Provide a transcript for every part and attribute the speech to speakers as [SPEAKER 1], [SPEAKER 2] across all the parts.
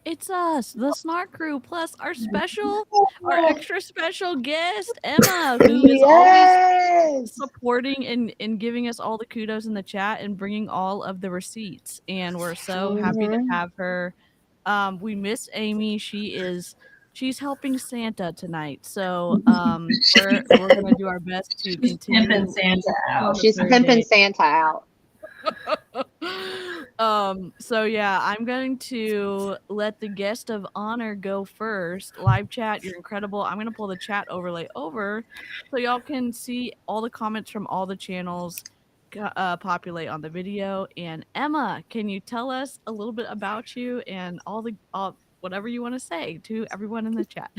[SPEAKER 1] It's us, the Snark Crew, plus our extra special guest, Emma, who is always
[SPEAKER 2] Yes.
[SPEAKER 1] supporting and giving us all the kudos in the chat and bringing all of the receipts. And we're so happy to
[SPEAKER 2] Mhm.
[SPEAKER 1] have her. We miss Amy. She's helping Santa tonight, so we're gonna do our best to
[SPEAKER 3] She's pimping
[SPEAKER 1] continue
[SPEAKER 3] Santa
[SPEAKER 1] on
[SPEAKER 3] out.
[SPEAKER 1] the
[SPEAKER 2] She's
[SPEAKER 1] third
[SPEAKER 2] pimping
[SPEAKER 1] day.
[SPEAKER 2] Santa out.
[SPEAKER 1] So yeah, I'm going to let the guest of honor go first. Live chat, you're incredible. I'm gonna pull the chat overlay over so y'all can see all the comments from all the channels populate on the video. And Emma, can you tell us a little bit about you and all whatever you want to say to everyone in the chat?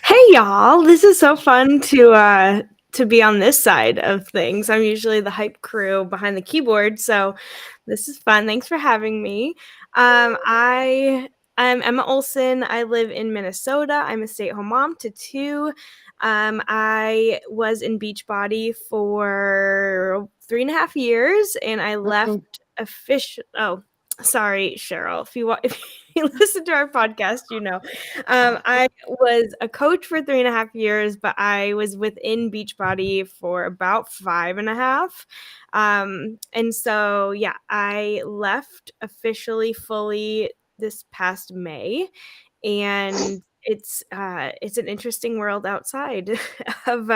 [SPEAKER 4] Hey y'all, this is so fun to be on this side of things. I'm usually the hype crew behind the keyboard, so this is fun. Thanks for having me. I'm Emma Olson. I live in Minnesota. I'm a stay-at-home mom to two. I was in Beachbody for 3.5 years, and I left sorry, Cheryl. If you listen to our podcast, you know. I was a coach for 3.5 years, but I was within Beachbody for about 5.5. And so, yeah, I left officially fully this past May, and it's an interesting world outside of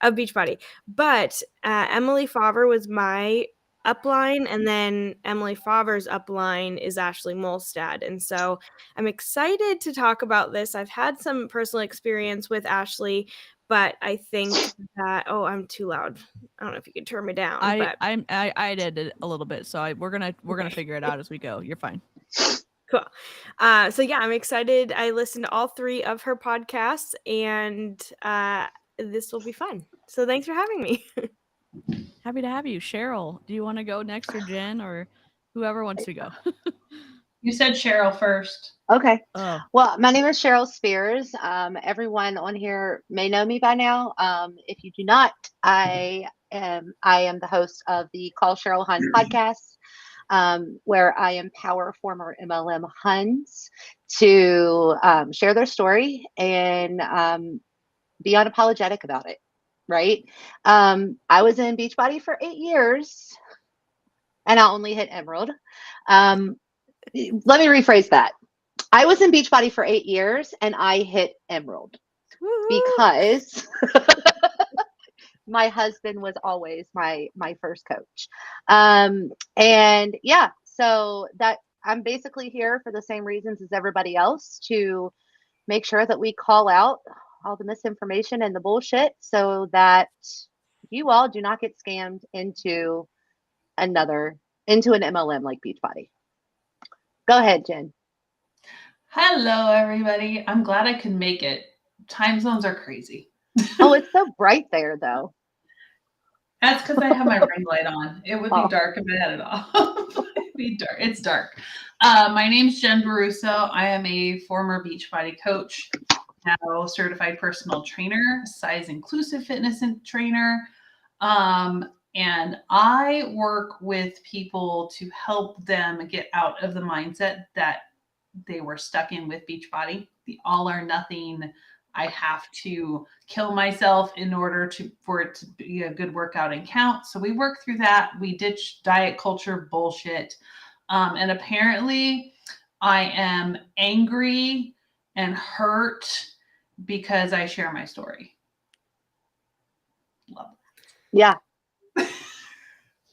[SPEAKER 4] Beachbody. But Emily Favre was my upline, and then Emily Favre's upline is Ashlie Molstad, and so I'm excited to talk about this. I've had some personal experience with Ashlie, but I think that I'm too loud. I don't know if you could turn me down, but
[SPEAKER 1] I did it a little bit, so we're gonna figure it out as we go. You're fine.
[SPEAKER 4] cool. So yeah, I'm excited. I listened to all 3 of her podcasts, and this will be fun. So thanks for having me.
[SPEAKER 1] Happy to have you. Cheryl, do you want to go next, or Jen, or whoever wants to go?
[SPEAKER 3] You said Cheryl first.
[SPEAKER 2] Okay.
[SPEAKER 1] Oh,
[SPEAKER 2] Well, my name is Cheryl Spears. Everyone on here may know me by now. If you do not, I am the host of the Call Cheryl Hun podcast, where I empower former MLM Huns to share their story and be unapologetic about it. Right? I was in Beachbody for 8 years, and I only hit Emerald. Um, Let me rephrase that. I was in Beachbody for 8 years, and I hit Emerald because my husband was always my first coach. And yeah, so that I'm basically here for the same reasons as everybody else, to make sure that we call out all the misinformation and the bullshit so that you all do not get scammed into an MLM like Beachbody. Go ahead, Jen.
[SPEAKER 3] Hello, everybody. I'm glad I could make it. Time zones are crazy.
[SPEAKER 2] Oh, it's so bright there, though.
[SPEAKER 3] That's because I have my ring light on. It would be
[SPEAKER 2] Oh,
[SPEAKER 3] dark if I had it off. It'd be dark. It's dark. My name's Jen Baruso. I am a former Beachbody coach, now certified personal trainer, size inclusive fitness and trainer. And I work with people to help them get out of the mindset that they were stuck in with Beachbody, the all or nothing. I have to kill myself in order for it to be a good workout and count. So we work through that. We ditch diet culture bullshit. And apparently I am angry and hurt because I share my story. Love it.
[SPEAKER 2] yeah.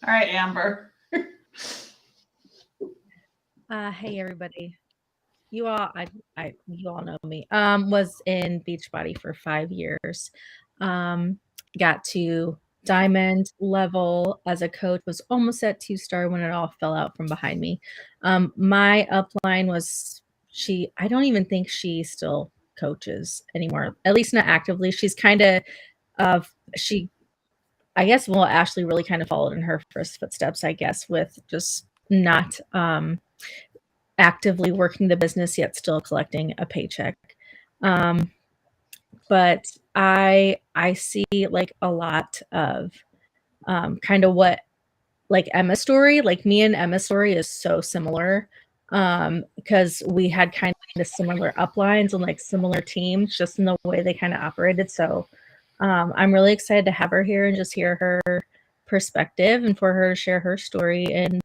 [SPEAKER 3] All right, Amber.
[SPEAKER 5] Hey everybody. You all you all know me. Was in Beachbody for 5 years. Got to diamond level as a coach, was almost at 2-star when it all fell out from behind me. My upline was I don't even think she still coaches anymore, at least not actively. She's kind of I guess, well, Ashlie really kind of followed in her first footsteps, I guess, with just not actively working the business yet still collecting a paycheck. But I see like a lot of kind of what like Emma's story, like me and Emma's story is so similar because we had kind of similar uplines and like similar teams, just in the way they kind of operated. So I'm really excited to have her here and just hear her perspective and for her to share her story and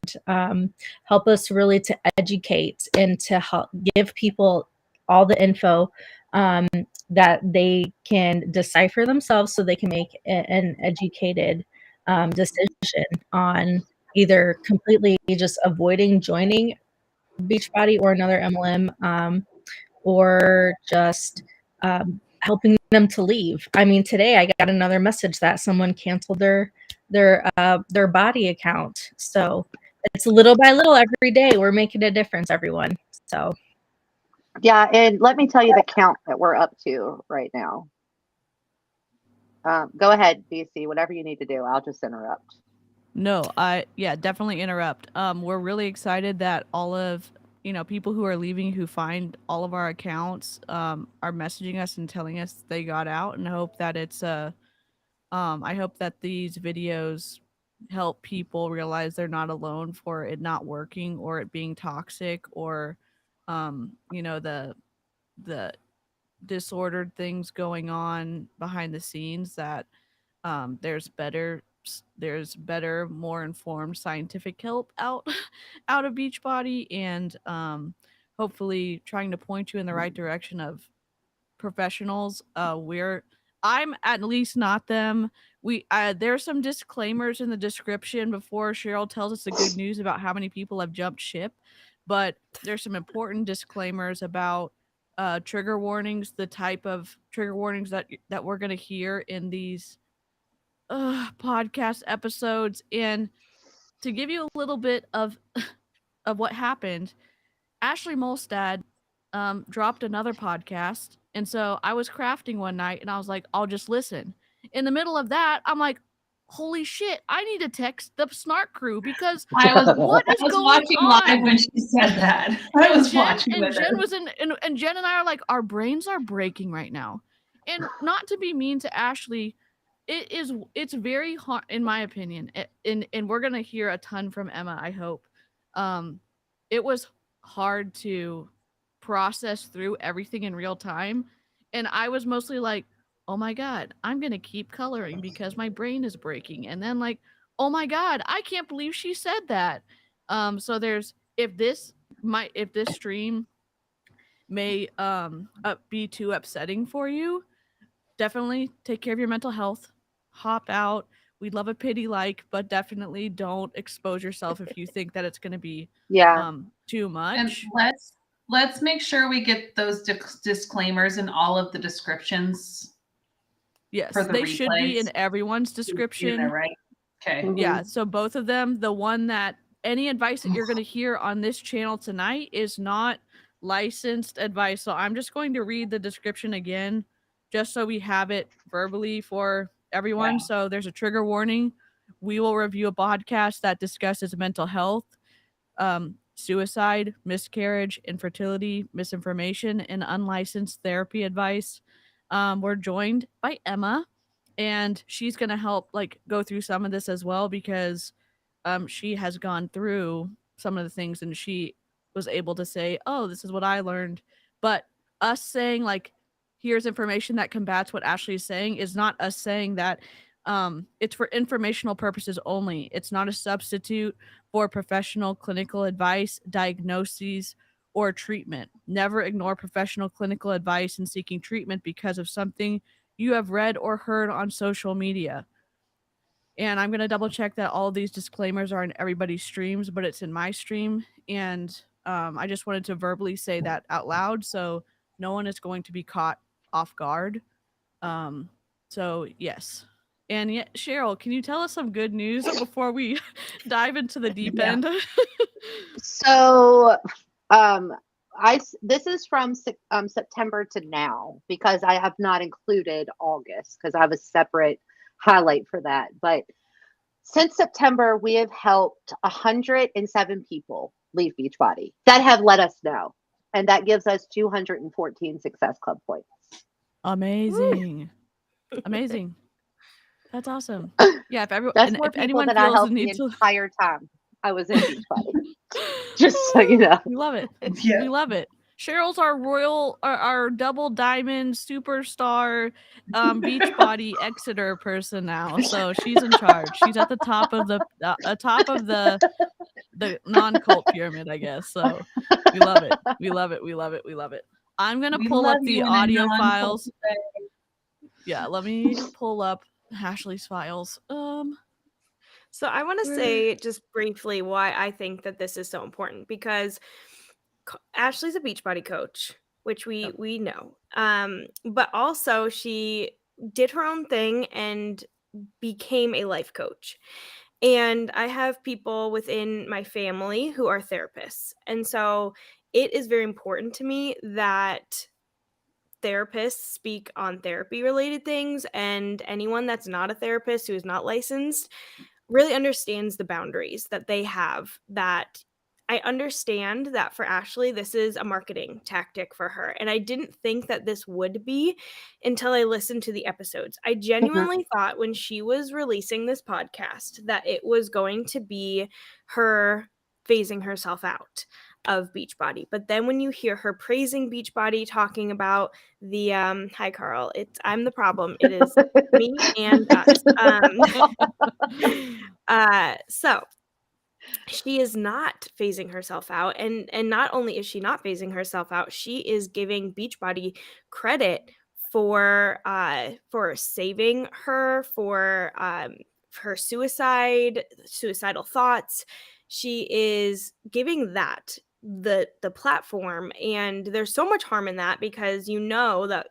[SPEAKER 5] help us really to educate and to help give people all the info that they can decipher themselves so they can make an educated decision on either completely just avoiding joining Beachbody or another MLM, or just helping them to leave. I mean, today I got another message that someone canceled their body account. So it's little by little every day we're making a difference, everyone. So
[SPEAKER 2] Yeah, and let me tell you the count that we're up to right now. Go ahead, BC, whatever you need to do. I'll just interrupt.
[SPEAKER 1] No, definitely interrupt. We're really excited that all of people who are leaving who find all of our accounts are messaging us and telling us they got out, and hope that it's I hope that these videos help people realize they're not alone for it not working or it being toxic or the disordered things going on behind the scenes, that there's better, more informed scientific help out out of Beachbody, and hopefully trying to point you in the right direction of professionals. I'm at least not them. There's some disclaimers in the description before Cheryl tells us the good news about how many people have jumped ship, but there's some important disclaimers about trigger warnings, the type of trigger warnings that we're going to hear in these podcast episodes. And to give you a little bit of what happened, Ashlie Molstad dropped another podcast. And so I was crafting one night and I was like, I'll just listen. In the middle of that, I'm like, holy shit, I need to text the Snark crew because
[SPEAKER 3] I was
[SPEAKER 1] what is going
[SPEAKER 3] watching
[SPEAKER 1] on?
[SPEAKER 3] live when she said that. I was watching
[SPEAKER 1] and
[SPEAKER 3] with
[SPEAKER 1] Jen
[SPEAKER 3] her.
[SPEAKER 1] was and Jen and I are like, our brains are breaking right now. And not to be mean to Ashlie, it's very hard in my opinion. And we're gonna hear a ton from Emma, I hope. It was hard to process through everything in real time. And I was mostly like, oh my God, I'm going to keep coloring because my brain is breaking. And then like, oh my God, I can't believe she said that. So there's, if this stream may be too upsetting for you, definitely take care of your mental health. Hop out. We'd love a pity like, but definitely don't expose yourself if you think that it's going to be
[SPEAKER 2] Yeah.
[SPEAKER 1] too much.
[SPEAKER 3] And let's make sure we get those disclaimers in all of the descriptions.
[SPEAKER 1] Yes,
[SPEAKER 3] for the
[SPEAKER 1] they should be in
[SPEAKER 3] replays.
[SPEAKER 1] everyone's
[SPEAKER 3] In
[SPEAKER 1] description.
[SPEAKER 3] there, right? Okay.
[SPEAKER 2] Mhm.
[SPEAKER 1] Yeah, so both of them, the one that any advice that you're going to hear on this channel tonight is not licensed advice. So I'm just going to read the description again just so we have it verbally for everyone.
[SPEAKER 3] Yeah.
[SPEAKER 1] So there's a trigger warning. We will review a podcast that discusses mental health, suicide, miscarriage, infertility, misinformation, and unlicensed therapy advice. We're joined by Emma, and she's gonna help like go through some of this as well because she has gone through some of the things and she was able to say, oh, this is what I learned. But us saying like, here's information that combats what Ashlie is saying is not us saying that. It's for informational purposes only. It's not a substitute for professional clinical advice, diagnoses, or treatment. Never ignore professional clinical advice in seeking treatment because of something you have read or heard on social media. And I'm going to double check that all of these disclaimers are in everybody's streams, but it's in my stream. And I just wanted to verbally say that out loud so no one is going to be caught off guard. So, yes. And yet, Cheryl, can you tell us some good news before we dive into the deep end?
[SPEAKER 2] So, this is from September to now because I have not included August because I have a separate highlight for that. But since September, we have helped 107 people leave Beachbody that have let us know, and that gives us 214 Success Club points.
[SPEAKER 1] Amazing. Amazing. That's awesome. Yeah, if
[SPEAKER 2] That's more
[SPEAKER 1] if
[SPEAKER 2] people
[SPEAKER 1] anyone
[SPEAKER 2] than I
[SPEAKER 1] feels the
[SPEAKER 2] helped the
[SPEAKER 1] need to
[SPEAKER 2] entire time. I was in Beachbody. Just so you know.
[SPEAKER 1] We love it.
[SPEAKER 3] Yeah.
[SPEAKER 1] We love it. Cheryl's our double diamond superstar Beachbody Exeter person now. So she's in charge. She's at the top of the non-cult pyramid, I guess. So we love it. We love it. We love it. We love it. I'm gonna
[SPEAKER 3] We
[SPEAKER 1] pull up
[SPEAKER 3] love
[SPEAKER 1] the
[SPEAKER 3] you in a
[SPEAKER 1] audio
[SPEAKER 3] non-cult
[SPEAKER 1] files.
[SPEAKER 3] way.
[SPEAKER 1] Yeah, let me pull up Ashley's files.
[SPEAKER 4] So I want to
[SPEAKER 1] Where-
[SPEAKER 4] say just briefly why I think that this is so important, because Ashley's a Beachbody coach, which we know. But also she did her own thing and became a life coach. And I have people within my family who are therapists. And so it is very important to me that therapists speak on therapy related things, and anyone that's not a therapist who is not licensed really understands the boundaries that they have. That I understand that for Ashlie, this is a marketing tactic for her. And I didn't think that this would be until I listened to the episodes. I genuinely thought when she was releasing this podcast that it was going to be her phasing herself out of Beachbody. But then when you hear her praising Beachbody, talking about the hi Carl, I'm the problem. It is me and us. So she is not phasing herself out, and not only is she not phasing herself out, she is giving Beachbody credit for saving her, for her suicidal thoughts. She is giving that the platform, and there's so much harm in that, because you know that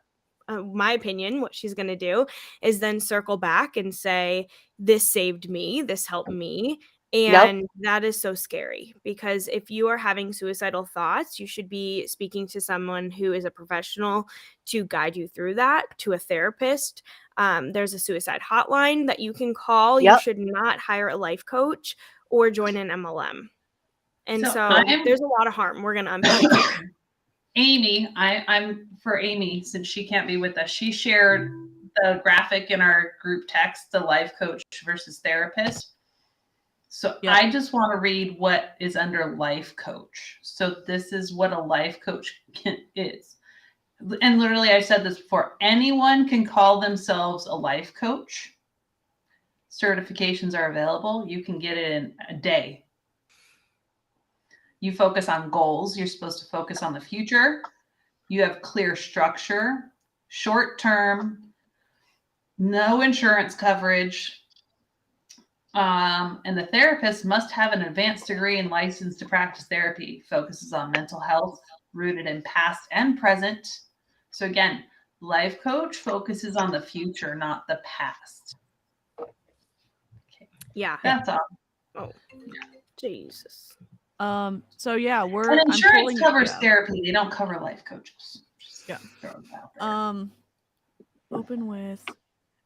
[SPEAKER 4] my opinion, what she's going to do is then circle back and say, this saved me, this helped me. And that is so scary, because if you are having suicidal thoughts, you should be speaking to someone who is a professional to guide you through that, to a therapist. There's a suicide hotline that you can call. You should not hire a life coach or join an MLM. And so there's a lot of harm we're going to unpack here.
[SPEAKER 3] Amy, I'm for Amy, since she can't be with us. She shared the graphic in our group text, the life coach versus therapist. So I just want to read what is under life coach. So this is what a life coach is. And literally, I said this before, anyone can call themselves a life coach. Certifications are available. You can get it in a day. You focus on goals. You're supposed to focus on the future. You have clear structure, short term, no insurance coverage. And the therapist must have an advanced degree and license to practice therapy. Focuses on mental health, rooted in past and present. So again, life coach focuses on the future, not the past. Okay.
[SPEAKER 4] Yeah.
[SPEAKER 3] That's all.
[SPEAKER 4] Oh, Jesus.
[SPEAKER 1] So yeah,
[SPEAKER 3] And insurance covers therapy. They don't cover life coaches.
[SPEAKER 1] Yeah.
[SPEAKER 3] There.
[SPEAKER 1] Open with.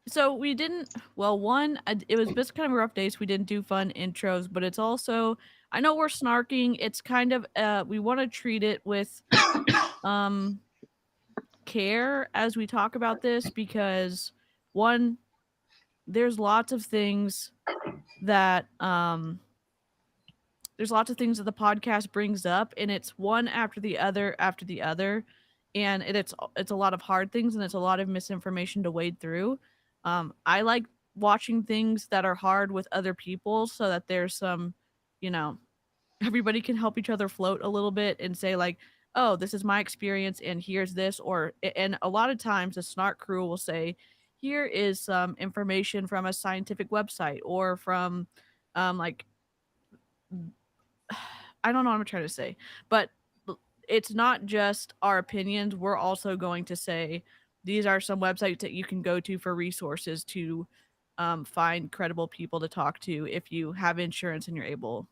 [SPEAKER 1] So we didn't. Well, it was just kind of a rough day, so we didn't do fun intros. But it's also, I know we're snarking. It's kind of we want to treat it with care as we talk about this, because one, there's lots of things that the podcast brings up, and it's one after the other, and it's a lot of hard things, and it's a lot of misinformation to wade through. I like watching things that are hard with other people, so that there's some, everybody can help each other float a little bit and say like, oh, this is my experience and here's this. And a lot of times the snark crew will say, here is some information from a scientific website, or from like, I don't know what I'm trying to say, but it's not just our opinions. We're also going to say, these are some websites that you can go to for resources to find credible people to talk to if you have insurance and you're able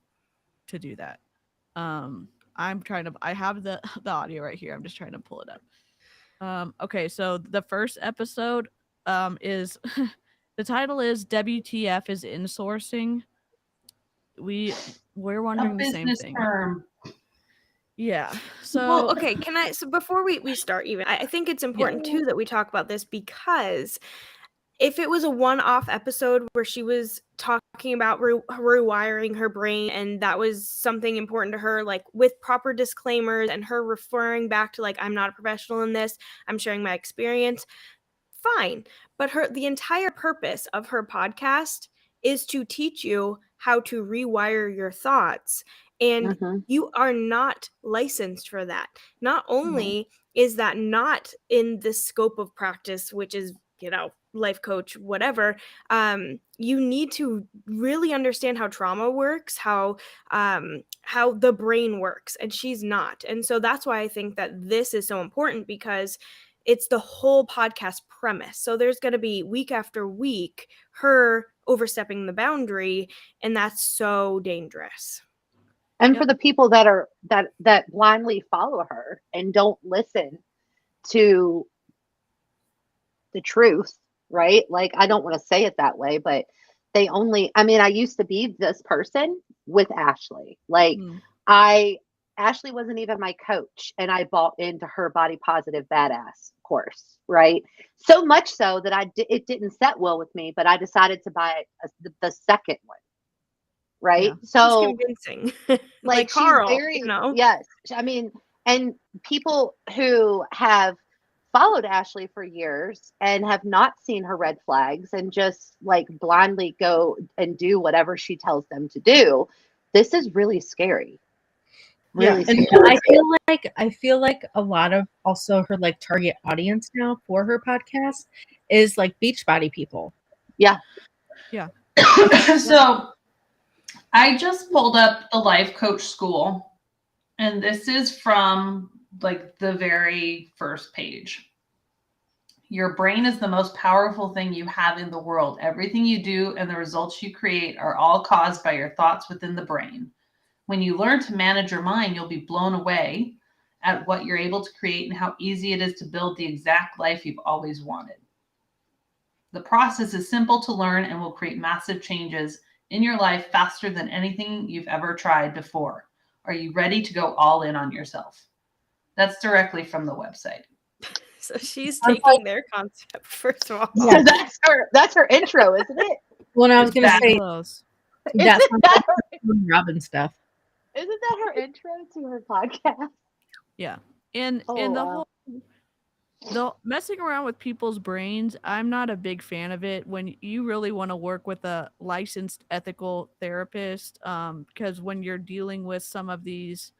[SPEAKER 1] to do that. I have the audio right here. I'm just trying to pull it up. Okay, so the first episode is the title is WTF is insourcing. We're wondering the same thing.
[SPEAKER 3] Term.
[SPEAKER 1] Yeah. So
[SPEAKER 4] well, okay, so before we start, even I think it's important too that we talk about this, because if it was a one-off episode where she was talking about rewiring her brain and that was something important to her, like with proper disclaimers and her referring back to like, I'm not a professional in this, I'm sharing my experience, fine. But the entire purpose of her podcast is to teach you how to rewire your thoughts. And you are not licensed for that. Not only is that not in the scope of practice, which is, life coach, whatever, you need to really understand how trauma works, how the brain works, and she's not. And so that's why I think that this is so important, because it's the whole podcast premise. So there's going to be week after week her overstepping the boundary, and that's so dangerous.
[SPEAKER 2] And for the people that blindly follow her and don't listen to the truth, right? Like, I don't want to say it that way, but I used to be this person with Ashlie. Like, Ashlie wasn't even my coach, and I bought into her body positive badass course, right? So much so that it didn't set well with me, but I decided to buy the second one, right?
[SPEAKER 4] Yeah.
[SPEAKER 2] So
[SPEAKER 4] she's convincing,
[SPEAKER 2] like
[SPEAKER 4] Carl,
[SPEAKER 2] she's very, yes. I mean, and people who have followed Ashlie for years and have not seen her red flags and just like blindly go and do whatever she tells them to do, this is really scary. Really
[SPEAKER 5] and
[SPEAKER 2] scary.
[SPEAKER 5] I feel like a lot of also her like target audience now for her podcast is like Beachbody people.
[SPEAKER 2] Yeah.
[SPEAKER 3] So I just pulled up the life coach school, and this is from like the very first page. Your brain is the most powerful thing you have in the world. Everything you do and the results you create are all caused by your thoughts within the brain. When you learn to manage your mind, you'll be blown away at what you're able to create and how easy it is to build the exact life you've always wanted. The process is simple to learn and will create massive changes in your life faster than anything you've ever tried before. Are you ready to go all in on yourself? That's directly from the website.
[SPEAKER 4] So she's taking their concept, first of all.
[SPEAKER 2] Yeah, that's her intro, isn't it?
[SPEAKER 5] Well, I was going to say
[SPEAKER 1] close.
[SPEAKER 5] that's Robin stuff.
[SPEAKER 2] Isn't that her intro to her podcast?
[SPEAKER 1] Yeah. And the messing around with people's brains, I'm not a big fan of it when you really want to work with a licensed ethical therapist, because when you're dealing with some of these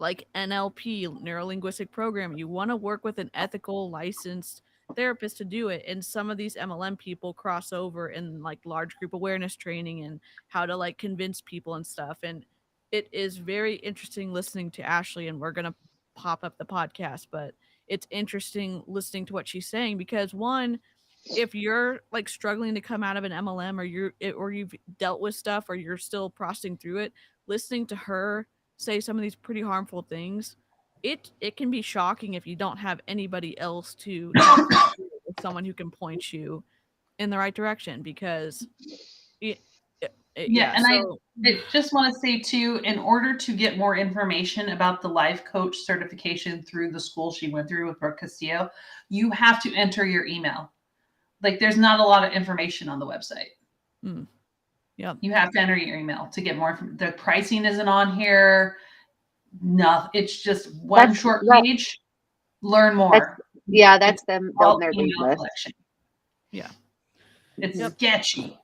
[SPEAKER 1] like NLP, neuro-linguistic programming, you want to work with an ethical licensed therapist to do it. And some of these MLM people cross over in like large group awareness training and how to like convince people and stuff. And it is very interesting listening to Ashlie, and we're going to pop up the podcast, but it's interesting listening to what she's saying, because one, if you're like struggling to come out of an MLM, or you've dealt with stuff, or you're still processing through it, listening to her say some of these pretty harmful things, it can be shocking if you don't have anybody else to talk to, someone who can point you in the right direction, because
[SPEAKER 3] I just want to say too, in order to get more information about the life coach certification through the school she went through with Brooke Castillo, you have to enter your email. Like, there's not a lot of information on the website.
[SPEAKER 1] Yeah,
[SPEAKER 3] you have to enter your email to get more. The pricing isn't on here. Nothing. It's just one short page. Learn more.
[SPEAKER 2] That's them building their lead list.
[SPEAKER 3] Collection.
[SPEAKER 1] Yeah,
[SPEAKER 3] it's sketchy.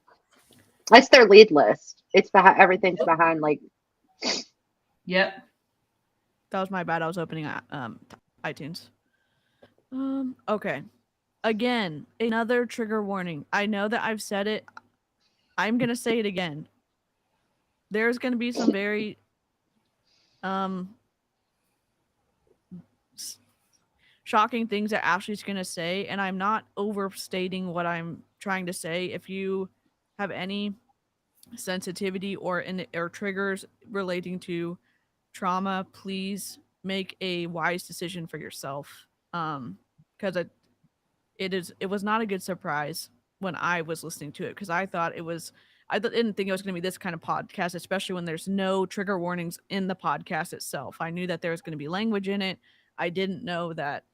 [SPEAKER 2] That's their lead list. It's behind, everything's behind like.
[SPEAKER 3] Yep.
[SPEAKER 1] That was my bad. I was opening iTunes. Okay. Again, another trigger warning. I know that I've said it. I'm gonna say it again. There's gonna be some very shocking things that Ashley's gonna say, and I'm not overstating what I'm trying to say. If you have any sensitivity or triggers relating to trauma, please make a wise decision for yourself. Because it was not a good surprise when I was listening to it, because I didn't think it was going to be this kind of podcast, especially when there's no trigger warnings in the podcast itself. I knew that there was going to be language in it. I didn't know that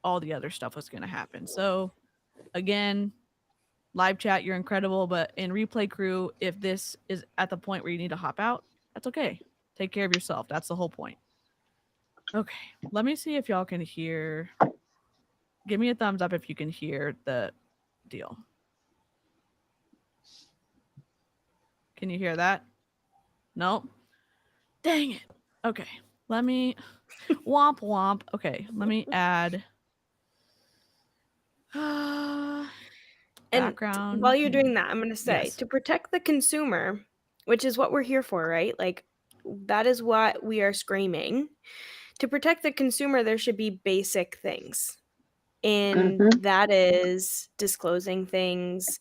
[SPEAKER 1] all the other stuff was going to happen. So Again, live chat, you're incredible, but in replay crew, if this is at the point where you need to hop out, that's okay. Take care of yourself. That's the whole point. Okay, let me see if y'all can hear. Give me a thumbs up if you can hear the deal. Can you hear that? No? Dang it. Okay, let me womp womp. Okay, let me add
[SPEAKER 4] And
[SPEAKER 1] background.
[SPEAKER 4] while you're doing that, I'm going to say
[SPEAKER 1] Yes.
[SPEAKER 4] to protect the consumer, which is what we're here for, right? Like, that is what we are screaming. To protect the consumer, there should be basic things. And that is disclosing things,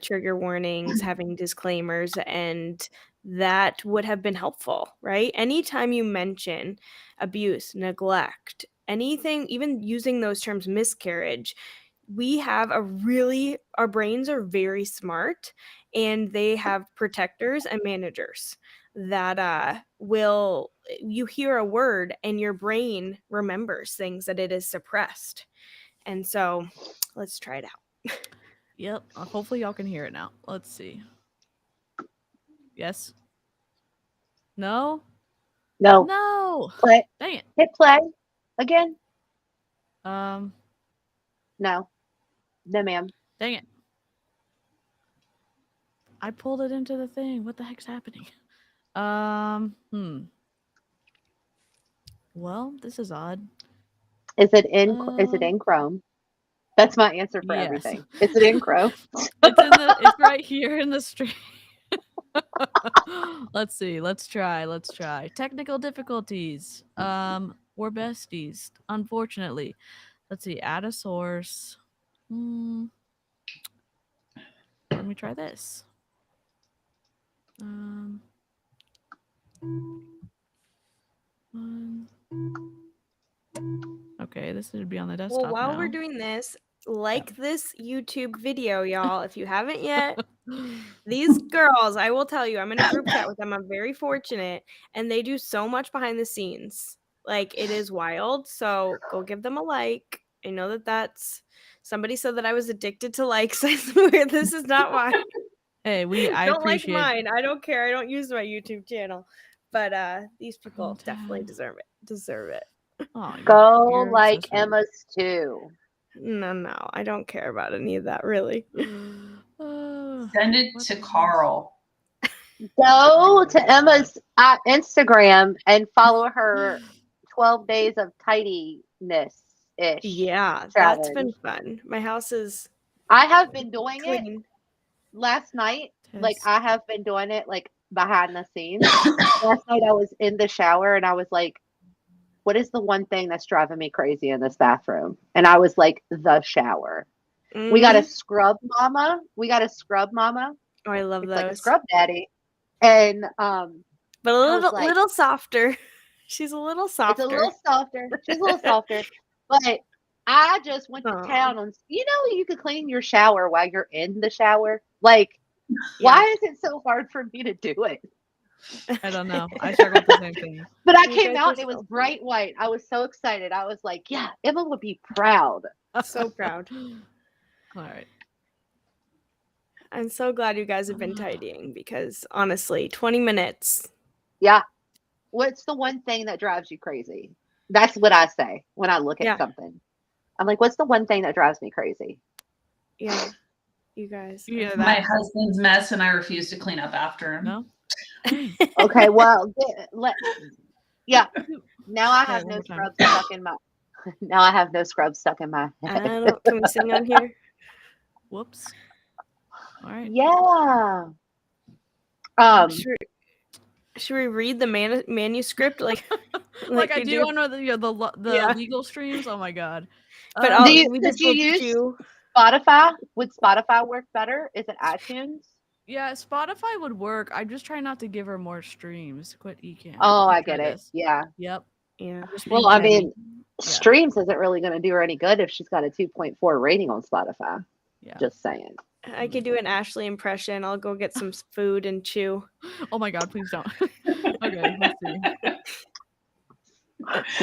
[SPEAKER 4] trigger warnings, having disclaimers, and that would have been helpful, right? Anytime you mention abuse, neglect, anything, even using those terms, miscarriage, we have our brains are very smart, and they have protectors and managers that will, you hear a word and your brain remembers things that it is suppressed. And so let's try it out.
[SPEAKER 1] Yep. Hopefully y'all can hear it now. Let's see. Yes. No.
[SPEAKER 2] No.
[SPEAKER 1] No.
[SPEAKER 2] Play.
[SPEAKER 1] Dang it.
[SPEAKER 2] Hit play again.
[SPEAKER 1] Um.
[SPEAKER 2] No. No, ma'am.
[SPEAKER 1] Dang it. I pulled it into the thing. What the heck's happening? Well, this is odd.
[SPEAKER 2] Is it in Chrome? That's my answer for
[SPEAKER 1] Yes.
[SPEAKER 2] everything. Is it in Chrome?
[SPEAKER 1] It's right here in the stream. Let's see. Let's try. Technical difficulties. We're besties, unfortunately. Let's see. Add a source. Let me try this. Okay, this should be on the desktop.
[SPEAKER 4] Well, while
[SPEAKER 1] now.
[SPEAKER 4] we're doing this, this YouTube video, y'all. If you haven't yet, these girls, I will tell you, I'm in a group chat with them. I'm very fortunate, and they do so much behind the scenes. Like, it is wild. So go give them a like. I know that that's somebody said that I was addicted to likes. I swear this is not why.
[SPEAKER 1] Hey, I
[SPEAKER 4] don't
[SPEAKER 1] appreciate
[SPEAKER 4] like mine. I don't care. I don't use my YouTube channel. But these people definitely deserve it.
[SPEAKER 1] Oh,
[SPEAKER 2] Go like Emma's too.
[SPEAKER 4] No, I don't care about any of that, really.
[SPEAKER 3] Send it to Carl.
[SPEAKER 2] Go to Emma's Instagram and follow her 12 days of tidiness ish.
[SPEAKER 4] Yeah,
[SPEAKER 2] challenge.
[SPEAKER 4] That's been fun. My house is
[SPEAKER 2] I have been doing
[SPEAKER 4] clean.
[SPEAKER 2] it last night. Like, I have been doing it like behind the scenes. Last night I was in the shower and I was like, what is the one thing that's driving me crazy in this bathroom? And I was like, the shower. We got a scrub mama.
[SPEAKER 4] Oh, I love
[SPEAKER 2] it's
[SPEAKER 4] those.
[SPEAKER 2] Like a scrub daddy. And
[SPEAKER 4] but a little softer. She's a little softer.
[SPEAKER 2] It's a little softer. She's a little softer. But I just went to town on, you could clean your shower while you're in the shower. Like, why is it so hard for me to do it?
[SPEAKER 1] I don't know. I struggle with the same thing.
[SPEAKER 2] But I came out and it was bright white. I was so excited. I was like, yeah, Emma would be proud.
[SPEAKER 4] So proud.
[SPEAKER 1] All right.
[SPEAKER 4] I'm so glad you guys have been tidying because honestly, 20 minutes.
[SPEAKER 2] Yeah. What's the one thing that drives you crazy? That's what I say when I look at something. I'm like, what's the one thing that drives me crazy?
[SPEAKER 4] Yeah. You guys.
[SPEAKER 3] My husband's mess and I refuse to clean up after him.
[SPEAKER 1] No?
[SPEAKER 2] Okay, well, now I have no scrubs stuck in my. Now I have no scrubs stuck in my head.
[SPEAKER 4] Can we sing on here?
[SPEAKER 1] Whoops. All right.
[SPEAKER 2] Yeah.
[SPEAKER 4] Should we read the manuscript like
[SPEAKER 1] I do on the legal streams? Oh my god.
[SPEAKER 4] But
[SPEAKER 2] could you use Spotify? Would Spotify work better? Is it iTunes?
[SPEAKER 1] Yeah, Spotify would work. I'm just trying not to give her more streams. Quit eking.
[SPEAKER 2] Oh, I get it. Yeah.
[SPEAKER 1] Yep.
[SPEAKER 4] Yeah.
[SPEAKER 2] Well, I mean, streams isn't really going to do her any good if she's got a 2.4 rating on Spotify. Yeah. Just saying.
[SPEAKER 4] I could do an Ashlie impression. I'll go get some food and chew.
[SPEAKER 1] Oh my god, please don't. Okay, let's see.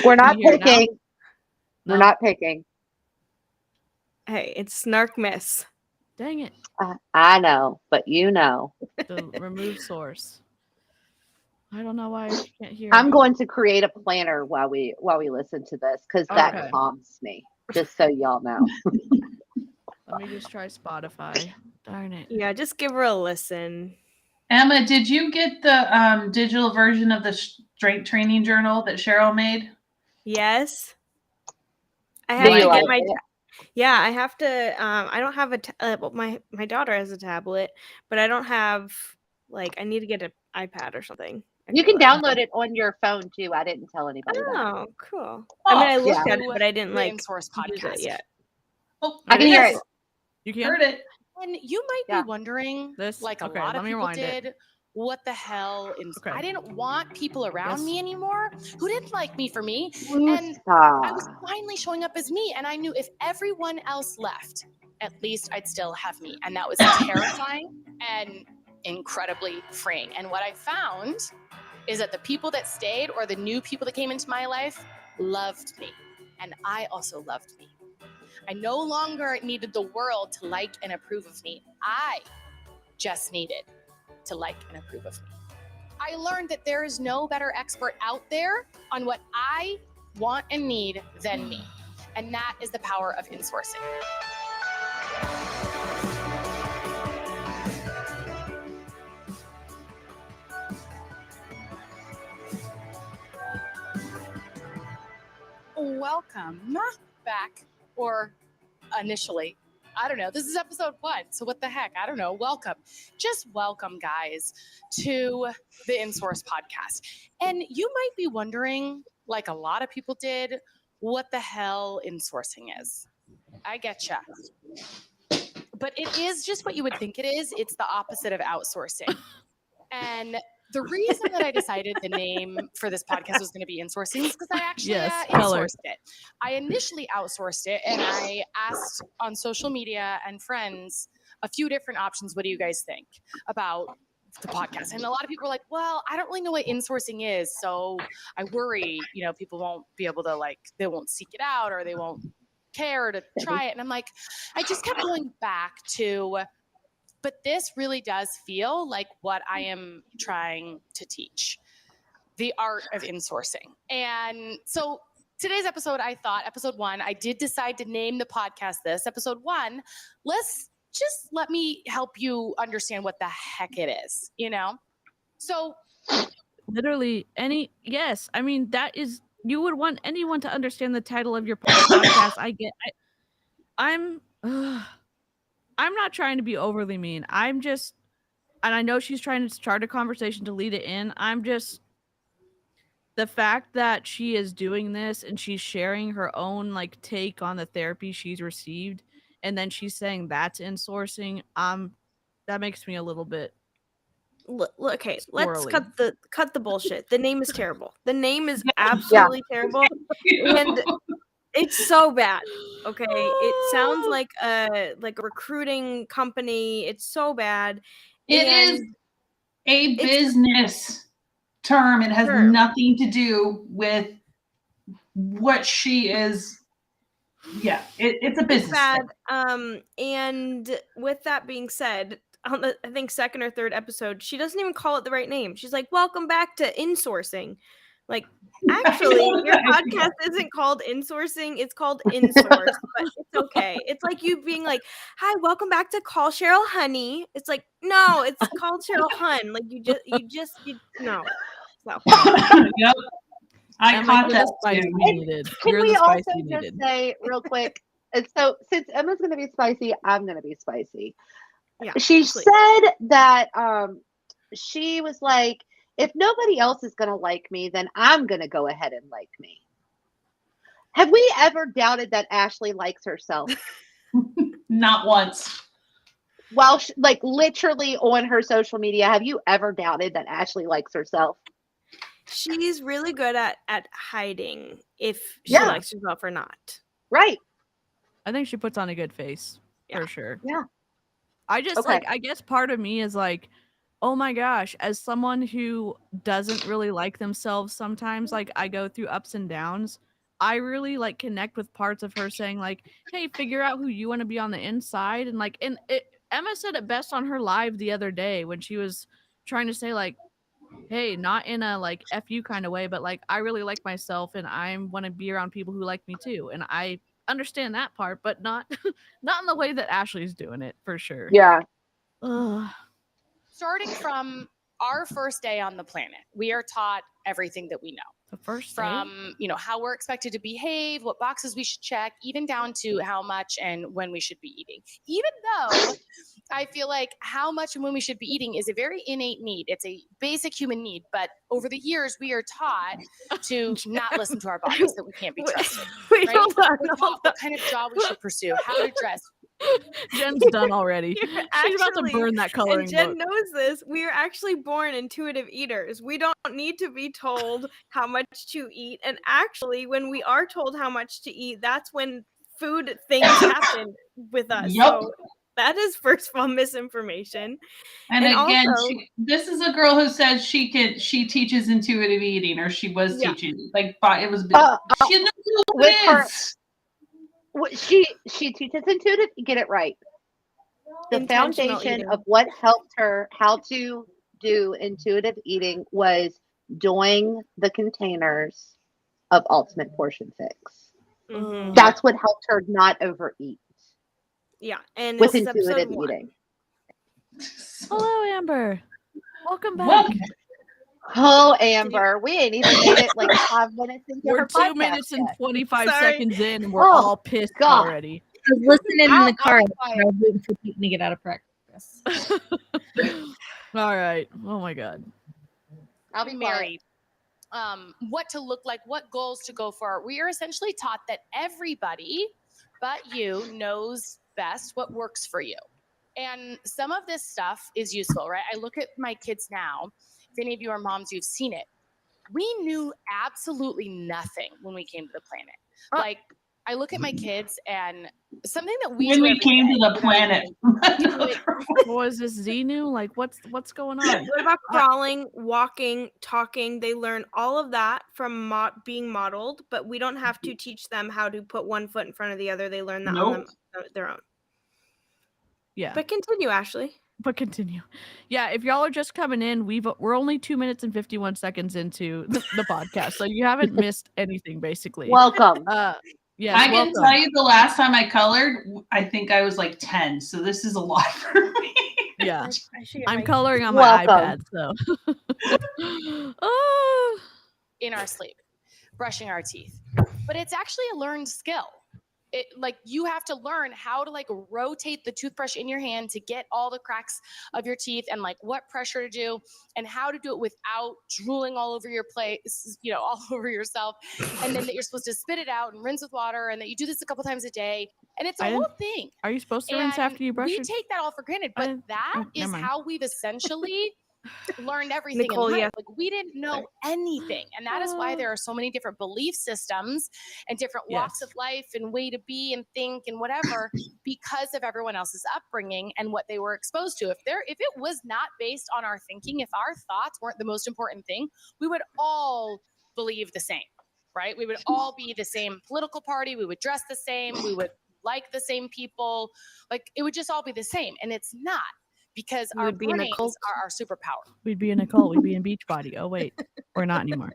[SPEAKER 2] We're not picking. We're not picking.
[SPEAKER 4] Hey, it's SNARKMAS.
[SPEAKER 1] Dang it.
[SPEAKER 2] I know, but you know.
[SPEAKER 1] The remove source. I don't know why I can't hear.
[SPEAKER 2] I'm going to create a planner while we listen to this because that
[SPEAKER 1] Okay.
[SPEAKER 2] calms me. Just so y'all know.
[SPEAKER 1] Let me just try Spotify. Darn it.
[SPEAKER 4] Yeah, just give her a listen.
[SPEAKER 3] Emma, did you get the digital version of the strength training journal that Cheryl made?
[SPEAKER 4] Yes. I
[SPEAKER 2] Do
[SPEAKER 4] have
[SPEAKER 2] you
[SPEAKER 4] to
[SPEAKER 2] like
[SPEAKER 4] get my
[SPEAKER 2] it?
[SPEAKER 4] Yeah, I have to I don't have well, my daughter has a tablet, but I don't have I need to get an iPad or something. I
[SPEAKER 2] You
[SPEAKER 4] feel
[SPEAKER 2] can
[SPEAKER 4] like.
[SPEAKER 2] download it on your phone too. I didn't tell anybody that.
[SPEAKER 4] Oh, cool. I mean, I
[SPEAKER 3] Oh,
[SPEAKER 4] looked
[SPEAKER 2] yeah.
[SPEAKER 4] at it, but I didn't
[SPEAKER 6] The In-Source
[SPEAKER 4] use it
[SPEAKER 6] podcast.
[SPEAKER 4] yet.
[SPEAKER 3] oh,
[SPEAKER 2] I can hear
[SPEAKER 3] yes,
[SPEAKER 2] it.
[SPEAKER 1] You can?
[SPEAKER 3] heard it.
[SPEAKER 6] And you might
[SPEAKER 2] Yeah.
[SPEAKER 6] be wondering,
[SPEAKER 1] This?
[SPEAKER 6] like a
[SPEAKER 1] Okay,
[SPEAKER 6] lot
[SPEAKER 1] let
[SPEAKER 6] of
[SPEAKER 1] me
[SPEAKER 6] people
[SPEAKER 1] rewind it.
[SPEAKER 6] did, what the hell?
[SPEAKER 1] Okay.
[SPEAKER 6] I didn't want people around
[SPEAKER 1] Yes.
[SPEAKER 6] me anymore who didn't like me for me.
[SPEAKER 2] Woosah.
[SPEAKER 6] And I was finally showing up as me. And I knew if everyone else left, at least I'd still have me. And that was terrifying and incredibly freeing. And what I found is that the people that stayed or the new people that came into my life loved me. And I also loved me. I no longer needed the world to like and approve of me. I just needed to like and approve of me. I learned that there is no better expert out there on what I want and need than me. And that is the power of insourcing. Welcome back, or initially. I don't know. This is episode 1. So what the heck? I don't know. Welcome. Just welcome, guys, to the InSource podcast. And you might be wondering, like a lot of people did, what the hell insourcing is. I getcha. But it is just what you would think it is. It's the opposite of outsourcing. And the reason that I decided the name for this podcast was going to be insourcing is because I actually insourced it. I initially outsourced it, and I asked on social media and friends a few different options. What do you guys think about the podcast? And a lot of people were like, well, I don't really know what insourcing is. So I worry, people won't be able to they won't seek it out, or they won't care to try it. And I'm like, I just kept going back to, but this really does feel like what I am trying to teach, the art of insourcing. And so today's episode, I thought, episode 1, I did decide to name the podcast this. Episode 1, let me help you understand what the heck it is, So
[SPEAKER 1] Literally yes. I mean, that is, you would want anyone to understand the title of your podcast. I'm not trying to be overly mean. And I know she's trying to start a conversation to lead it in. The fact that she is doing this and she's sharing her own take on the therapy she's received, and then she's saying that's insourcing, that makes me a little bit
[SPEAKER 4] Okay, let's
[SPEAKER 1] squirrely.
[SPEAKER 4] cut the bullshit. The name is terrible. The name is absolutely terrible. And it's so bad. Okay, it sounds like a recruiting company. It's so bad.
[SPEAKER 3] It is a business term. It has nothing to do with what she is. Yeah, it's a business
[SPEAKER 4] thing. And with that being said, on the, I think, 2nd or 3rd episode, she doesn't even call it the right name. She's like, welcome back to insourcing. Actually, your podcast isn't called insourcing, it's called insource, but it's okay. It's like you being like, hi, welcome back to Call Cheryl Honey. It's like, no, it's called Cheryl Hun. No. So.
[SPEAKER 3] Yep. I caught that
[SPEAKER 1] too.
[SPEAKER 2] Can we also just say real quick, and so since Emma's going to be spicy, I'm going to be spicy.
[SPEAKER 4] Yeah,
[SPEAKER 2] she said that she was like, if nobody else is going to like me, then I'm going to go ahead and like me. Have we ever doubted that Ashlie likes herself?
[SPEAKER 3] Not once.
[SPEAKER 2] Well, literally on her social media, have you ever doubted that Ashlie likes herself?
[SPEAKER 4] She's really good at hiding if she likes herself or not.
[SPEAKER 2] Right.
[SPEAKER 1] I think she puts on a good face for sure.
[SPEAKER 2] Yeah.
[SPEAKER 1] I just I guess part of me is like, oh my gosh, as someone who doesn't really like themselves sometimes, I go through ups and downs, I really like connect with parts of her saying like, "Hey, figure out who you want to be on the inside." And like, Emma said it best on her live the other day when she was trying to say like, "Hey, not in a like F you kind of way, but like I really like myself and I want to be around people who like me too." And I understand that part, but not not in the way that Ashley's doing it for sure.
[SPEAKER 2] Yeah.
[SPEAKER 1] Ugh.
[SPEAKER 6] Starting from our first day on the planet, we are taught everything that we know.
[SPEAKER 1] The first day?
[SPEAKER 6] From how we're expected to behave, what boxes we should check, even down to how much and when we should be eating. Even though I feel like how much and when we should be eating is a very innate need. It's a basic human need. But over the years, we are taught to not listen to our bodies, that we can't be trusted.
[SPEAKER 4] Wait,
[SPEAKER 6] Right?
[SPEAKER 4] hold on,
[SPEAKER 6] We're
[SPEAKER 4] hold
[SPEAKER 6] taught
[SPEAKER 4] on.
[SPEAKER 6] what kind of job we should pursue, how to dress.
[SPEAKER 1] Jen's done already. She's about to
[SPEAKER 4] Actually,
[SPEAKER 1] burn that coloring
[SPEAKER 4] and Jen
[SPEAKER 1] book.
[SPEAKER 4] knows this. We are actually born intuitive eaters. We don't need to be told how much to eat. And actually, when we are told how much to eat, that's when food things happen with us.
[SPEAKER 3] Yup.
[SPEAKER 4] So that is, first of all, misinformation.
[SPEAKER 3] And again,
[SPEAKER 4] also,
[SPEAKER 3] this is a girl who says she teaches intuitive eating, or she was
[SPEAKER 4] Yeah.
[SPEAKER 3] teaching. Like it was. She knows who
[SPEAKER 2] with
[SPEAKER 3] it
[SPEAKER 2] her-
[SPEAKER 3] is.
[SPEAKER 2] She teaches intuitive. Get it right. The
[SPEAKER 4] Intentional
[SPEAKER 2] foundation
[SPEAKER 4] eating.
[SPEAKER 2] of what helped her how to do intuitive eating was doing the containers of Ultimate Portion Fix.
[SPEAKER 4] Mhm.
[SPEAKER 2] That's what helped her not overeat
[SPEAKER 4] Yeah, and
[SPEAKER 2] with
[SPEAKER 4] this is episode
[SPEAKER 2] intuitive
[SPEAKER 4] 1.
[SPEAKER 2] eating.
[SPEAKER 1] Hello, Amber. Welcome back.
[SPEAKER 3] Welcome.
[SPEAKER 2] Oh, Amber, we ain't even made it like 5 minutes into
[SPEAKER 1] We're
[SPEAKER 2] her
[SPEAKER 1] 2
[SPEAKER 2] podcast
[SPEAKER 1] minutes and
[SPEAKER 2] yet.
[SPEAKER 1] 25
[SPEAKER 4] Sorry.
[SPEAKER 1] seconds in, and we're
[SPEAKER 2] Oh,
[SPEAKER 1] all pissed
[SPEAKER 2] God.
[SPEAKER 1] already.
[SPEAKER 5] I was listening in the car.
[SPEAKER 2] I'll
[SPEAKER 5] I
[SPEAKER 2] be quiet.
[SPEAKER 5] was waiting for Peyton to get out of practice.
[SPEAKER 1] All right. Oh my god.
[SPEAKER 2] I'll be
[SPEAKER 6] Married. What to look like, what goals to go for. We are essentially taught that everybody but you knows best what works for you. And some of this stuff is useful, right? I look at my kids now. If any of you are moms, you've seen it. We knew absolutely nothing when we came to the planet. Like, I look at my kids and something that we
[SPEAKER 3] When
[SPEAKER 6] do
[SPEAKER 3] we
[SPEAKER 6] every
[SPEAKER 3] came
[SPEAKER 6] day,
[SPEAKER 3] to the planet.
[SPEAKER 1] What was this Xenu? Like what's going on?
[SPEAKER 4] What about crawling, walking, talking? They learn all of that from being modeled, but we don't have to teach them how to put one foot in front of the other. They learn that on their own.
[SPEAKER 1] Yeah.
[SPEAKER 4] But continue, Ashley.
[SPEAKER 1] But continue. Yeah, if y'all are just coming in, we're only 2 minutes and 51 seconds into the podcast, so you haven't missed anything basically.
[SPEAKER 2] Welcome.
[SPEAKER 1] Yes,
[SPEAKER 3] I can
[SPEAKER 1] welcome.
[SPEAKER 3] tell you the last time I colored, I think I was like 10. So this is a lot for me.
[SPEAKER 1] Yeah,
[SPEAKER 4] I should get
[SPEAKER 1] I'm
[SPEAKER 4] my-
[SPEAKER 1] coloring on my
[SPEAKER 2] Welcome.
[SPEAKER 1] iPad, so. Oh.
[SPEAKER 6] in our sleep, brushing our teeth. But it's actually a learned skill. It, like, you have to learn how to like rotate the toothbrush in your hand to get all the cracks of your teeth, and like what pressure to do and how to do it without drooling all over your plate, all over yourself. And then that you're supposed to spit it out and rinse with water, and that you do this a couple times a day. And it's a whole thing.
[SPEAKER 1] Are you supposed to rinse
[SPEAKER 6] And
[SPEAKER 1] after you brush
[SPEAKER 6] we
[SPEAKER 1] your
[SPEAKER 6] take that all for granted, but that
[SPEAKER 1] never
[SPEAKER 6] is
[SPEAKER 1] mind.
[SPEAKER 6] how we've essentially learned everything
[SPEAKER 4] Nicole,
[SPEAKER 6] in life.
[SPEAKER 4] yes.
[SPEAKER 6] Like, we didn't know anything, and that is why there are so many different belief systems and different walks
[SPEAKER 1] Yes.
[SPEAKER 6] of life and way to be and think and whatever, because of everyone else's upbringing and what they were exposed to. If it was not based on our thinking, if our thoughts weren't the most important thing, we would all believe the same, right? We would all be the same political party, we would dress the same, we would like the same people, like it would just all be the same, and it's not. Because
[SPEAKER 4] We
[SPEAKER 6] our
[SPEAKER 4] would be in a
[SPEAKER 6] brains
[SPEAKER 4] cult.
[SPEAKER 6] are our superpower.
[SPEAKER 1] We'd be in a cult. We'd be in Beachbody. Oh wait, we're not anymore.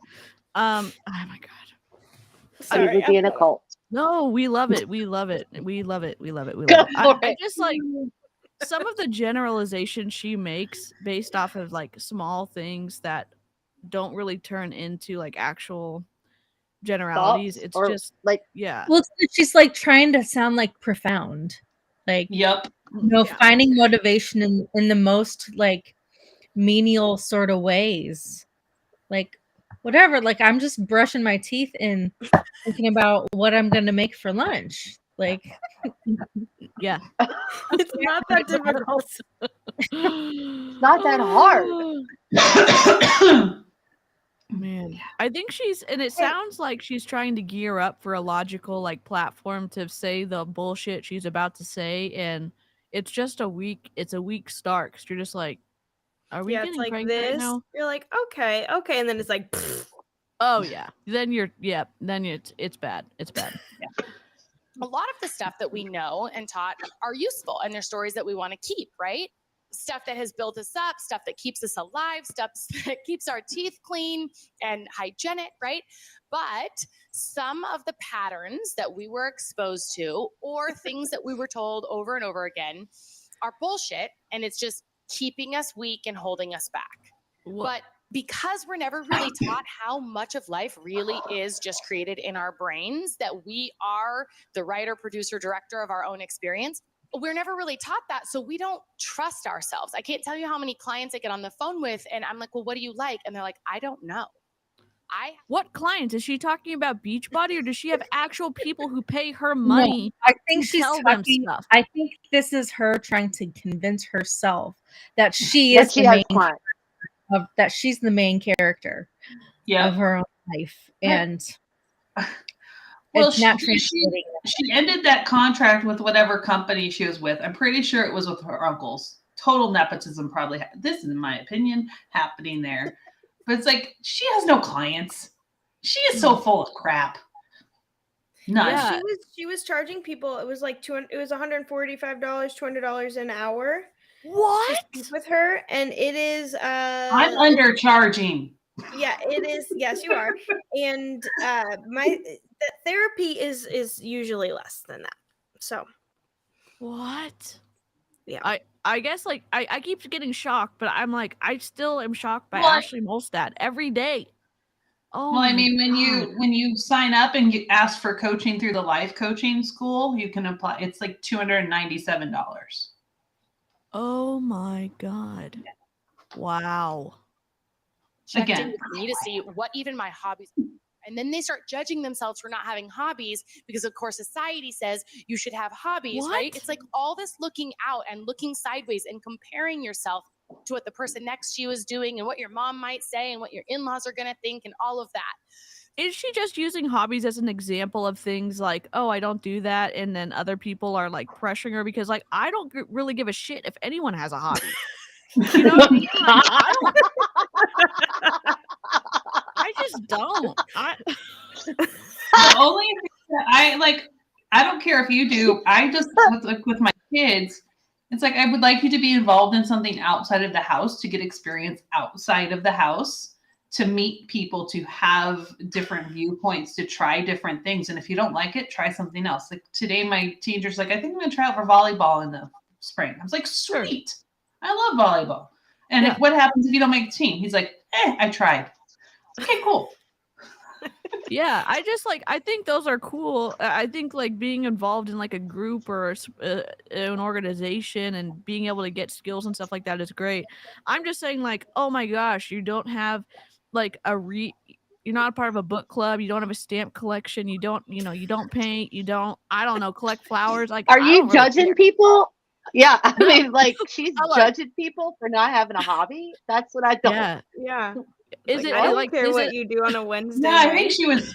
[SPEAKER 1] Oh my god.
[SPEAKER 2] We would be in a cult.
[SPEAKER 1] No, we love it. We love it. We love it. We love it. We
[SPEAKER 2] Go
[SPEAKER 1] love it.
[SPEAKER 2] for
[SPEAKER 1] I
[SPEAKER 2] it.
[SPEAKER 1] just like some of the generalizations she makes based off of like small things that don't really turn into like actual generalities.
[SPEAKER 2] Thoughts
[SPEAKER 1] It's
[SPEAKER 2] or,
[SPEAKER 1] just
[SPEAKER 2] like,
[SPEAKER 1] yeah.
[SPEAKER 5] Well, she's like trying to sound like profound, like
[SPEAKER 3] Yep.
[SPEAKER 5] finding motivation in the most like menial sort of ways, like whatever. Like I'm just brushing my teeth and thinking about what I'm gonna make for lunch. Like,
[SPEAKER 1] Yeah.
[SPEAKER 4] It's not that difficult.
[SPEAKER 2] not that hard.
[SPEAKER 1] Man, I think it sounds like she's trying to gear up for a logical like platform to say the bullshit she's about to say, and it's just a weak start because you're just like, are we
[SPEAKER 4] Yeah,
[SPEAKER 1] getting
[SPEAKER 4] it's like
[SPEAKER 1] pranked right
[SPEAKER 4] this.
[SPEAKER 1] now?
[SPEAKER 4] You're like, okay, and then it's like,
[SPEAKER 1] Oh yeah. Then it's bad. It's bad.
[SPEAKER 6] A lot of the stuff that we know and taught are useful, and they're stories that we want to keep, right? Stuff that has built us up, stuff that keeps us alive, stuff that keeps our teeth clean and hygienic, right? But some of the patterns that we were exposed to or things that we were told over and over again are bullshit, and it's just keeping us weak and holding us back. But because we're never really taught how much of life really is just created in our brains, that we are the writer, producer, director of our own experience, we're never really taught that. So we don't trust ourselves. I can't tell you how many clients I get on the phone with, and I'm like, well, what do you like? And they're like, I don't know.
[SPEAKER 1] What clients? Is she talking about Beachbody, or does she have actual people who pay her money?
[SPEAKER 5] No, I think
[SPEAKER 1] to
[SPEAKER 5] she's
[SPEAKER 1] tell them
[SPEAKER 5] talking.
[SPEAKER 1] stuff?
[SPEAKER 5] I think this is her trying to convince herself that she is the
[SPEAKER 2] has
[SPEAKER 5] main
[SPEAKER 2] clients.
[SPEAKER 5] that she's the main character of her own life, and
[SPEAKER 3] Well,
[SPEAKER 5] it's not
[SPEAKER 3] she
[SPEAKER 5] translating.
[SPEAKER 3] ended that contract with whatever company she was with. I'm pretty sure it was with her uncles. Total nepotism, probably. This is my opinion, happening there. But it's like she has no clients. She is so full of crap. None.
[SPEAKER 1] Yeah.
[SPEAKER 4] She was charging people. It was like $200. It was $145, $200 an hour.
[SPEAKER 1] What?
[SPEAKER 4] To speak with her, and it is.
[SPEAKER 3] I'm undercharging.
[SPEAKER 4] Yeah, it is. Yes, you are. And the therapy is usually less than that. So.
[SPEAKER 1] What?
[SPEAKER 4] Yeah.
[SPEAKER 1] I guess like I keep getting shocked, but I'm like I still am shocked by
[SPEAKER 3] Well,
[SPEAKER 1] Ashlie Molstad every day. Oh,
[SPEAKER 3] well, I mean,
[SPEAKER 1] God.
[SPEAKER 3] when you sign up and you ask for coaching through the life coaching school, you can apply. It's like $297.
[SPEAKER 1] Oh my God. Wow.
[SPEAKER 6] Checked
[SPEAKER 3] Again.
[SPEAKER 6] in with me to see what even my hobbies are. And then they start judging themselves for not having hobbies because, of course, society says you should have hobbies, right? It's like all this looking out and looking sideways and comparing yourself to what the person next to you is doing and what your mom might say and what your in-laws are going to think and all of that.
[SPEAKER 1] Is she just using hobbies as an example of things like, oh, I don't do that, and then other people are like pressuring her? Because like I don't really give a shit if anyone has a hobby. You know what I mean? Like, I just don't.
[SPEAKER 3] The only thing that I don't care if you do. I just with my kids, it's like I would like you to be involved in something outside of the house to get experience outside of the house, to meet people, to have different viewpoints, to try different things. And if you don't like it, try something else. Like today, my teenager's like, I think I'm gonna try out for volleyball in the spring. I was like, sweet. I love volleyball. And if, what happens if you don't make the team? He's like, I tried. Okay, cool.
[SPEAKER 1] Yeah, I think those are cool. I think like being involved in like a group or an organization and being able to get skills and stuff like that is great. I'm just saying like, oh my gosh, you don't have like you're not a part of a book club, you don't have a stamp collection, you don't paint, you don't, I don't know, collect flowers. Like,
[SPEAKER 2] are you judging people? Yeah, I mean, like she's judging people for not having a hobby. That's what I don't.
[SPEAKER 4] Yeah.
[SPEAKER 1] Is it?
[SPEAKER 4] I don't
[SPEAKER 1] like,
[SPEAKER 4] care what you do on a Wednesday.
[SPEAKER 3] No, I think she was.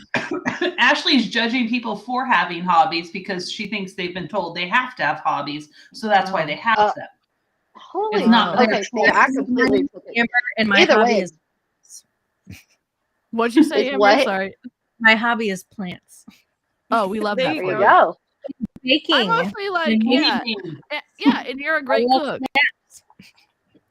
[SPEAKER 3] Ashley's judging people for having hobbies because she thinks they've been told they have to have hobbies, so that's why they have them.
[SPEAKER 2] Holy,
[SPEAKER 3] it's not.
[SPEAKER 2] Okay, see, I completely.
[SPEAKER 5] Amber, and my
[SPEAKER 2] Either
[SPEAKER 5] hobby
[SPEAKER 2] way.
[SPEAKER 5] is.
[SPEAKER 1] What'd you say, Amber?
[SPEAKER 2] What?
[SPEAKER 1] Sorry.
[SPEAKER 5] My hobby is plants.
[SPEAKER 1] Oh, we love that.
[SPEAKER 2] There you
[SPEAKER 1] for
[SPEAKER 2] go.
[SPEAKER 5] Baking.
[SPEAKER 1] I'm mostly like, yeah, and you're a great cook.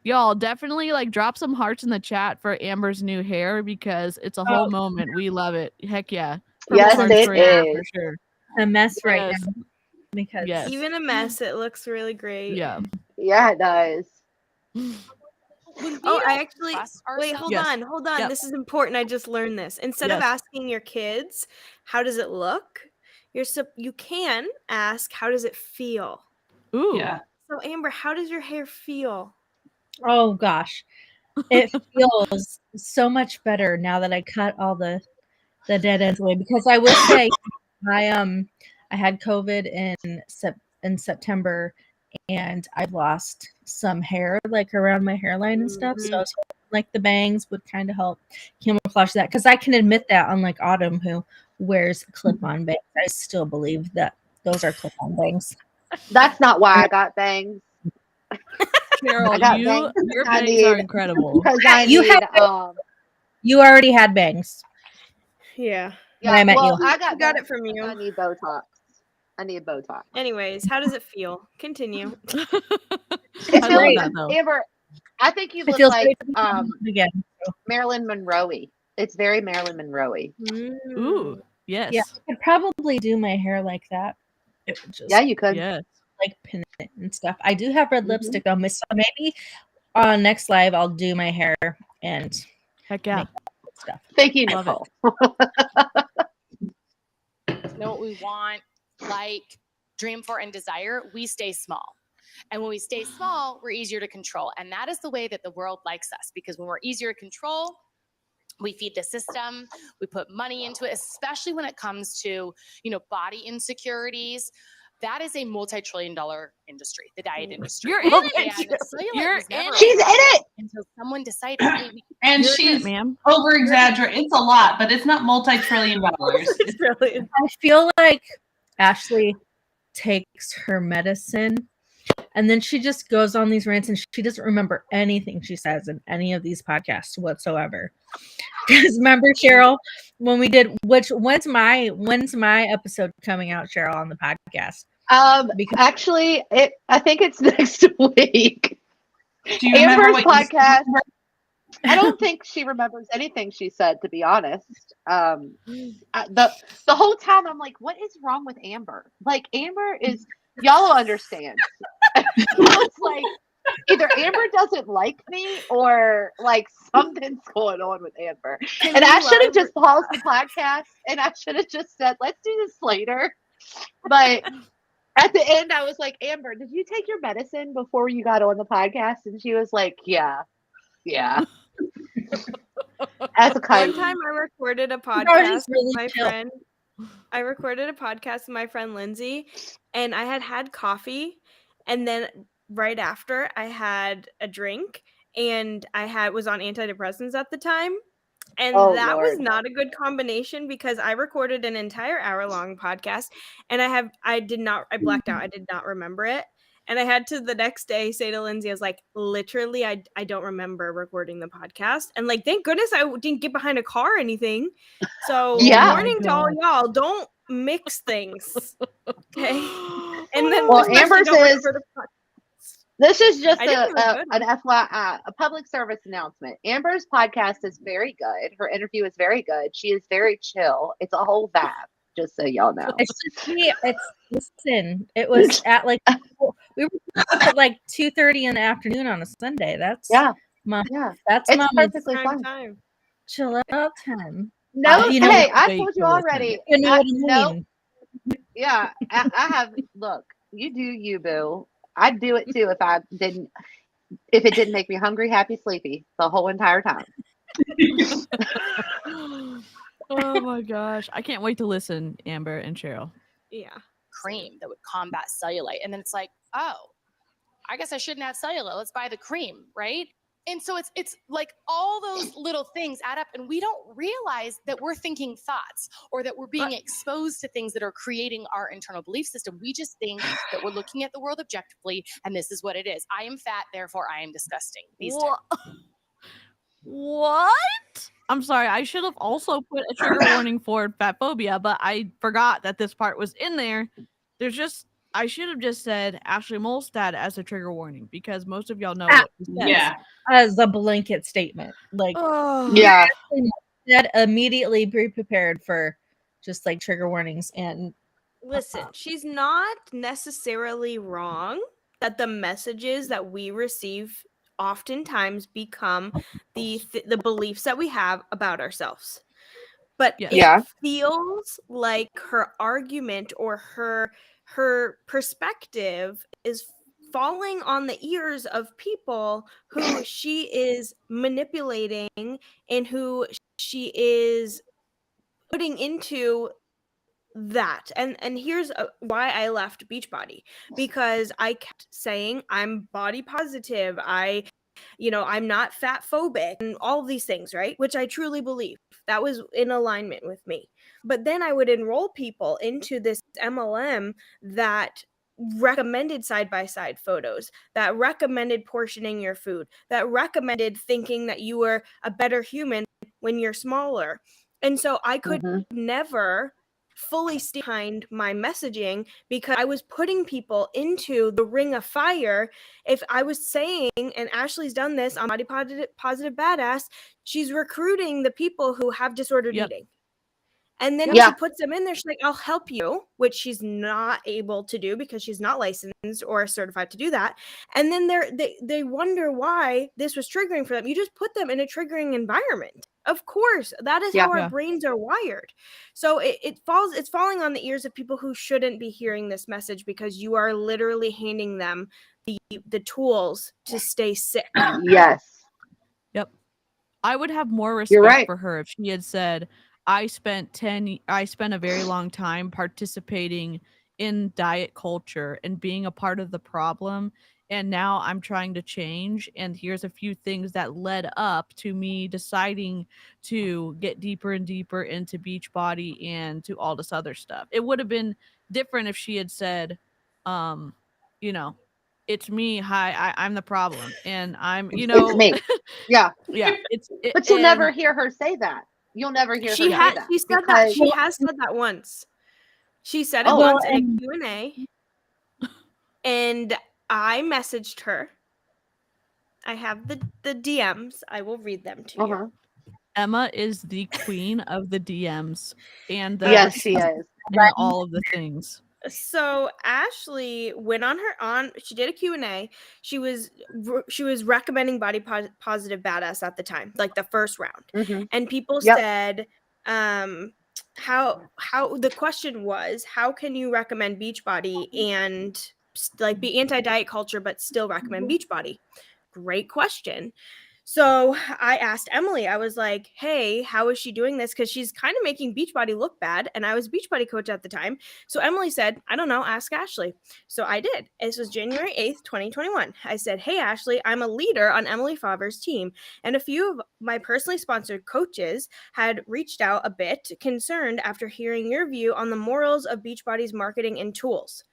[SPEAKER 1] Y'all definitely like drop some hearts in the chat for Amber's new hair because it's a whole moment. We love it. Heck yeah.
[SPEAKER 2] Yes,
[SPEAKER 1] Purple hearts
[SPEAKER 2] it
[SPEAKER 1] for Amber,
[SPEAKER 2] is.
[SPEAKER 1] For sure.
[SPEAKER 5] A mess right now because
[SPEAKER 4] even a mess, it looks really great.
[SPEAKER 1] Yeah.
[SPEAKER 2] Yeah, it does.
[SPEAKER 4] Oh, I actually wait. Hold
[SPEAKER 1] Yes.
[SPEAKER 4] on.
[SPEAKER 1] Yep.
[SPEAKER 4] This is important. I just learned this. Instead of asking your kids, "How does it look?" you can ask, "How does it feel?"
[SPEAKER 1] Ooh.
[SPEAKER 3] Yeah.
[SPEAKER 4] So Amber, how does your hair feel?
[SPEAKER 5] Oh gosh, it feels so much better now that I cut all the dead ends away. Because I will say, I had COVID in September, and I've lost some hair like around my hairline and stuff. So I was hoping, like the bangs would kind of help camouflage that. Because I can admit that, unlike Autumn, who wears clip-on bangs, I still believe that those are clip-on bangs.
[SPEAKER 2] That's not why I got bangs.
[SPEAKER 1] Carol, your bangs are incredible.
[SPEAKER 2] Because
[SPEAKER 5] You already had bangs.
[SPEAKER 4] Yeah.
[SPEAKER 5] When I met
[SPEAKER 2] well,
[SPEAKER 5] you.
[SPEAKER 2] I
[SPEAKER 4] I got it from
[SPEAKER 2] I
[SPEAKER 4] you.
[SPEAKER 2] need Botox. I need Botox.
[SPEAKER 4] Anyways, how does it feel? Continue.
[SPEAKER 2] It
[SPEAKER 1] I love
[SPEAKER 2] feels,
[SPEAKER 1] that though.
[SPEAKER 2] Amber, I think you
[SPEAKER 5] It
[SPEAKER 2] look
[SPEAKER 5] feels
[SPEAKER 2] like
[SPEAKER 5] great to be on again.
[SPEAKER 2] Marilyn Monroe-y. It's very Marilyn Monroe-y.
[SPEAKER 1] Ooh, yes.
[SPEAKER 5] Yeah, I could probably do my hair like that. It would just
[SPEAKER 2] Yeah, you could.
[SPEAKER 1] Yes.
[SPEAKER 5] like pin it and stuff. I do have red
[SPEAKER 2] Mhm.
[SPEAKER 5] lipstick on, so maybe on next live I'll do my hair and
[SPEAKER 1] Heck yeah.
[SPEAKER 5] Make stuff.
[SPEAKER 2] Thank you,
[SPEAKER 1] Love it.
[SPEAKER 2] Nicole.
[SPEAKER 6] Know what we want, like, dream for, and desire, we stay small. And when we stay small, we're easier to control. And that is the way that the world likes us, because when we're easier to control, we feed the system, we put money into it, especially when it comes to, body insecurities. That is a multi-trillion-dollar industry, the diet industry.
[SPEAKER 1] You're in
[SPEAKER 6] And
[SPEAKER 1] it.
[SPEAKER 6] cellulite
[SPEAKER 1] You're
[SPEAKER 6] was never
[SPEAKER 1] in
[SPEAKER 6] a
[SPEAKER 2] She's in
[SPEAKER 6] problem
[SPEAKER 2] it.
[SPEAKER 6] until someone decided, hey,
[SPEAKER 3] And
[SPEAKER 1] You're in it,
[SPEAKER 3] she's
[SPEAKER 1] ma'am.
[SPEAKER 3] over exaggerating. It's a lot, but it's not multi-trillion dollars.
[SPEAKER 4] It's brilliant.
[SPEAKER 5] I feel like Ashlie takes her medicine and then she just goes on these rants and she doesn't remember anything she says in any of these podcasts whatsoever. Because remember, Cheryl, when we did when's my episode coming out, Cheryl, on the podcast? Because
[SPEAKER 2] Actually, I think it's next week.
[SPEAKER 3] Do you remember
[SPEAKER 2] Amber's
[SPEAKER 3] what you
[SPEAKER 2] podcast. I don't think she remembers anything she said, to be honest. The whole time I'm like, what is wrong with Amber? Like, Amber is, y'all will understand. It's like either Amber doesn't like me or like something's going on with Amber. And I should have just paused the podcast and I should have just said, let's do this later. But at the end, I was like, Amber, did you take your medicine before you got on the podcast? And she was like, yeah. As a
[SPEAKER 4] One
[SPEAKER 2] kite.
[SPEAKER 4] time I recorded a
[SPEAKER 5] already
[SPEAKER 4] podcast
[SPEAKER 5] really
[SPEAKER 4] with my
[SPEAKER 5] chill.
[SPEAKER 4] friend. I recorded a podcast with my friend Lindsay, and I had coffee, and then right after I had a drink, and I was on antidepressants at the time. And
[SPEAKER 2] Oh,
[SPEAKER 4] that was
[SPEAKER 2] Lord.
[SPEAKER 4] not a good combination because I recorded an entire hour-long podcast and I blacked out. I did not remember it. And I had to the next day say to Lindsay, I was like, literally, I don't remember recording the podcast. And like, thank goodness I didn't get behind a car or anything. So
[SPEAKER 2] Yeah.
[SPEAKER 4] warning to all y'all, don't mix things. Okay. And then
[SPEAKER 2] Well,
[SPEAKER 4] especially
[SPEAKER 2] Amber's
[SPEAKER 4] don't
[SPEAKER 2] is-
[SPEAKER 4] record the podcast.
[SPEAKER 2] This is just
[SPEAKER 4] I didn't even
[SPEAKER 2] an FYI, a public service announcement. Amber's podcast is very good. Her interview is very good. She is very chill. It's a whole vibe, just so y'all know.
[SPEAKER 5] It's just me. Listen, it was at like we were at like 2:30 in the afternoon on a Sunday. That's
[SPEAKER 2] Yeah.
[SPEAKER 5] my
[SPEAKER 2] Yeah.
[SPEAKER 5] that's
[SPEAKER 2] It's
[SPEAKER 5] my
[SPEAKER 2] perfectly
[SPEAKER 4] Prime
[SPEAKER 2] fine.
[SPEAKER 4] time.
[SPEAKER 5] chill out time.
[SPEAKER 2] No,
[SPEAKER 5] you know-
[SPEAKER 2] hey, I
[SPEAKER 1] Wait
[SPEAKER 2] told you
[SPEAKER 1] to listen.
[SPEAKER 2] already.
[SPEAKER 5] You know what I
[SPEAKER 2] No,
[SPEAKER 5] mean?
[SPEAKER 2] yeah, I have. Look, you do you, boo. I'd do it too if it didn't make me hungry, happy, sleepy the whole entire time.
[SPEAKER 1] Oh my gosh. I can't wait to listen, Amber and Cheryl.
[SPEAKER 4] Yeah.
[SPEAKER 6] cream that would combat cellulite. And then it's like, oh, I guess I shouldn't have cellulite. Let's buy the cream, right? And so it's like all those little things add up, and we don't realize that we're thinking thoughts or that we're being exposed to things that are creating our internal belief system. We just think that we're looking at the world objectively, and this is what it is. I am fat, therefore I am disgusting. These two.
[SPEAKER 1] What? I'm sorry. I should have also put a trigger warning for fat phobia, but I forgot that this part was in there. I should have just said Ashlie Molstad as a trigger warning because most of y'all know what he says.
[SPEAKER 3] Yeah.
[SPEAKER 5] As a blanket statement, like
[SPEAKER 1] Oh.
[SPEAKER 2] Yeah.
[SPEAKER 5] that immediately be prepared for just like trigger warnings and
[SPEAKER 4] Listen, she's not necessarily wrong that the messages that we receive oftentimes become the beliefs that we have about ourselves. But
[SPEAKER 1] Yes.
[SPEAKER 2] Yeah.
[SPEAKER 4] it feels like her argument or her perspective is falling on the ears of people who she is manipulating and who she is putting into that. And here's why I left Beachbody, because I kept saying I'm body positive, I'm not fat phobic and all of these things, right? Which I truly believe that was in alignment with me. But then I would enroll people into this MLM that recommended side-by-side photos, that recommended portioning your food, that recommended thinking that you were a better human when you're smaller. And so I could
[SPEAKER 2] Mhm.
[SPEAKER 4] never fully stand behind my messaging because I was putting people into the ring of fire. If I was saying, and Ashley's done this on Body Positive Badass, she's recruiting the people who have disordered
[SPEAKER 1] Yep.
[SPEAKER 4] eating. And then
[SPEAKER 2] Yeah.
[SPEAKER 4] she puts them in there. She's like, I'll help you, which she's not able to do because she's not licensed or certified to do that. And then they wonder why this was triggering for them. You just put them in a triggering environment. Of course, that is
[SPEAKER 2] Yeah.
[SPEAKER 4] how our
[SPEAKER 1] Yeah.
[SPEAKER 4] brains are wired. So it's falling on the ears of people who shouldn't be hearing this message because you are literally handing them the tools to stay sick.
[SPEAKER 2] Yes.
[SPEAKER 1] Yep. I would have more
[SPEAKER 2] You're
[SPEAKER 1] respect
[SPEAKER 2] right.
[SPEAKER 1] for her if she had said, I spent a very long time participating in diet culture and being a part of the problem, and now I'm trying to change, and here's a few things that led up to me deciding to get deeper and deeper into Beachbody and to all this other stuff. It would have been different if she had said, um, you know, it's me, hi, I'm the problem, and I'm,
[SPEAKER 2] It's me. Yeah.
[SPEAKER 1] yeah,
[SPEAKER 2] But you'll never
[SPEAKER 1] and
[SPEAKER 2] hear her say that. You'll never hear her
[SPEAKER 4] She
[SPEAKER 2] say that
[SPEAKER 4] she said that.
[SPEAKER 2] because
[SPEAKER 4] She has said that once. She said it
[SPEAKER 2] Oh.
[SPEAKER 5] Well,
[SPEAKER 4] once in a
[SPEAKER 5] and
[SPEAKER 4] Q&A, and I messaged her. I have the DMs. I will read them to you.
[SPEAKER 2] uh-huh.
[SPEAKER 1] Emma is the queen of the DMs and the
[SPEAKER 2] Yes, she
[SPEAKER 1] receipts
[SPEAKER 2] is.
[SPEAKER 1] and all of the things.
[SPEAKER 4] So Ashlie went she did a Q&A. She was recommending Body Positive Badass at the time, like the first round.
[SPEAKER 2] Mm-hmm.
[SPEAKER 4] And people
[SPEAKER 2] Yep.
[SPEAKER 4] said how the question was, how can you recommend Beachbody and like be anti-diet culture but still recommend Beachbody? Great question. So I asked Emily, I was like, hey, how is she doing this? Because she's kind of making Beachbody look bad. And I was Beachbody coach at the time. So Emily said, I don't know, ask Ashlie. So I did. This was January 8th, 2021. I said, hey, Ashlie, I'm a leader on Emily Favre's team. And a few of my personally sponsored coaches had reached out a bit concerned after hearing your view on the morals of Beachbody's marketing and tools.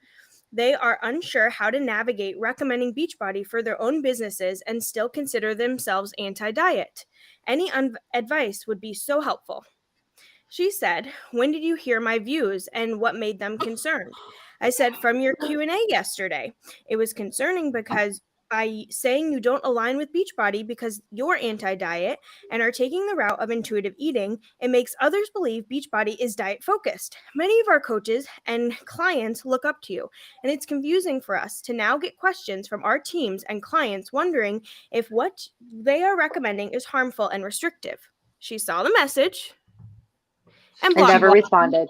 [SPEAKER 4] They are unsure how to navigate recommending Beachbody for their own businesses and still consider themselves anti-diet. Any advice would be so helpful. She said, when did you hear my views and what made them concerned? I said, from your Q&A yesterday. It was concerning because by saying you don't align with Beachbody because you're anti-diet and are taking the route of intuitive eating, it makes others believe Beachbody is diet focused. Many of our coaches and clients look up to you, and it's confusing for us to now get questions from our teams and clients wondering if what they are recommending is harmful and restrictive. She saw the message and
[SPEAKER 2] And
[SPEAKER 4] blocked
[SPEAKER 2] never
[SPEAKER 4] me.
[SPEAKER 2] responded.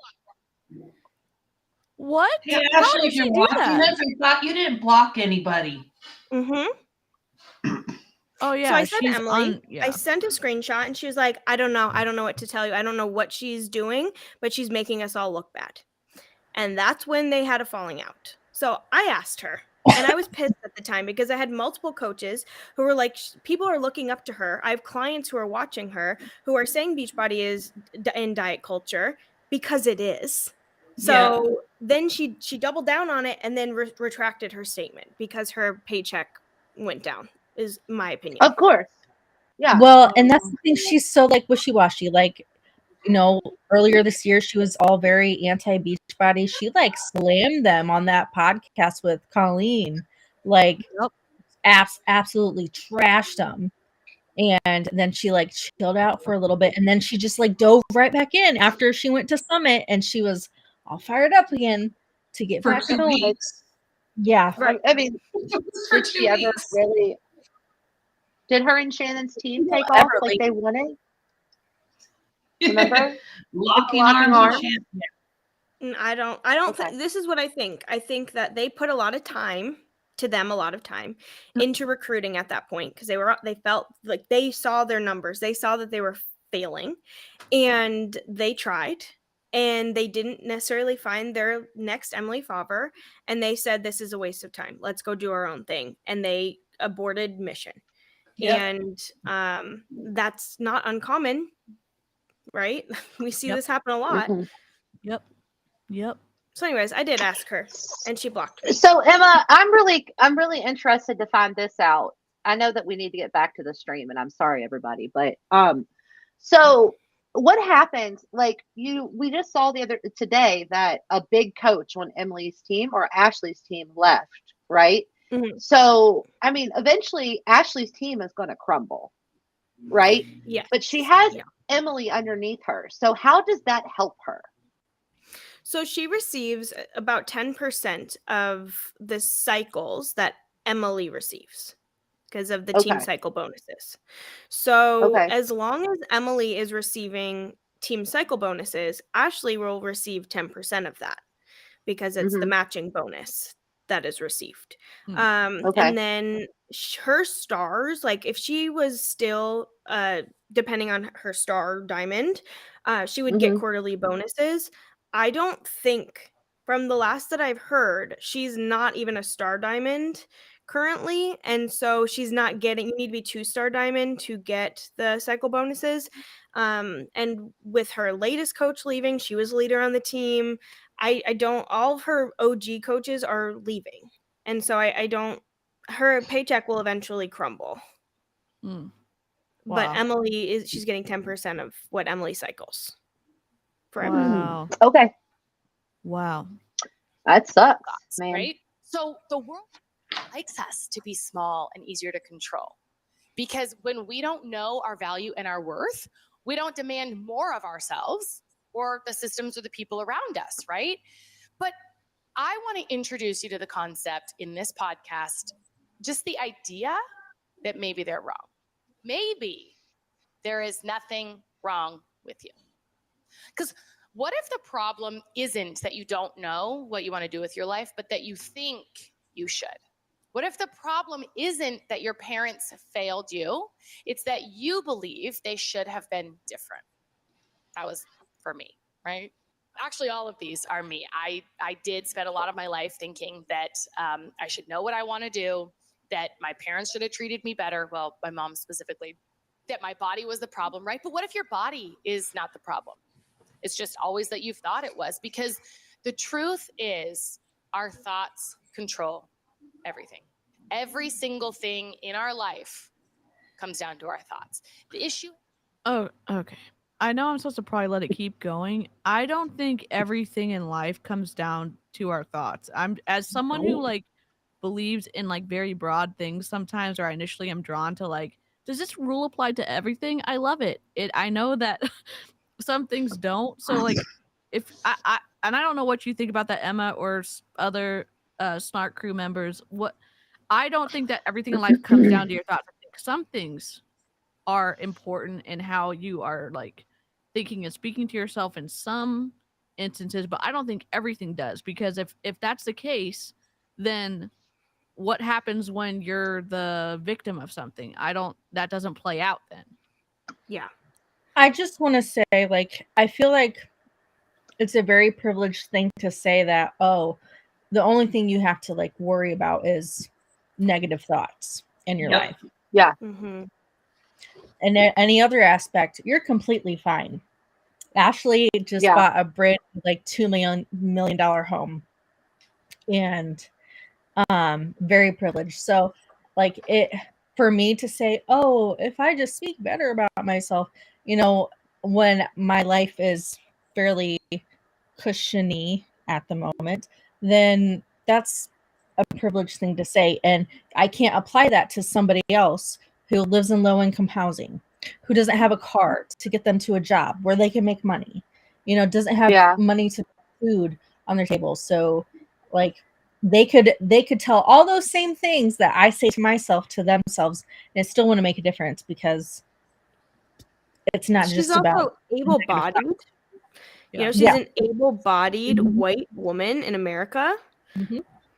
[SPEAKER 1] What?
[SPEAKER 3] Hey,
[SPEAKER 1] How
[SPEAKER 3] Ashley,
[SPEAKER 1] did
[SPEAKER 3] if
[SPEAKER 1] she
[SPEAKER 3] you're
[SPEAKER 1] do
[SPEAKER 3] watching
[SPEAKER 1] that?
[SPEAKER 3] this, I thought you didn't block anybody.
[SPEAKER 1] Oh yeah,
[SPEAKER 4] So I said,
[SPEAKER 1] she's
[SPEAKER 4] Emily,
[SPEAKER 1] yeah.
[SPEAKER 4] I sent a screenshot and she was like, I don't know what to tell you. I don't know what she's doing, but she's making us all look bad. And that's when they had a falling out. So I asked her, and I was pissed at the time because I had multiple coaches who were like, people are looking up to her. I have clients who are watching her who are saying Beachbody is in diet culture because it is. So then she doubled down on it and then retracted her statement because her paycheck went down, is my opinion.
[SPEAKER 2] Of course. Yeah.
[SPEAKER 5] well, and that's the thing. She's so like wishy-washy. Like, earlier this year she was all very anti-Beachbody. She like slammed them on that podcast with Colleen. Like,
[SPEAKER 1] Yep.
[SPEAKER 5] absolutely trashed them. And then she like chilled out for a little bit, and then she just like dove right back in after she went to Summit, and she was all fired up again to get
[SPEAKER 3] For
[SPEAKER 5] back
[SPEAKER 3] 2
[SPEAKER 5] going.
[SPEAKER 3] weeks.
[SPEAKER 5] Yeah.
[SPEAKER 4] Right.
[SPEAKER 2] I mean,
[SPEAKER 3] For
[SPEAKER 2] did
[SPEAKER 3] 2
[SPEAKER 2] she ever
[SPEAKER 3] weeks.
[SPEAKER 2] really? Did her and Shannon's team take
[SPEAKER 5] Ever,
[SPEAKER 2] off like
[SPEAKER 5] like-
[SPEAKER 2] they wanted? Remember?
[SPEAKER 3] Locking
[SPEAKER 2] Locking
[SPEAKER 3] arms
[SPEAKER 2] arms?
[SPEAKER 3] with Shannon.
[SPEAKER 4] I don't
[SPEAKER 2] Okay.
[SPEAKER 4] this is what I think. I think that they put a lot of time into recruiting at that point because they felt like they saw their numbers. They saw that they were failing and they tried and they didn't necessarily find their next Emily Favre and they said this is a waste of time. Let's go do our own thing, and they aborted mission.
[SPEAKER 3] Yep.
[SPEAKER 4] And that's not uncommon, right? We see
[SPEAKER 1] Yep.
[SPEAKER 4] this happen a lot.
[SPEAKER 2] Mhm.
[SPEAKER 1] Yep.
[SPEAKER 4] So anyways, I did ask her and she blocked me.
[SPEAKER 2] So Emma, I'm really interested to find this out. I know that we need to get back to the stream, and I'm sorry everybody, but so what happened? Like we just saw today that a big coach on Emily's team or Ashley's team left, right?
[SPEAKER 4] Mhm.
[SPEAKER 2] So, I mean, eventually Ashley's team is going to crumble, right?
[SPEAKER 4] Yeah.
[SPEAKER 2] But she has
[SPEAKER 4] Yeah.
[SPEAKER 2] Emily underneath her. So, how does that help her?
[SPEAKER 4] So she receives about 10% of the cycles that Emily receives because of the team
[SPEAKER 2] Okay.
[SPEAKER 4] cycle bonuses. So
[SPEAKER 2] Okay.
[SPEAKER 4] as long as Emily is receiving team cycle bonuses, Ashlie will receive 10% of that because it's the
[SPEAKER 2] Hmm.
[SPEAKER 4] matching bonus that is received.
[SPEAKER 2] Okay.
[SPEAKER 4] And then her stars, like if she was still, depending on her star diamond, she would get
[SPEAKER 2] Hmm.
[SPEAKER 4] quarterly bonuses. I don't think, from the last that I've heard, she's not even a star diamond currently. And so she's not getting, you need to be 2-star diamond to get the cycle bonuses. And with her latest coach leaving, she was a leader on the team. I don't, all of her OG coaches are leaving. And so I don't, her paycheck will eventually crumble.
[SPEAKER 1] Mm.
[SPEAKER 4] But
[SPEAKER 1] Wow.
[SPEAKER 4] Emily she's getting 10% of what Emily cycles forever.
[SPEAKER 1] Wow.
[SPEAKER 2] Okay.
[SPEAKER 1] Wow.
[SPEAKER 2] That sucks,
[SPEAKER 6] Thoughts,
[SPEAKER 2] man.
[SPEAKER 6] right? So the world likes us to be small and easier to control. Because when we don't know our value and our worth, we don't demand more of ourselves or the systems or the people around us, right? But I want to introduce you to the concept in this podcast, just the idea that maybe they're wrong. Maybe there is nothing wrong with you. Because what if the problem isn't that you don't know what you want to do with your life, but that you think you should? What if the problem isn't that your parents failed you? It's that you believe they should have been different. That was for me, right? Actually, all of these are me. I did spend a lot of my life thinking that I should know what I want to do, that my parents should have treated me better. Well, my mom specifically, that my body was the problem, right? But what if your body is not the problem? It's just always that you've thought it was, because the truth is our thoughts control everything. Every single thing in our life comes down to our thoughts. The issue.
[SPEAKER 1] Oh, okay. I know I'm supposed to probably let it keep going. I don't think everything in life comes down to our thoughts. I'm as someone who like believes in like very broad things sometimes, or I initially am drawn to like, does this rule apply to everything? I love it. I know that some things don't. So like if I and I don't know what you think about that, Emma, or other Snark crew members. What I don't think that everything in life comes down to your thoughts. I think some things are important in how you are like thinking and speaking to yourself in some instances, but I don't think everything does, because if that's the case, then what happens when you're the victim of something? That doesn't play out then.
[SPEAKER 4] Yeah.
[SPEAKER 5] I just want to say, like, I feel like it's a very privileged thing to say that, oh, the only thing you have to like worry about is negative thoughts in your
[SPEAKER 3] Yep.
[SPEAKER 5] life.
[SPEAKER 2] Yeah.
[SPEAKER 4] Mm-hmm.
[SPEAKER 5] And any other aspect, you're completely fine. Ashlie just
[SPEAKER 2] Yeah.
[SPEAKER 5] bought a brand like $2 million home, and very privileged. So like it, for me to say, oh, if I just speak better about myself, you know, when my life is fairly cushiony at the moment, then that's a privileged thing to say. And I can't apply that to somebody else who lives in low income housing, who doesn't have a car to get them to a job where they can make money, you know, doesn't have
[SPEAKER 2] Yeah.
[SPEAKER 5] money to buy food on their table. So like they could tell all those same things that I say to myself to themselves, and it still wouldn't make a difference, because it's not
[SPEAKER 4] She's
[SPEAKER 5] just about
[SPEAKER 4] also able-bodied. You know, she's
[SPEAKER 5] Yeah.
[SPEAKER 4] an able-bodied white woman in America.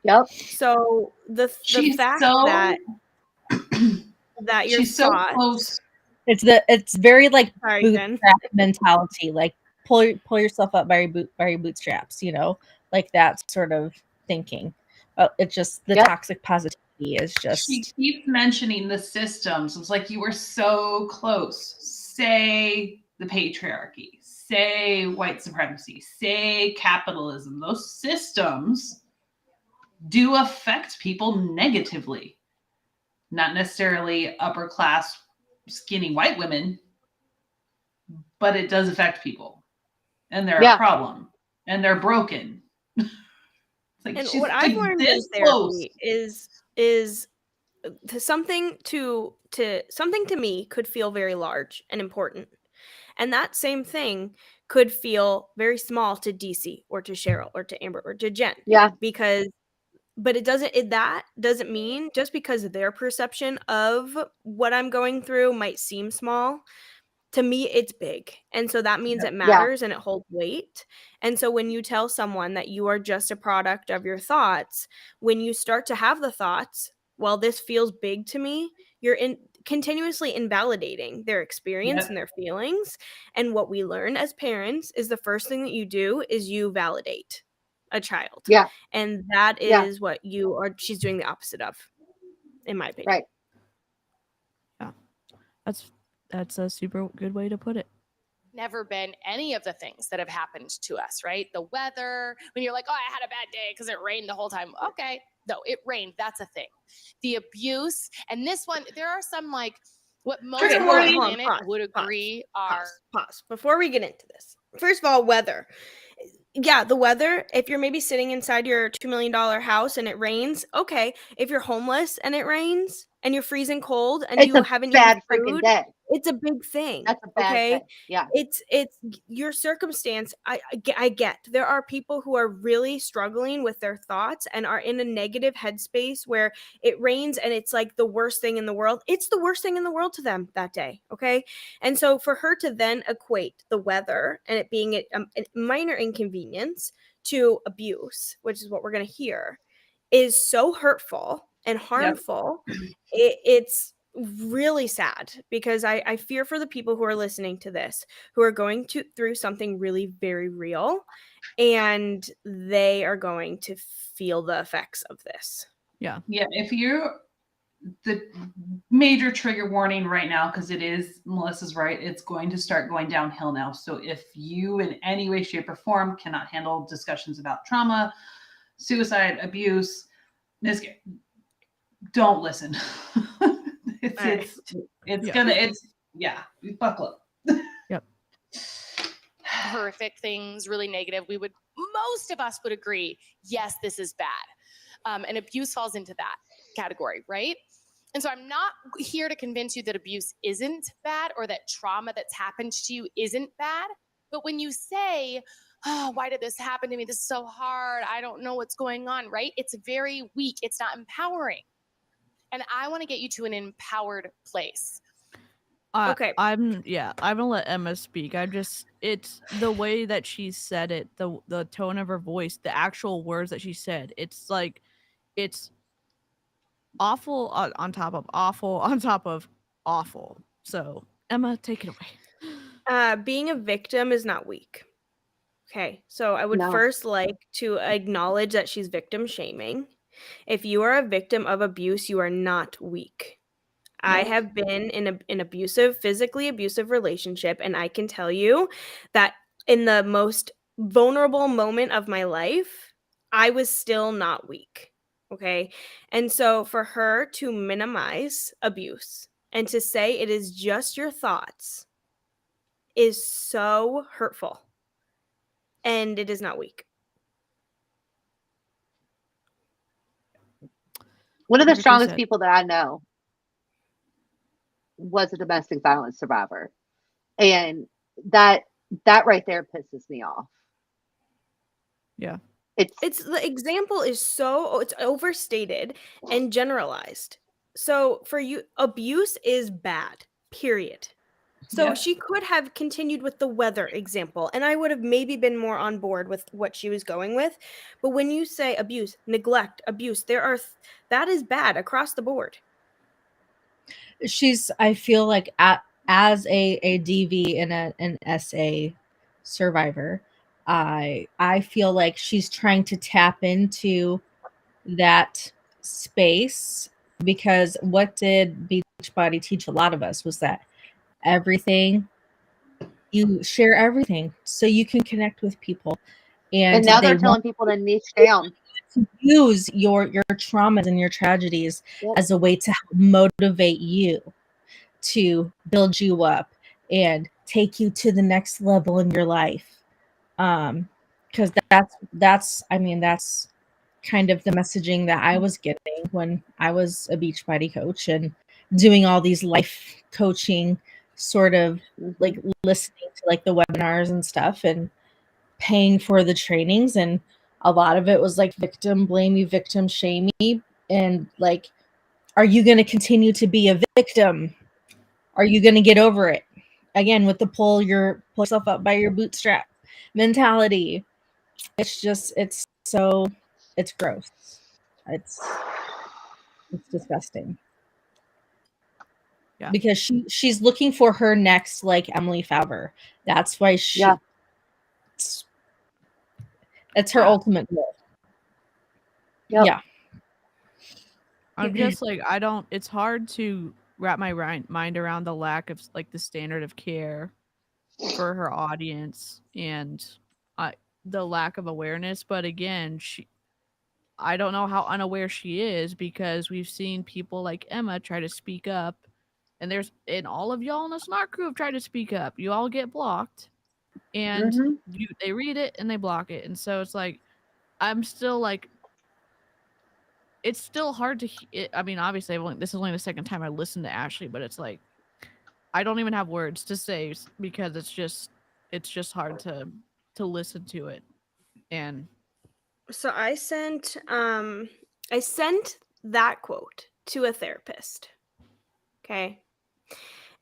[SPEAKER 2] Yep.
[SPEAKER 4] So the
[SPEAKER 3] She's
[SPEAKER 4] fact
[SPEAKER 3] so
[SPEAKER 4] that your
[SPEAKER 3] she's so
[SPEAKER 4] thoughts,
[SPEAKER 3] close.
[SPEAKER 5] It's very like
[SPEAKER 4] Sorry, Jen.
[SPEAKER 5] bootstrap mentality, like pull yourself up by your bootstraps, you know, like that sort of thinking. It's just the
[SPEAKER 2] Yep.
[SPEAKER 5] toxic positivity is
[SPEAKER 3] She
[SPEAKER 5] just
[SPEAKER 3] keeps mentioning the systems. It's like, you were so close. Say the patriarchy, say white supremacy, say capitalism. Those systems do affect people negatively. Not necessarily upper class, skinny white women, but it does affect people, and they're
[SPEAKER 2] Yeah.
[SPEAKER 3] a problem, and they're broken. Like,
[SPEAKER 4] And
[SPEAKER 3] she's
[SPEAKER 4] what I've
[SPEAKER 3] like
[SPEAKER 4] learned in
[SPEAKER 3] this close.
[SPEAKER 4] therapy is something to me could feel very large and important. And that same thing could feel very small to DC or to Cheryl or to Amber or to Jen.
[SPEAKER 2] Yeah.
[SPEAKER 4] But that doesn't mean just because their perception of what I'm going through might seem small, to me it's big. And so that means it matters and it holds weight. And so when you tell someone that you are just a product of your thoughts, when you start to have the thoughts, well, this feels big to me, you're continuously invalidating their experience and their feelings. And what we learn as parents is the first thing that you do is you validate a child.
[SPEAKER 2] Yeah.
[SPEAKER 4] And that is what she's doing the opposite of, in my opinion.
[SPEAKER 2] Right.
[SPEAKER 1] Yeah. That's a super good way to put it.
[SPEAKER 6] Never been any of the things that have happened to us, right? The weather, when you're like, oh, I had a bad day because it rained the whole time. Okay. No, it rained. That's a thing. The abuse. And this one, there are some like what most
[SPEAKER 4] Okay,
[SPEAKER 6] people
[SPEAKER 4] hold
[SPEAKER 6] on the
[SPEAKER 4] on,
[SPEAKER 6] planet
[SPEAKER 4] pause,
[SPEAKER 6] would agree are.
[SPEAKER 4] Pause. Before we get into this, first of all, weather. Yeah, the weather, if you're maybe sitting inside your $2 million house and it rains, okay. If you're homeless and it rains and you're freezing cold and you haven't eaten
[SPEAKER 2] bad freaking
[SPEAKER 4] food,
[SPEAKER 2] day.
[SPEAKER 4] it's a big thing.
[SPEAKER 2] That's a bad thing. Yeah.
[SPEAKER 4] It's your circumstance. I get there are people who are really struggling with their thoughts and are in a negative headspace where it rains and it's like the worst thing in the world. It's the worst thing in the world to them that day. Okay. And so for her to then equate the weather and it being a minor inconvenience to abuse, which is what we're going to hear, is so hurtful and harmful. It's really sad because I fear for the people who are listening to this, who are going through something really very real, and they are going to feel the effects of this.
[SPEAKER 3] Yeah. If you're the major trigger warning right now, because it is, Melissa's right, it's going to start going downhill now. So if you in any way, shape, or form cannot handle discussions about trauma, suicide, abuse, don't listen. Buckle up.
[SPEAKER 1] Yep.
[SPEAKER 6] Horrific things, really negative. Most of us would agree, yes, this is bad. And abuse falls into that category, right? And so I'm not here to convince you that abuse isn't bad or that trauma that's happened to you isn't bad. But when you say, oh, why did this happen to me? This is so hard. I don't know what's going on, right? It's very weak. It's not empowering. And I want to get you to an empowered place.
[SPEAKER 1] Okay. I'm gonna let Emma speak. It's the way that she said it, the tone of her voice, the actual words that she said. It's like, it's awful on top of awful on top of awful. So Emma, take it away.
[SPEAKER 4] Being a victim is not weak. Okay, so I would first like to acknowledge that she's victim shaming. If you are a victim of abuse, you are not weak. I have been in an physically abusive relationship, and I can tell you that in the most vulnerable moment of my life, I was still not weak. Okay, and so for her to minimize abuse and to say it is just your thoughts is so hurtful, and it is not weak.
[SPEAKER 2] One of the strongest people that I know was a domestic violence survivor. And that right there pisses me off.
[SPEAKER 1] Yeah.
[SPEAKER 4] It's the example is it's overstated and generalized. So for you, abuse is bad, period. So she could have continued with the weather example, and I would have maybe been more on board with what she was going with. But when you say abuse, neglect, abuse, that is bad across the board.
[SPEAKER 5] I feel like as a DV and an SA survivor, I feel like she's trying to tap into that space, because what did Beachbody teach a lot of us was that you share everything so you can connect with people. And
[SPEAKER 2] now they're telling people to niche down.
[SPEAKER 5] Use your traumas and your tragedies as a way to help motivate you, to build you up and take you to the next level in your life. Because that's I mean, that's kind of the messaging that I was getting when I was a Beachbody coach and doing all these life coaching sort of like listening to like the webinars and stuff and paying for the trainings, and a lot of it was like victim blamey, victim shamey, and like, are you going to continue to be a victim? Are you going to get over it? Again, with the pull yourself up by your bootstrap mentality. It's just it's gross. It's disgusting.
[SPEAKER 1] Yeah.
[SPEAKER 5] Because she's looking for her next like Emily Favre. That's why it's her ultimate goal.
[SPEAKER 2] Yep.
[SPEAKER 5] Yeah.
[SPEAKER 1] I'm just like, it's hard to wrap my mind around the lack of like the standard of care for her audience and the lack of awareness. But again, I don't know how unaware she is, because we've seen people like Emma try to speak up, and all of y'all in the Snark crew have tried to speak up. You all get blocked, and they read it and they block it, and so it's like, I'm still like, it's still hard to. I mean, obviously, this is only the second time I listened to Ashlie, but it's like, I don't even have words to say because it's just hard to listen to it, and
[SPEAKER 4] So I sent that quote to a therapist. Okay.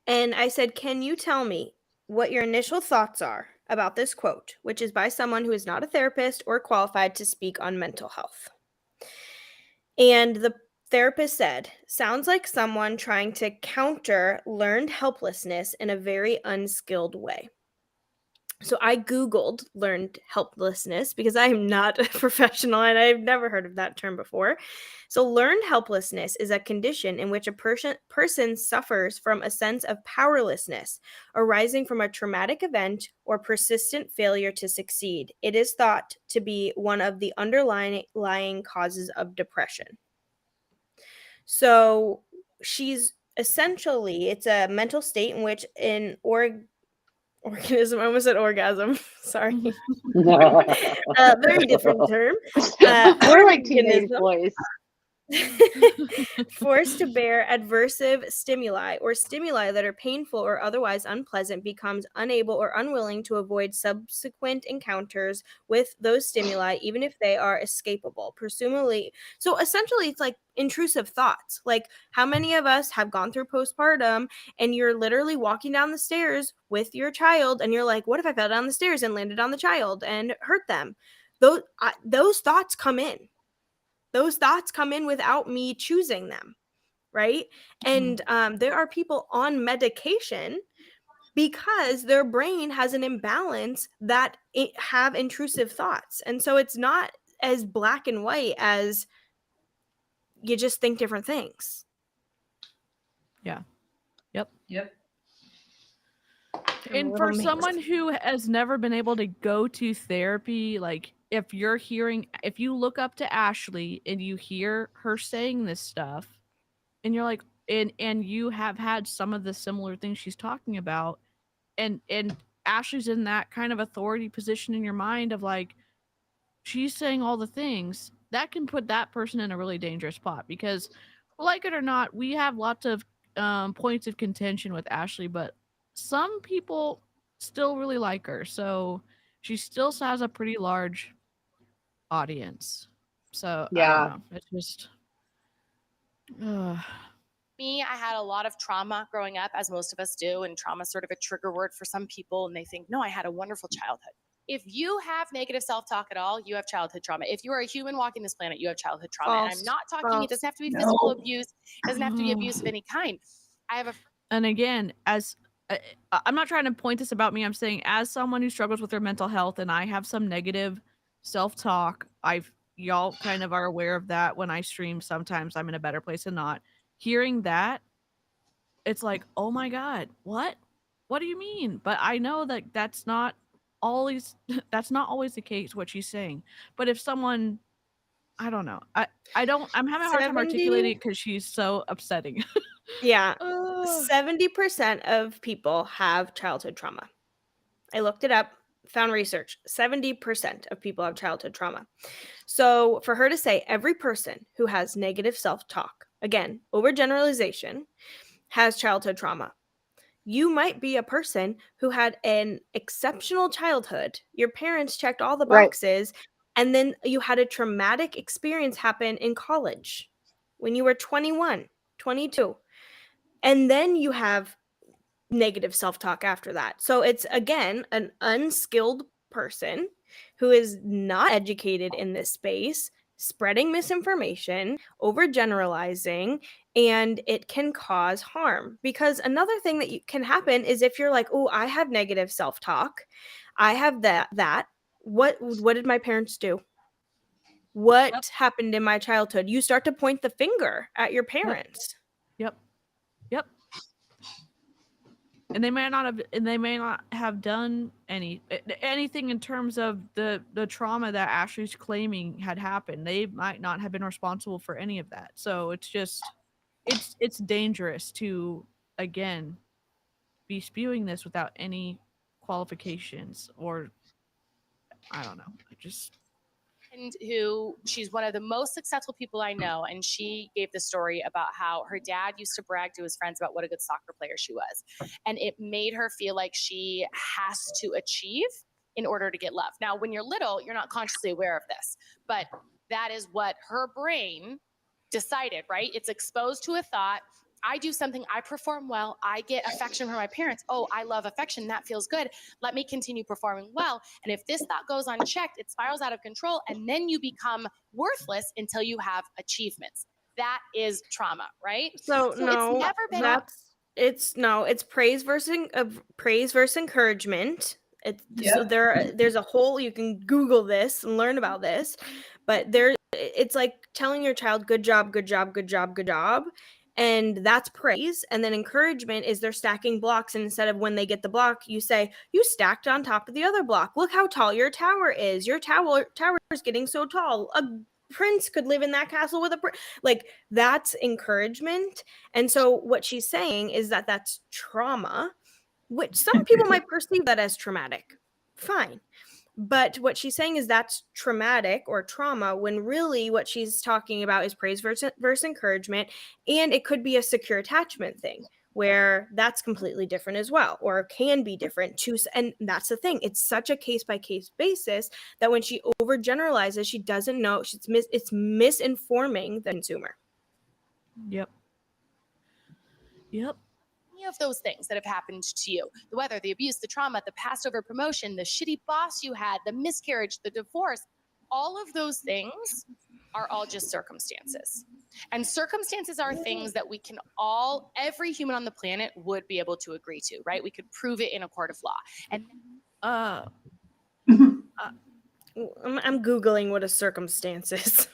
[SPEAKER 4] And I said, "Can you tell me what your initial thoughts are about this quote, which is by someone who is not a therapist or qualified to speak on mental health?" And the therapist said, "Sounds like someone trying to counter learned helplessness in a very unskilled way." So I Googled learned helplessness because I am not a professional and I've never heard of that term before. So learned helplessness is a condition in which a person suffers from a sense of powerlessness arising from a traumatic event or persistent failure to succeed. It is thought to be one of the underlying causes of depression. So she's essentially, it's a mental state in which an organism, I almost said orgasm. Sorry. Very different term.
[SPEAKER 2] We're like teenage
[SPEAKER 4] Organism
[SPEAKER 2] boys.
[SPEAKER 4] forced to bear adversive stimuli or stimuli that are painful or otherwise unpleasant, becomes unable or unwilling to avoid subsequent encounters with those stimuli, even if they are escapable, presumably. So essentially, it's like intrusive thoughts. Like, how many of us have gone through postpartum and you're literally walking down the stairs with your child and you're like, what if I fell down the stairs and landed on the child and hurt them? Those thoughts come in. Those thoughts come in without me choosing them, right? And there are people on medication because their brain has an imbalance that have intrusive thoughts. And so it's not as black and white as you just think different things.
[SPEAKER 1] Yeah. Yep.
[SPEAKER 4] I'm
[SPEAKER 1] And for someone who has never been able to go to therapy, like, if you look up to Ashlie and you hear her saying this stuff and you're like, and you have had some of the similar things she's talking about, and Ashley's in that kind of authority position in your mind of like, she's saying all the things, that can put that person in a really dangerous spot, because like it or not, we have lots of points of contention with Ashlie, but some people still really like her, so she still has a pretty large audience. So I don't know, it's just
[SPEAKER 6] Me, I had a lot of trauma growing up, as most of us do, and trauma is sort of a trigger word for some people, and they think, no, I had a wonderful childhood. If you have negative self-talk at all, you have childhood trauma. If you are a human walking this planet, you have childhood trauma. And I'm not talking, it doesn't have to be physical abuse, it doesn't have to be abuse of any kind.
[SPEAKER 1] And again, as I'm not trying to point this about me, I'm saying as someone who struggles with their mental health and I have some negative self-talk, y'all kind of are aware of that. When I stream, sometimes I'm in a better place than not. Hearing that, it's like, oh my God, what do you mean? But I know that that's not always the case, what she's saying. But if someone, I don't know, I'm having a hard time articulating it because she's so upsetting.
[SPEAKER 4] Yeah.
[SPEAKER 1] Ugh.
[SPEAKER 4] 70% of people have childhood trauma. I looked it up, found research. 70% of people have childhood trauma. So for her to say every person who has negative self-talk, again, overgeneralization, has childhood trauma. You might be a person who had an exceptional childhood. Your parents checked all the
[SPEAKER 2] Right.
[SPEAKER 4] boxes, and then you had a traumatic experience happen in college when you were 21, 22. And then you have negative self-talk after that. So it's again an unskilled person who is not educated in this space, spreading misinformation, overgeneralizing, and it can cause harm. Because another thing that can happen is if you're like, "Oh, I have negative self-talk. I have that. What did my parents do? What
[SPEAKER 1] Yep.
[SPEAKER 4] happened in my childhood?" You start to point the finger at your parents.
[SPEAKER 1] Yep. Yep. And they may not have done anything in terms of the trauma that Ashley's claiming had happened. They might not have been responsible for any of that. So it's just it's dangerous to again be spewing this without any qualifications, or I don't know. I just
[SPEAKER 6] And who she's one of the most successful people I know. And she gave the story about how her dad used to brag to his friends about what a good soccer player she was. And it made her feel like she has to achieve in order to get love. Now, when you're little, you're not consciously aware of this, but that is what her brain decided, right? It's exposed to a thought. I do something, I perform well, I get affection from my parents. Oh, I love affection. That feels good. Let me continue performing well. And if this thought goes unchecked, it spirals out of control. And then you become worthless until you have achievements. That is trauma, right?
[SPEAKER 4] So no,
[SPEAKER 6] it's never been.
[SPEAKER 4] it's praise versus encouragement. So there's a whole, you can Google this and learn about this, but it's like telling your child good job, good job, good job, good job. And that's praise. And then encouragement is they're stacking blocks. And instead of when they get the block, you say, you stacked on top of the other block. Look how tall your tower is. Your tower is getting so tall. A prince could live in that castle with like that's encouragement. And so what she's saying is that that's trauma, which some people might perceive that as traumatic. Fine. But what she's saying is that's traumatic or trauma, when really what she's talking about is praise versus encouragement. And it could be a secure attachment thing where that's completely different as well, or can be different too. And that's the thing. It's such a case-by-case basis that when she overgeneralizes, she doesn't know. It's misinforming the consumer.
[SPEAKER 1] Yep.
[SPEAKER 6] Any of those things that have happened to you, the weather, the abuse, the trauma, the passed over promotion, the shitty boss you had, the miscarriage, the divorce, all of those things are all just circumstances. And circumstances are things that we can every human on the planet would be able to agree to, right? We could prove it in a court of law. And
[SPEAKER 4] I'm Googling what a circumstance is.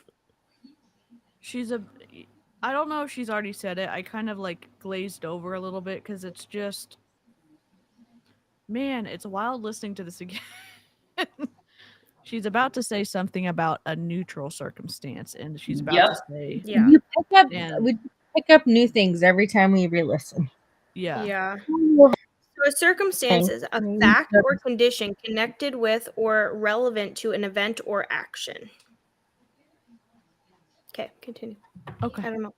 [SPEAKER 1] I don't know if she's already said it. I kind of like glazed over a little bit because it's just, man, it's wild listening to this again. She's about to say something about a neutral circumstance, and she's about to say,
[SPEAKER 4] Yeah.
[SPEAKER 5] We pick up new things every time we re-listen.
[SPEAKER 4] Yeah. So a circumstance is a fact or condition connected with or relevant to an event or action. Okay, continue.
[SPEAKER 1] Okay.
[SPEAKER 4] I don't know.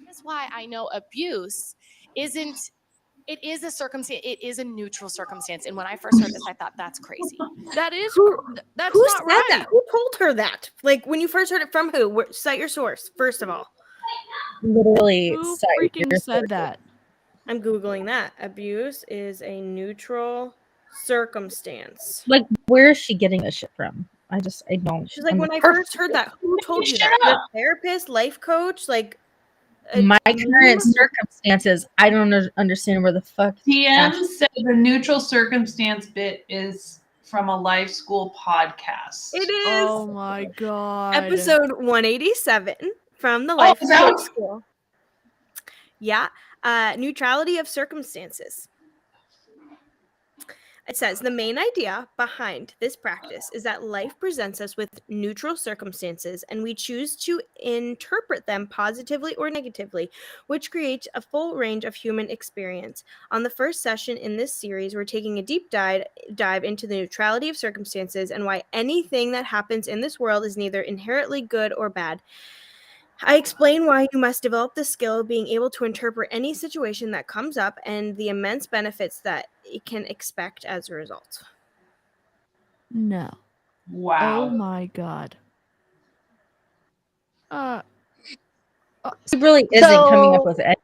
[SPEAKER 6] That's why I know abuse isn't. It is a circumstance. It is a neutral circumstance. And when I first heard this, I thought that's crazy.
[SPEAKER 1] That's
[SPEAKER 4] Who
[SPEAKER 1] not
[SPEAKER 4] said
[SPEAKER 1] right.
[SPEAKER 4] that? Who told her that? Like when you first heard it from who? Cite your source, first of all.
[SPEAKER 5] Literally,
[SPEAKER 1] Who freaking said that?
[SPEAKER 4] I'm Googling that. Abuse is a neutral circumstance.
[SPEAKER 5] Like, where is she getting this shit from? I don't.
[SPEAKER 4] She's like, when I first heard that, who told you that? Your therapist, life coach, like
[SPEAKER 5] my current circumstances, I don't understand where the fuck.
[SPEAKER 3] TM said the neutral circumstance bit is from a life school podcast.
[SPEAKER 4] It is.
[SPEAKER 1] Oh my god.
[SPEAKER 4] Episode 187 from the life school. Yeah. Neutrality of circumstances. It says the main idea behind this practice is that life presents us with neutral circumstances and we choose to interpret them positively or negatively, which creates a full range of human experience. On the first session in this series, we're taking a deep dive into the neutrality of circumstances and why anything that happens in this world is neither inherently good or bad. I explain why you must develop the skill of being able to interpret any situation that comes up and the immense benefits that it can expect as a result.
[SPEAKER 1] No.
[SPEAKER 3] Wow.
[SPEAKER 1] Oh my god.
[SPEAKER 5] She really isn't coming up
[SPEAKER 2] So-
[SPEAKER 5] with any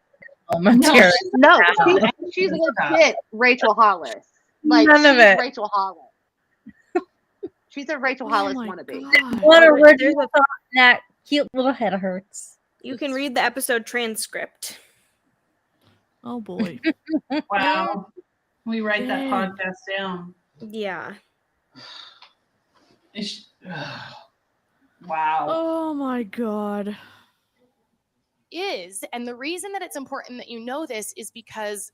[SPEAKER 5] material.
[SPEAKER 2] No,
[SPEAKER 3] Wow.
[SPEAKER 2] she's legit Rachel Hollis. Like,
[SPEAKER 5] None of
[SPEAKER 2] she's
[SPEAKER 5] it.
[SPEAKER 2] Rachel Hollis. She's a Rachel
[SPEAKER 1] Oh
[SPEAKER 2] Hollis
[SPEAKER 1] my
[SPEAKER 2] wannabe.
[SPEAKER 1] god.
[SPEAKER 5] What
[SPEAKER 4] Oh,
[SPEAKER 5] original
[SPEAKER 4] there's a-
[SPEAKER 5] thought that cute little head hurts.
[SPEAKER 4] You can read the episode transcript.
[SPEAKER 1] Oh boy.
[SPEAKER 3] Wow. We write that
[SPEAKER 1] Dang.
[SPEAKER 3] podcast down.
[SPEAKER 4] Yeah.
[SPEAKER 3] Wow.
[SPEAKER 1] Oh my god.
[SPEAKER 6] And the reason that it's important that you know this is because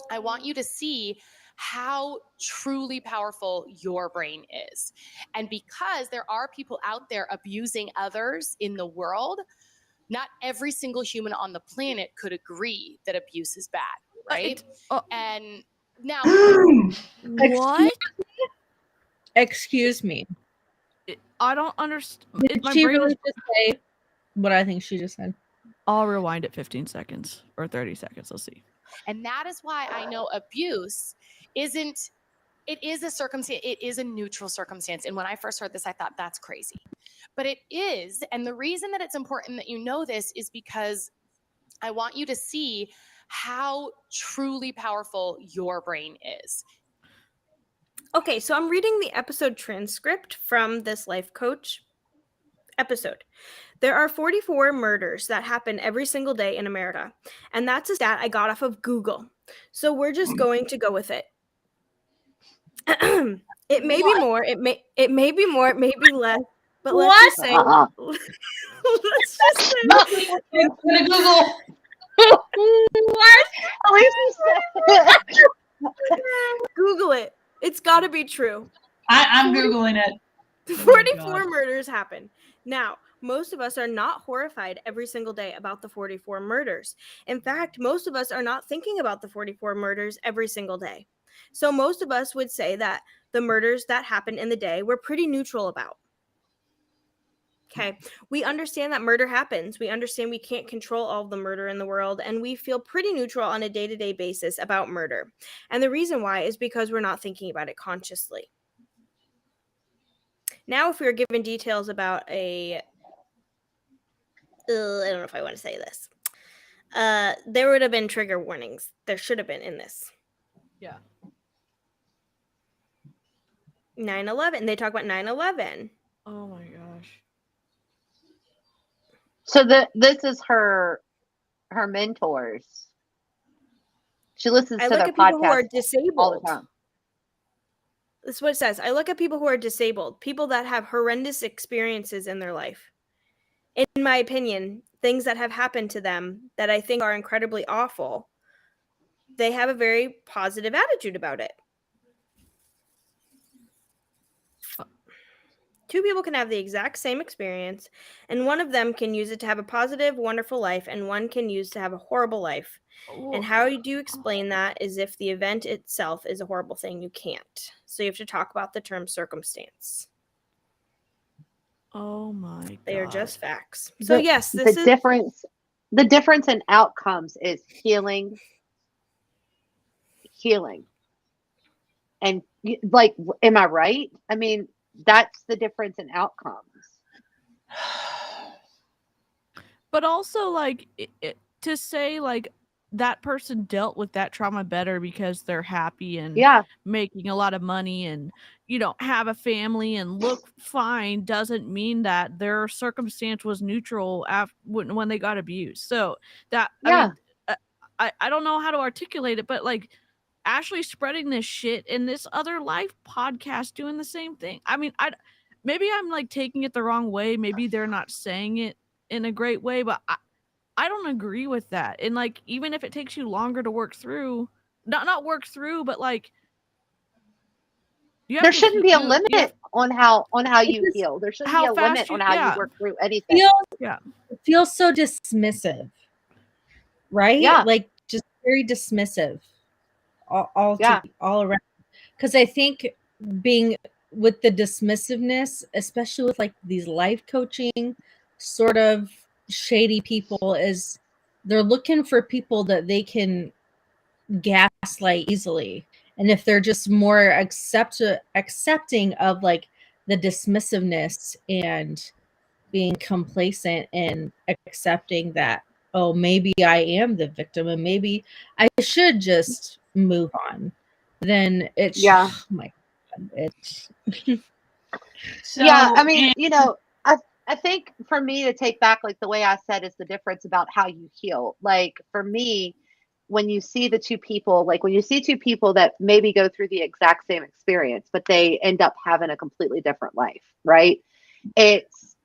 [SPEAKER 6] I want you to see how truly powerful your brain is. And because there are people out there abusing others in the world, not every single human on the planet could agree that abuse is bad, right? And now,
[SPEAKER 1] What?
[SPEAKER 5] Excuse me.
[SPEAKER 1] I don't understand.
[SPEAKER 5] Did she really just say what I think she just said?
[SPEAKER 1] I'll rewind it 15 seconds or 30 seconds. Let's see.
[SPEAKER 6] and that is why I know abuse isn't, it is a circumstance, it is a neutral circumstance. And when I first heard this, I thought that's crazy. But it is. And the reason that it's important that you know this is because I want you to see how truly powerful your brain is.
[SPEAKER 4] Okay, so I'm reading the episode transcript from this life coach episode. There are 44 murders that happen every single day in America, and that's a stat I got off of Google. So we're just going to go with it. It may be more, it may be more, it may be less, but let's just say let's just say
[SPEAKER 3] I'm gonna Google.
[SPEAKER 5] What?
[SPEAKER 2] At least you said
[SPEAKER 4] Google it. It's got to be true.
[SPEAKER 3] I'm Googling it.
[SPEAKER 4] 44
[SPEAKER 3] God.
[SPEAKER 4] murders happen. Now, most of us are not horrified every single day about the 44 murders. In fact, most of us are not thinking about the 44 murders every single day. So most of us would say that the murders that happen in the day we're pretty neutral about. Okay, we understand that murder happens. We understand we can't control all of the murder in the world, and we feel pretty neutral on a day-to-day basis about murder. And the reason why is because we're not thinking about it consciously. Now, if we were given details about I don't know if I want to say this. There would have been trigger warnings. There should have been in this.
[SPEAKER 1] Yeah.
[SPEAKER 4] 9/11. They talk about 9/11.
[SPEAKER 1] Oh my gosh.
[SPEAKER 2] so. This is her mentors. She listens
[SPEAKER 4] I
[SPEAKER 2] to
[SPEAKER 4] look
[SPEAKER 2] their
[SPEAKER 4] at people who are
[SPEAKER 2] podcast all the
[SPEAKER 4] disabled.
[SPEAKER 2] time.
[SPEAKER 4] That's what it says. I look at people who are disabled, people that have horrendous experiences in their life. In my opinion, things that have happened to them that I think are incredibly awful, they have a very positive attitude about it. Two people can have the exact same experience, and one of them can use it to have a positive, wonderful life, and one can use to have a horrible life. And how do you explain that is if the event itself is a horrible thing, you can't. So you have to talk about the term circumstance.
[SPEAKER 1] Oh my god.
[SPEAKER 4] They are just facts. So yes, this is
[SPEAKER 2] The difference in outcomes is healing, and like, am I right? I mean, that's the difference in outcomes.
[SPEAKER 1] But also, like, to say, like, that person dealt with that trauma better because they're happy and
[SPEAKER 2] Yeah,
[SPEAKER 1] making a lot of money and, you know, have a family and look fine doesn't mean that their circumstance was neutral when they got abused. So that,
[SPEAKER 2] Yeah.
[SPEAKER 1] I mean, I don't know how to articulate it, but like Ashley spreading this shit and this other life podcast doing the same thing. I mean, maybe I'm like taking it the wrong way. Maybe they're not saying it in a great way, but I don't agree with that. And like, even if it takes you longer to work through, not work through, but like
[SPEAKER 2] there shouldn't be a
[SPEAKER 1] you
[SPEAKER 2] limit
[SPEAKER 1] have
[SPEAKER 2] on how
[SPEAKER 5] It
[SPEAKER 2] you
[SPEAKER 5] just
[SPEAKER 2] heal. There shouldn't be
[SPEAKER 1] how
[SPEAKER 2] a
[SPEAKER 1] fast
[SPEAKER 2] limit
[SPEAKER 1] you
[SPEAKER 2] on how you
[SPEAKER 1] yeah.
[SPEAKER 2] work through anything.
[SPEAKER 5] feels it feels so dismissive, right?
[SPEAKER 2] Yeah.
[SPEAKER 5] Like just very dismissive
[SPEAKER 2] Yeah.
[SPEAKER 5] all around. Because I think being with the dismissiveness, especially with like these life coaching sort of shady people, is they're looking for people that they can gaslight easily. And if they're just more accepting of like the dismissiveness and being complacent and accepting that, oh, maybe I am the victim and maybe I should just move on, then it's
[SPEAKER 2] Yeah.
[SPEAKER 5] oh my god, it's
[SPEAKER 3] So,
[SPEAKER 2] Yeah, I mean,
[SPEAKER 3] and
[SPEAKER 2] I think for me to take back like the way I said is the difference about how you heal. Like for me, when you see the two people, like when you see two people that maybe go through the exact same experience, but they end up having a completely different life, right? It's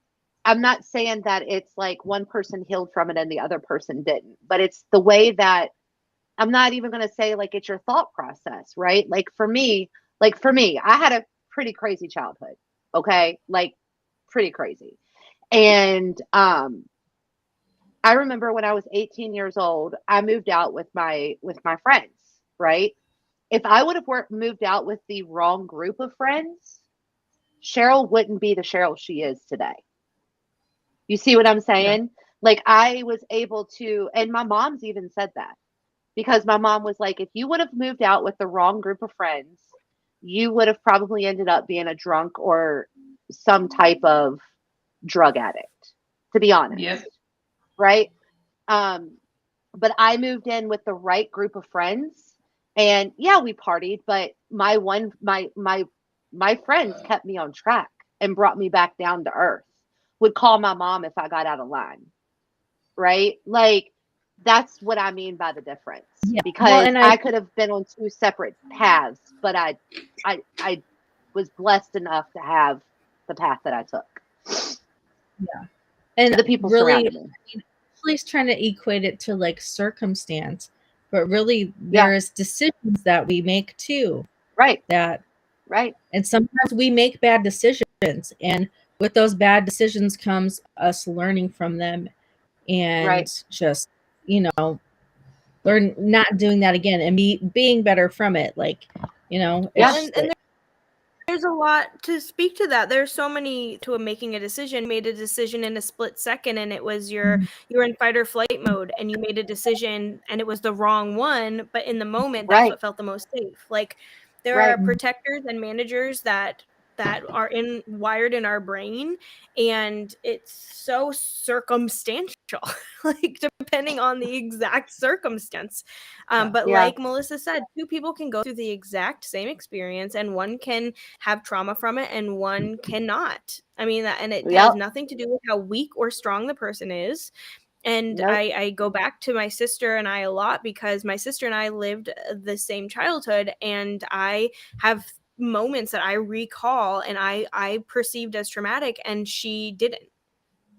[SPEAKER 2] I'm not saying that it's like one person healed from it and the other person didn't, but it's the way that I'm not even going to say like it's your thought process, right? Like for me, I had a pretty crazy childhood. Okay? Like pretty crazy. And I remember when I was 18 years old, I moved out with my friends, right? If I would have moved out with the wrong group of friends, Cheryl wouldn't be the Cheryl she is today. You see what I'm saying? Like I was able to, and my mom's even said that because my mom was like, if you would have moved out with the wrong group of friends, you would have probably ended up being a drunk or some type of drug addict, to be honest.
[SPEAKER 3] yep.
[SPEAKER 2] Right. But I moved in with the right group of friends and yeah, we partied, but my friends kept me on track and brought me back down to earth, would call my mom if I got out of line. Right. Like that's what I mean by the difference
[SPEAKER 5] yeah.
[SPEAKER 2] because
[SPEAKER 5] Well, and
[SPEAKER 2] I could have been on two separate paths, but I was blessed enough to have the path that I took.
[SPEAKER 5] and
[SPEAKER 2] The people
[SPEAKER 5] really,
[SPEAKER 2] surrounding me.
[SPEAKER 5] I mean, Ashley's trying to equate it to like circumstance, but really
[SPEAKER 2] Yeah.
[SPEAKER 5] there is decisions that we make too.
[SPEAKER 2] Right.
[SPEAKER 5] That
[SPEAKER 2] Right.
[SPEAKER 5] and sometimes we make bad decisions, and with those bad decisions comes us learning from them and
[SPEAKER 2] Right.
[SPEAKER 5] just learn not doing that again and being better from it. Like
[SPEAKER 2] Yeah.
[SPEAKER 5] it's
[SPEAKER 4] And there's a lot to speak to that. There's so many to making a decision. Made a decision in a split second, and it was you were in fight or flight mode, and you made a decision, and it was the wrong one. But in the moment, that's
[SPEAKER 2] Right.
[SPEAKER 4] what felt the most safe. Like there
[SPEAKER 2] Right.
[SPEAKER 4] are protectors and managers that are wired in our brain, and it's so circumstantial, like depending on the exact circumstance. But
[SPEAKER 2] Yeah.
[SPEAKER 4] like Melissa said, two people can go through the exact same experience, and one can have trauma from it and one cannot. I mean, and it has
[SPEAKER 2] Yep.
[SPEAKER 4] nothing to do with how weak or strong the person is. And
[SPEAKER 2] Nope.
[SPEAKER 4] I go back to my sister and I a lot because my sister and I lived the same childhood, and I have moments that I recall and I perceived as traumatic, and she didn't.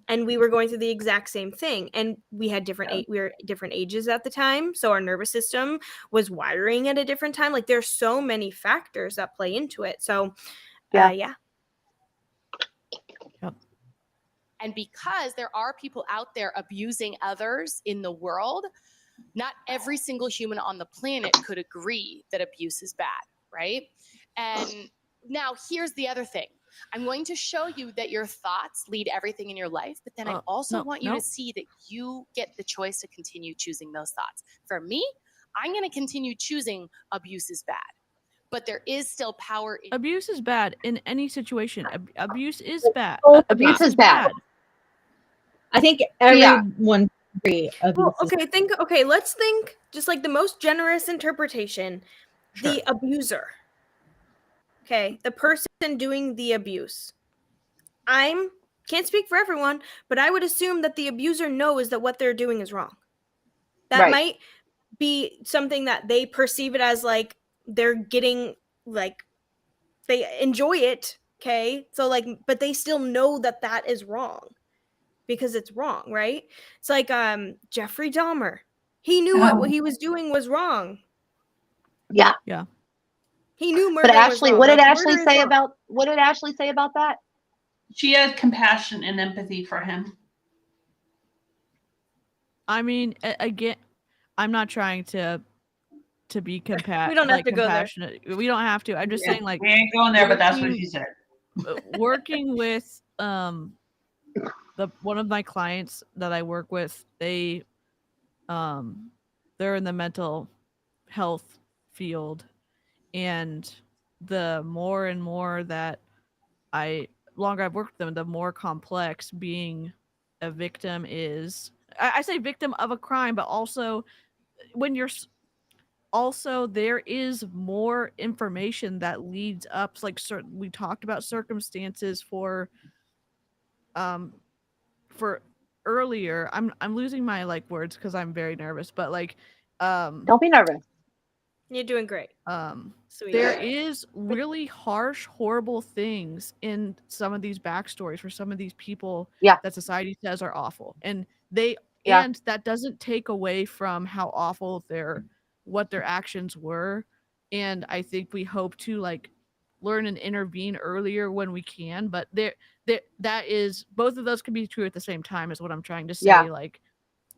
[SPEAKER 4] And we were going through the exact same thing, and we had we were different ages at the time, so our nervous system was wiring at a different time. Like there's so many factors that play into it. So
[SPEAKER 2] Yeah.
[SPEAKER 4] yeah.
[SPEAKER 6] And because there are people out there abusing others in the world, not every single human on the planet could agree that abuse is bad, right? And now here's the other thing. I'm going to show you that your thoughts lead everything in your life, but then I also want you to see that you get the choice to continue choosing those thoughts. For me, I'm going to continue choosing abuse is bad, but there is still power in
[SPEAKER 1] Abuse is bad in any situation. Abuse is bad.
[SPEAKER 2] Abuse is bad.
[SPEAKER 5] I think
[SPEAKER 2] Yeah.
[SPEAKER 5] everyone agree.
[SPEAKER 4] Well, okay, let's think just like the most generous interpretation.
[SPEAKER 5] Sure.
[SPEAKER 4] The abuser. Okay, the person doing the abuse. Can't speak for everyone, but I would assume that the abuser knows that what they're doing is wrong. That
[SPEAKER 2] Right.
[SPEAKER 4] might be something that they perceive it as like they're getting, like they enjoy it, okay? So like, but they still know that that is wrong because it's wrong, right? It's like Jeffrey Dahmer. He knew what he was doing was wrong.
[SPEAKER 2] Yeah.
[SPEAKER 1] Yeah.
[SPEAKER 4] He knew
[SPEAKER 2] But
[SPEAKER 4] murder was
[SPEAKER 2] Ashley,
[SPEAKER 4] wrong.
[SPEAKER 2] what did
[SPEAKER 4] Like,
[SPEAKER 2] Ashley
[SPEAKER 4] murder is
[SPEAKER 2] say
[SPEAKER 4] wrong.
[SPEAKER 2] about what did Ashley say about that?
[SPEAKER 3] She had compassion and empathy for him.
[SPEAKER 1] I mean, again, I'm not trying to be
[SPEAKER 4] We don't have to go there.
[SPEAKER 1] compassionate. We don't have to. I'm just saying, like,
[SPEAKER 3] We ain't going there, but that's what
[SPEAKER 1] working-
[SPEAKER 3] she said.
[SPEAKER 1] working with one of my clients that I work with, they're in the mental health field, and the more and more that longer I've worked with them, the more complex being a victim is. I say victim of a crime, but also when you're also there is more information that leads up, like we talked about circumstances for earlier. I'm losing my like words because I'm very nervous, but like
[SPEAKER 2] Don't be nervous.
[SPEAKER 4] You're doing great. Sweet.
[SPEAKER 1] there is really harsh, horrible things in some of these backstories for some of these people that society says are awful, and and that doesn't take away from how awful what their actions were. And I think we hope to like learn and intervene earlier when we can, but that is, both of those can be true at the same time, is what I'm trying to say. Like,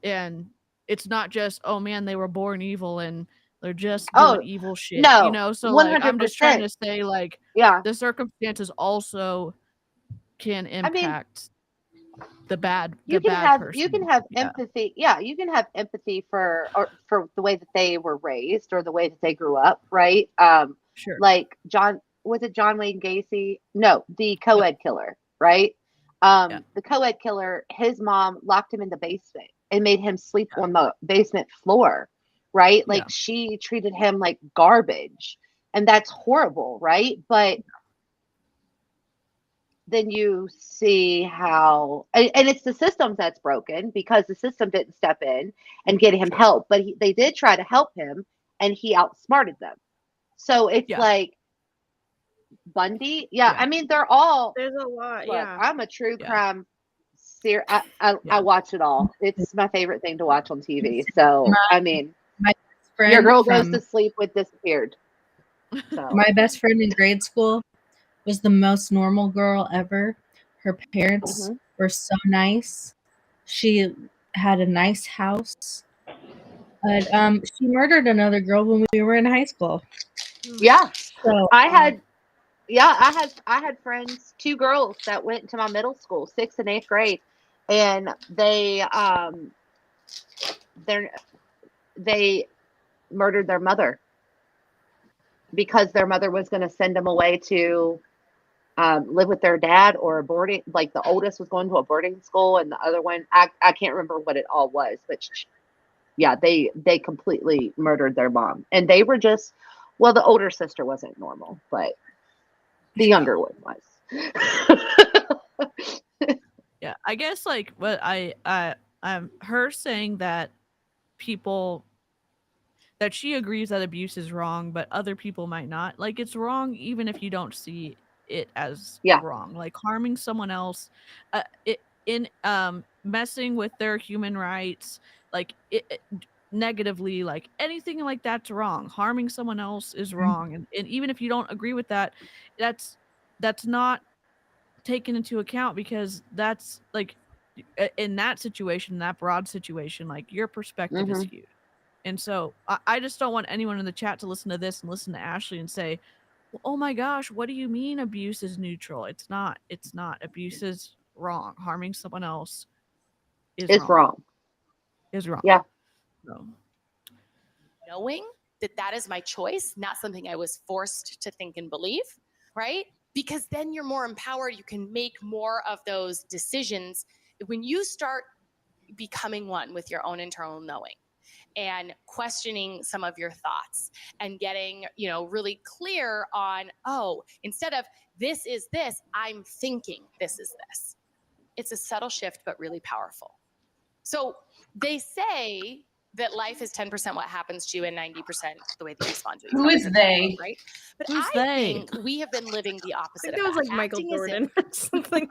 [SPEAKER 1] and it's not just, oh man, they were born evil and they're just doing evil shit,
[SPEAKER 2] no,
[SPEAKER 1] you know? So like, I'm just trying to say, like, the circumstances also can impact the bad person.
[SPEAKER 2] You can have empathy. Yeah, you can have empathy for the way that they were raised or the way that they grew up, right?
[SPEAKER 1] Sure.
[SPEAKER 2] Like John Wayne Gacy? No, the co-ed killer, right? The co-ed killer, his mom locked him in the basement and made him sleep on the basement floor, right? Like she treated him like garbage, and that's horrible, right? But then you see how, and it's the system that's broken because the system didn't step in and get him help, but they did try to help him, and he outsmarted them. So it's like Bundy. I mean, there's
[SPEAKER 4] a lot.
[SPEAKER 2] Look, I'm a true crime series. I watch it all. It's my favorite thing to watch on TV. So I mean, your girl goes to sleep with disappeared. So.
[SPEAKER 5] My best friend in grade school was the most normal girl ever. Her parents were so nice. She had a nice house. But she murdered another girl when we were in high school.
[SPEAKER 2] Yeah.
[SPEAKER 5] So
[SPEAKER 2] I had friends, 2 girls that went to my middle school, 6th and 8th grade, and they murdered their mother because their mother was going to send them away to live with their dad or a boarding, like the oldest was going to a boarding school and the other one, I can't remember what it all was, but they completely murdered their mom. And they were just, well, the older sister wasn't normal, but the younger one was.
[SPEAKER 1] Yeah, I guess like what her saying that that she agrees that abuse is wrong, but other people might not. Like, it's wrong even if you don't see it as wrong. Like harming someone else, messing with their human rights, like negatively, like anything like that's wrong. Harming someone else is wrong, and even if you don't agree with that, that's not taken into account, because that's like, in that situation, that broad situation, like your perspective is huge. And so I just don't want anyone in the chat to listen to this and listen to Ashley and say, well, oh my gosh, what do you mean abuse is neutral? It's not. Abuse is wrong. Harming someone else is wrong. Is wrong.
[SPEAKER 2] Yeah.
[SPEAKER 1] So.
[SPEAKER 6] Knowing that is my choice, not something I was forced to think and believe, right? Because then you're more empowered. You can make more of those decisions when you start becoming one with your own internal knowing and questioning some of your thoughts and getting, really clear on, instead of this is this, I'm thinking this is this. It's a subtle shift, but really powerful. So they say that life is 10% what happens to you and 90% the way that you respond to it.
[SPEAKER 3] Who is they?
[SPEAKER 6] Right? But
[SPEAKER 1] Who's
[SPEAKER 6] I
[SPEAKER 1] they?
[SPEAKER 6] think we have been living the opposite.
[SPEAKER 4] I think it was like Michael Jordan or something.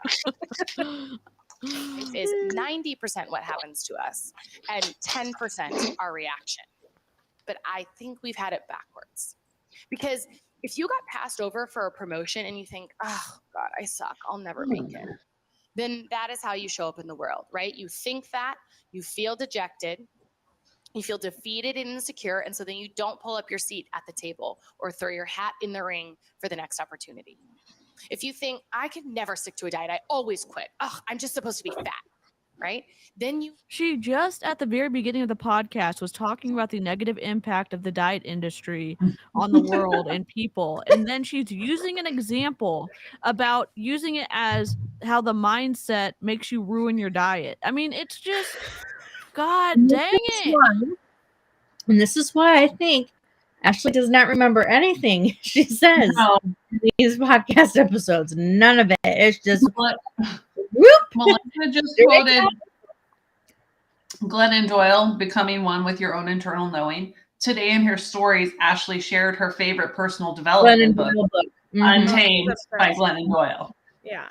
[SPEAKER 6] Life is 90% what happens to us and 10% our reaction. But I think we've had it backwards, because If you got passed over for a promotion and you think, oh God, I suck, I'll never make it, then that is how you show up in the world, right? You think that, you feel dejected, you feel defeated and insecure, and so then you don't pull up your seat at the table or throw your hat in the ring for the next opportunity. If you think, I could never stick to a diet, I always quit. Oh, I'm just supposed to be fat, right? Then
[SPEAKER 1] She just at the very beginning of the podcast was talking about the negative impact of the diet industry on the world and people. And then she's using an example about using it as how the mindset makes you ruin your diet. I mean, it's just, God dang it.
[SPEAKER 5] And this is why I think Ashlie does not remember anything she says in these podcast episodes. None of it. It's just whoop.
[SPEAKER 3] Melissa just quoted Glennon Doyle, Becoming One with Your Own Internal Knowing. Today in her stories, Ashlie shared her favorite personal development book, Untamed by Glennon Doyle.
[SPEAKER 4] Yeah.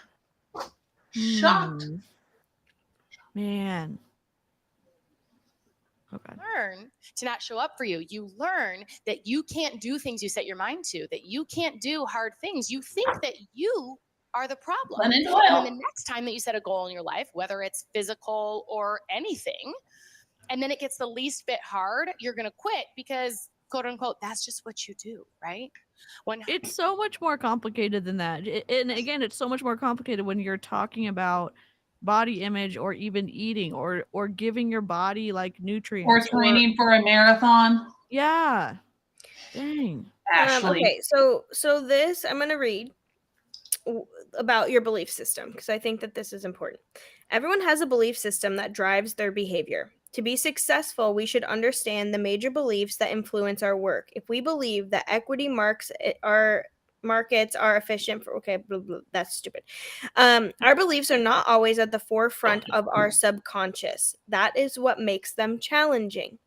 [SPEAKER 3] Shocked.
[SPEAKER 1] Man. Okay.
[SPEAKER 6] Learn to not show up for you. You learn that you can't do things you set your mind to, that you can't do hard things. You think that you are the problem.
[SPEAKER 3] Glennon Doyle.
[SPEAKER 6] And then the next time that you set a goal in your life, whether it's physical or anything, and then it gets the least bit hard, you're going to quit because, quote unquote, that's just what you do, right?
[SPEAKER 1] It's so much more complicated than that. And again, it's so much more complicated when you're talking about body image or even eating or giving your body like nutrients.
[SPEAKER 3] Or training for a marathon.
[SPEAKER 1] Yeah. Dang.
[SPEAKER 3] Ashlie.
[SPEAKER 4] Okay, so this I'm going to read about your belief system because I think that this is important. Everyone has a belief system that drives their behavior. To be successful, we should understand the major beliefs that influence our work. If we believe that equity markets are efficient for blah, blah, that's stupid. Our beliefs are not always at the forefront of our subconscious. That is what makes them challenging.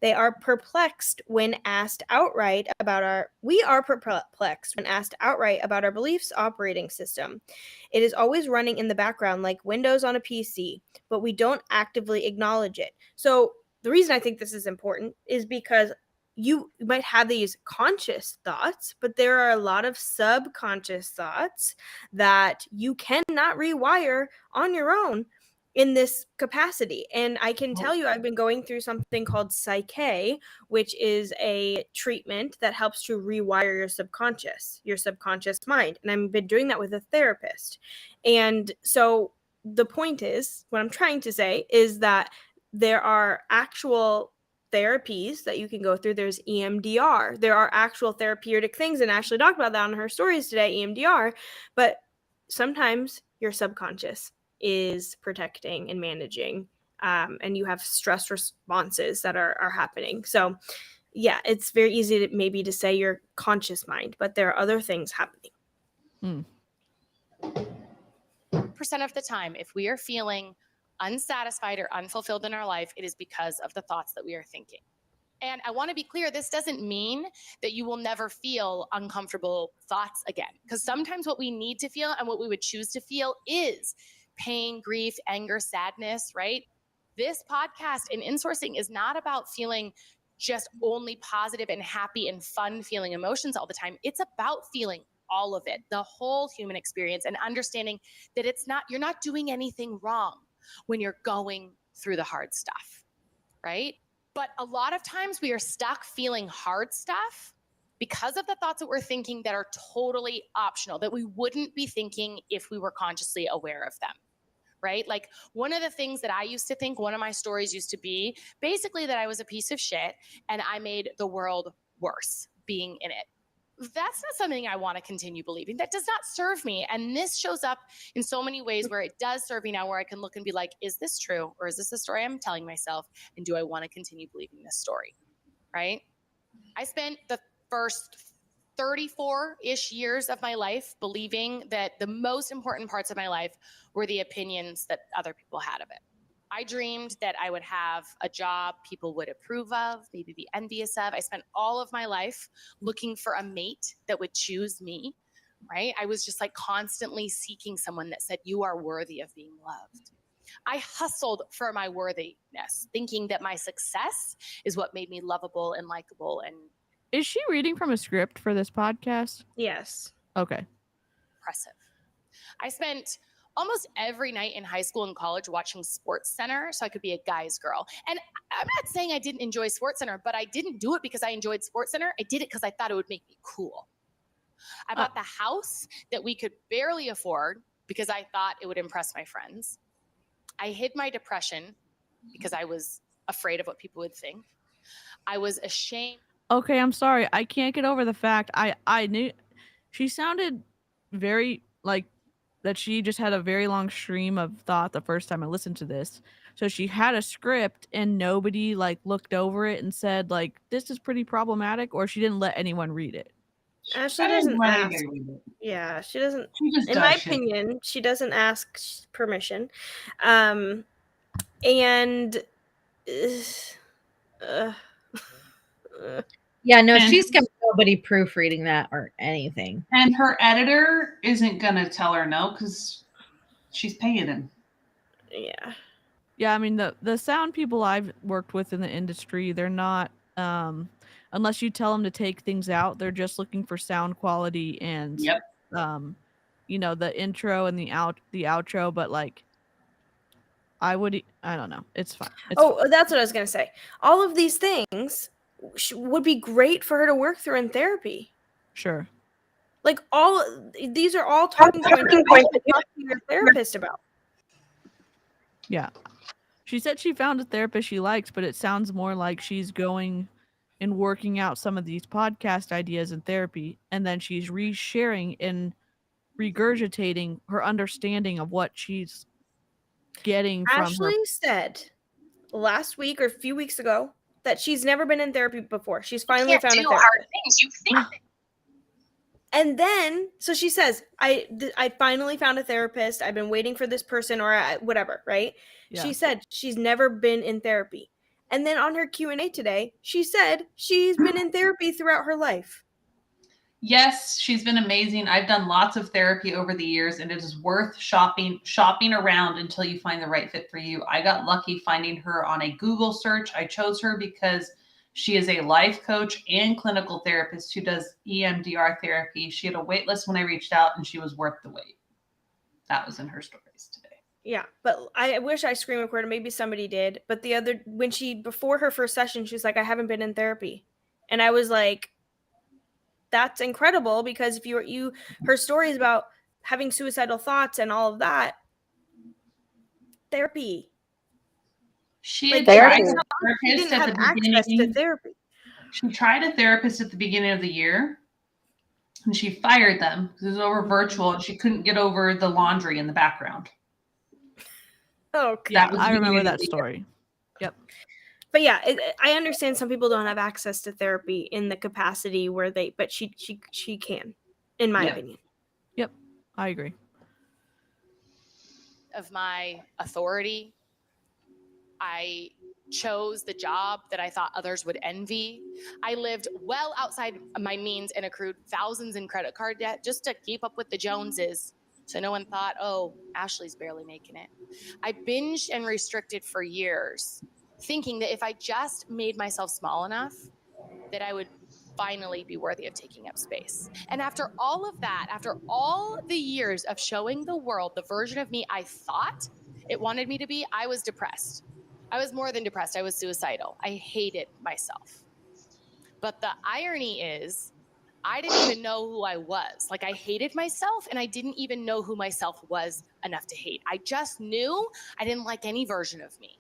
[SPEAKER 4] We are perplexed when asked outright about our beliefs operating system. It is always running in the background like Windows on a PC, but we don't actively acknowledge it. So the reason I think this is important is because you might have these conscious thoughts, but there are a lot of subconscious thoughts that you cannot rewire on your own in this capacity. And I can tell you, I've been going through something called Psyche, which is a treatment that helps to rewire your subconscious mind. And I've been doing that with a therapist. And so the point is, what I'm trying to say is that there are actual therapies that you can go through. There's EMDR. There are actual therapeutic things. And Ashlie talked about that on her stories today, EMDR. But sometimes your subconscious is protecting and managing, and you have stress responses that are happening. So yeah, it's very easy to say your conscious mind, but there are other things happening.
[SPEAKER 6] Percent of the time, if we are feeling unsatisfied or unfulfilled in our life, it is because of the thoughts that we are thinking. And I want to be clear, this doesn't mean that you will never feel uncomfortable thoughts again, because sometimes what we need to feel and what we would choose to feel is pain, grief, anger, sadness, right? This podcast and insourcing is not about feeling just only positive and happy and fun feeling emotions all the time. It's about feeling all of it, the whole human experience, and understanding that you're not doing anything wrong when you're going through the hard stuff, right? But a lot of times we are stuck feeling hard stuff because of the thoughts that we're thinking that are totally optional, that we wouldn't be thinking if we were consciously aware of them, right? Like one of the things that I used to think, one of my stories used to be basically that I was a piece of shit and I made the world worse being in it. That's not something I want to continue believing. That does not serve me. And this shows up in so many ways where it does serve me now, where I can look and be like, is this true? Or is this a story I'm telling myself? And do I want to continue believing this story? Right? I spent the first 34-ish years of my life believing that the most important parts of my life were the opinions that other people had of it. I dreamed that I would have a job people would approve of, maybe be envious of. I spent all of my life looking for a mate that would choose me, right? I was just like constantly seeking someone that said, you are worthy of being loved. I hustled for my worthiness, thinking that my success is what made me lovable and likable and
[SPEAKER 1] Is she reading from a script for this podcast?
[SPEAKER 4] Yes.
[SPEAKER 1] Okay.
[SPEAKER 6] Impressive. I spent almost every night in high school and college watching Sports Center so I could be a guy's girl. And I'm not saying I didn't enjoy Sports Center, but I didn't do it because I enjoyed Sports Center. I did it because I thought it would make me cool. I bought the house that we could barely afford because I thought it would impress my friends. I hid my depression because I was afraid of what people would think. I was ashamed.
[SPEAKER 1] Okay, I'm sorry. I can't get over the fact I knew she sounded very like that she just had a very long stream of thought the first time I listened to this. So she had a script and nobody like looked over it and said like this is pretty problematic, or she didn't let anyone read it.
[SPEAKER 4] Ashley
[SPEAKER 3] I didn't
[SPEAKER 4] doesn't
[SPEAKER 3] let
[SPEAKER 4] ask.
[SPEAKER 3] anybody read it.
[SPEAKER 4] Yeah, she doesn't.
[SPEAKER 3] She just
[SPEAKER 4] In
[SPEAKER 3] does
[SPEAKER 4] my
[SPEAKER 3] shit.
[SPEAKER 4] opinion, she doesn't ask permission. And uh,
[SPEAKER 5] Yeah, no,
[SPEAKER 3] And-
[SPEAKER 5] she's got nobody proofreading that or anything.
[SPEAKER 3] And her editor isn't gonna tell her no because she's paying him.
[SPEAKER 4] yeah.
[SPEAKER 1] Yeah, I mean the sound people I've worked with in the industry, they're not unless you tell them to take things out, they're just looking for sound quality and
[SPEAKER 3] Yep.
[SPEAKER 1] you know, the intro and the outro, but like I don't know. It's fine. It's fine.
[SPEAKER 4] That's what I was gonna say. All of these things would be great for her to work through in therapy.
[SPEAKER 1] Sure.
[SPEAKER 4] Like these are all talking points that you should talk to your therapist about.
[SPEAKER 1] Yeah. She said she found a therapist she likes, but it sounds more like she's going and working out some of these podcast ideas in therapy, and then she's resharing and regurgitating her understanding of what she's getting from
[SPEAKER 4] Ashley
[SPEAKER 1] her.
[SPEAKER 4] said last week or a few weeks ago that she's never been in therapy before. She's finally found a therapist.
[SPEAKER 2] hard things. You think
[SPEAKER 4] And then, so she says, I finally found a therapist. I've been waiting for this person or whatever, right?
[SPEAKER 1] Yeah.
[SPEAKER 4] She said she's never been in therapy. And then on her Q&A today, she said she's been in therapy throughout her life.
[SPEAKER 3] Yes, she's been amazing. I've done lots of therapy over the years, and it is worth shopping around until you find the right fit for you. I got lucky finding her on a Google search. I chose her because she is a life coach and clinical therapist who does EMDR therapy. She had a wait list when I reached out, and she was worth the wait. That was in her stories today.
[SPEAKER 4] Yeah, but I wish I screen recorded. Maybe somebody did. But before her first session, she was like, I haven't been in therapy. And I was like, that's incredible, because if her story is about having suicidal thoughts and all of that, therapy.
[SPEAKER 3] She
[SPEAKER 4] Like,
[SPEAKER 3] had tried
[SPEAKER 2] therapy.
[SPEAKER 3] a
[SPEAKER 4] She
[SPEAKER 3] therapist
[SPEAKER 4] didn't
[SPEAKER 3] at
[SPEAKER 4] have
[SPEAKER 3] the
[SPEAKER 4] access to
[SPEAKER 3] beginning.
[SPEAKER 4] therapy.
[SPEAKER 3] She tried a therapist at the beginning of the year, and she fired them because it was over virtual, and she couldn't get over the laundry in the background.
[SPEAKER 4] Oh,
[SPEAKER 1] Yeah,
[SPEAKER 3] That was
[SPEAKER 1] I
[SPEAKER 3] the
[SPEAKER 1] remember
[SPEAKER 3] beginning of
[SPEAKER 1] that
[SPEAKER 3] the year.
[SPEAKER 1] story. Yep.
[SPEAKER 4] but yeah, I understand some people don't have access to therapy in the capacity where but she can, in my
[SPEAKER 3] Yeah.
[SPEAKER 4] opinion.
[SPEAKER 1] Yep. I agree.
[SPEAKER 6] Of my authority, I chose the job that I thought others would envy. I lived well outside my means and accrued thousands in credit card debt just to keep up with the Joneses. So no one thought, oh, Ashley's barely making it. I binged and restricted for years, thinking that if I just made myself small enough, that I would finally be worthy of taking up space. And after all of that, after all the years of showing the world the version of me I thought it wanted me to be, I was depressed. I was more than depressed. I was suicidal. I hated myself. But the irony is, I didn't even know who I was. Like, I hated myself, and I didn't even know who myself was enough to hate. I just knew I didn't like any version of me.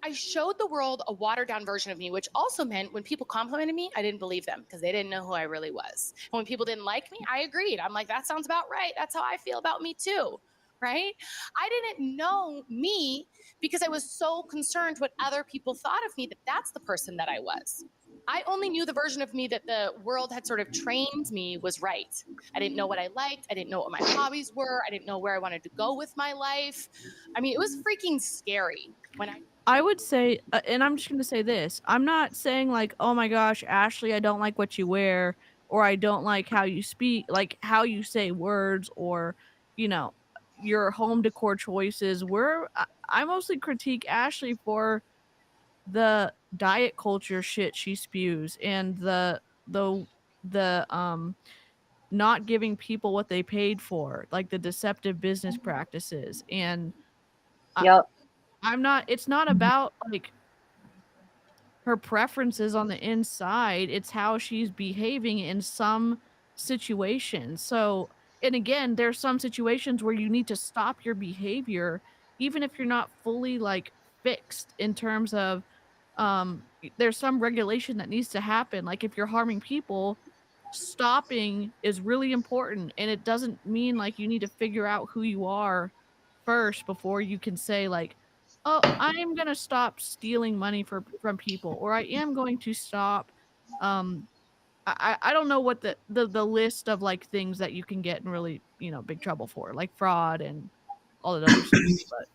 [SPEAKER 6] I showed the world a watered down version of me, which also meant when people complimented me, I didn't believe them because they didn't know who I really was. And when people didn't like me, I agreed. I'm like, that sounds about right. That's how I feel about me too, right? I didn't know me because I was so concerned what other people thought of me that that's the person that I was. I only knew the version of me that the world had sort of trained me was right. I didn't know what I liked. I didn't know what my hobbies were. I didn't know where I wanted to go with my life. I mean, it was freaking scary when
[SPEAKER 1] I would say, and I'm just going to say this. I'm not saying like, oh my gosh, Ashley, I don't like what you wear, or I don't like how you speak, like how you say words, or, you know, your home decor choices. I mostly critique Ashley for the diet culture shit she spews and the not giving people what they paid for, like the deceptive business practices. And
[SPEAKER 2] Yep.
[SPEAKER 1] it's not about like her preferences on the inside, it's how she's behaving in some situations. So, and again, there's some situations where you need to stop your behavior even if you're not fully like fixed in terms of there's some regulation that needs to happen. Like if you're harming people, stopping is really important, and it doesn't mean like you need to figure out who you are first before you can say like, oh, I am gonna stop stealing money from people, or I am going to stop. Um, I don't know what the list of like things that you can get in really big trouble for, like fraud and all that other stuff. But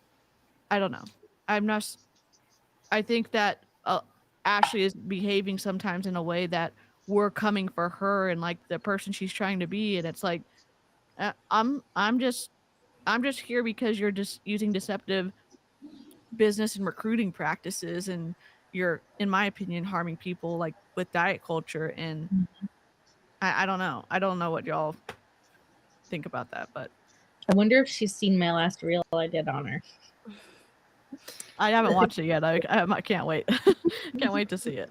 [SPEAKER 1] I don't know. I'm not. I think that Ashlie is behaving sometimes in a way that we're coming for her and like the person she's trying to be, and it's like I'm just here because you're just using deceptive business and recruiting practices, and you're, in my opinion, harming people like with diet culture. And I don't know. I don't know what y'all think about that, but
[SPEAKER 5] I wonder if she's seen my last reel I did on her.
[SPEAKER 1] I haven't watched it yet. I can't wait. Can't wait to see it.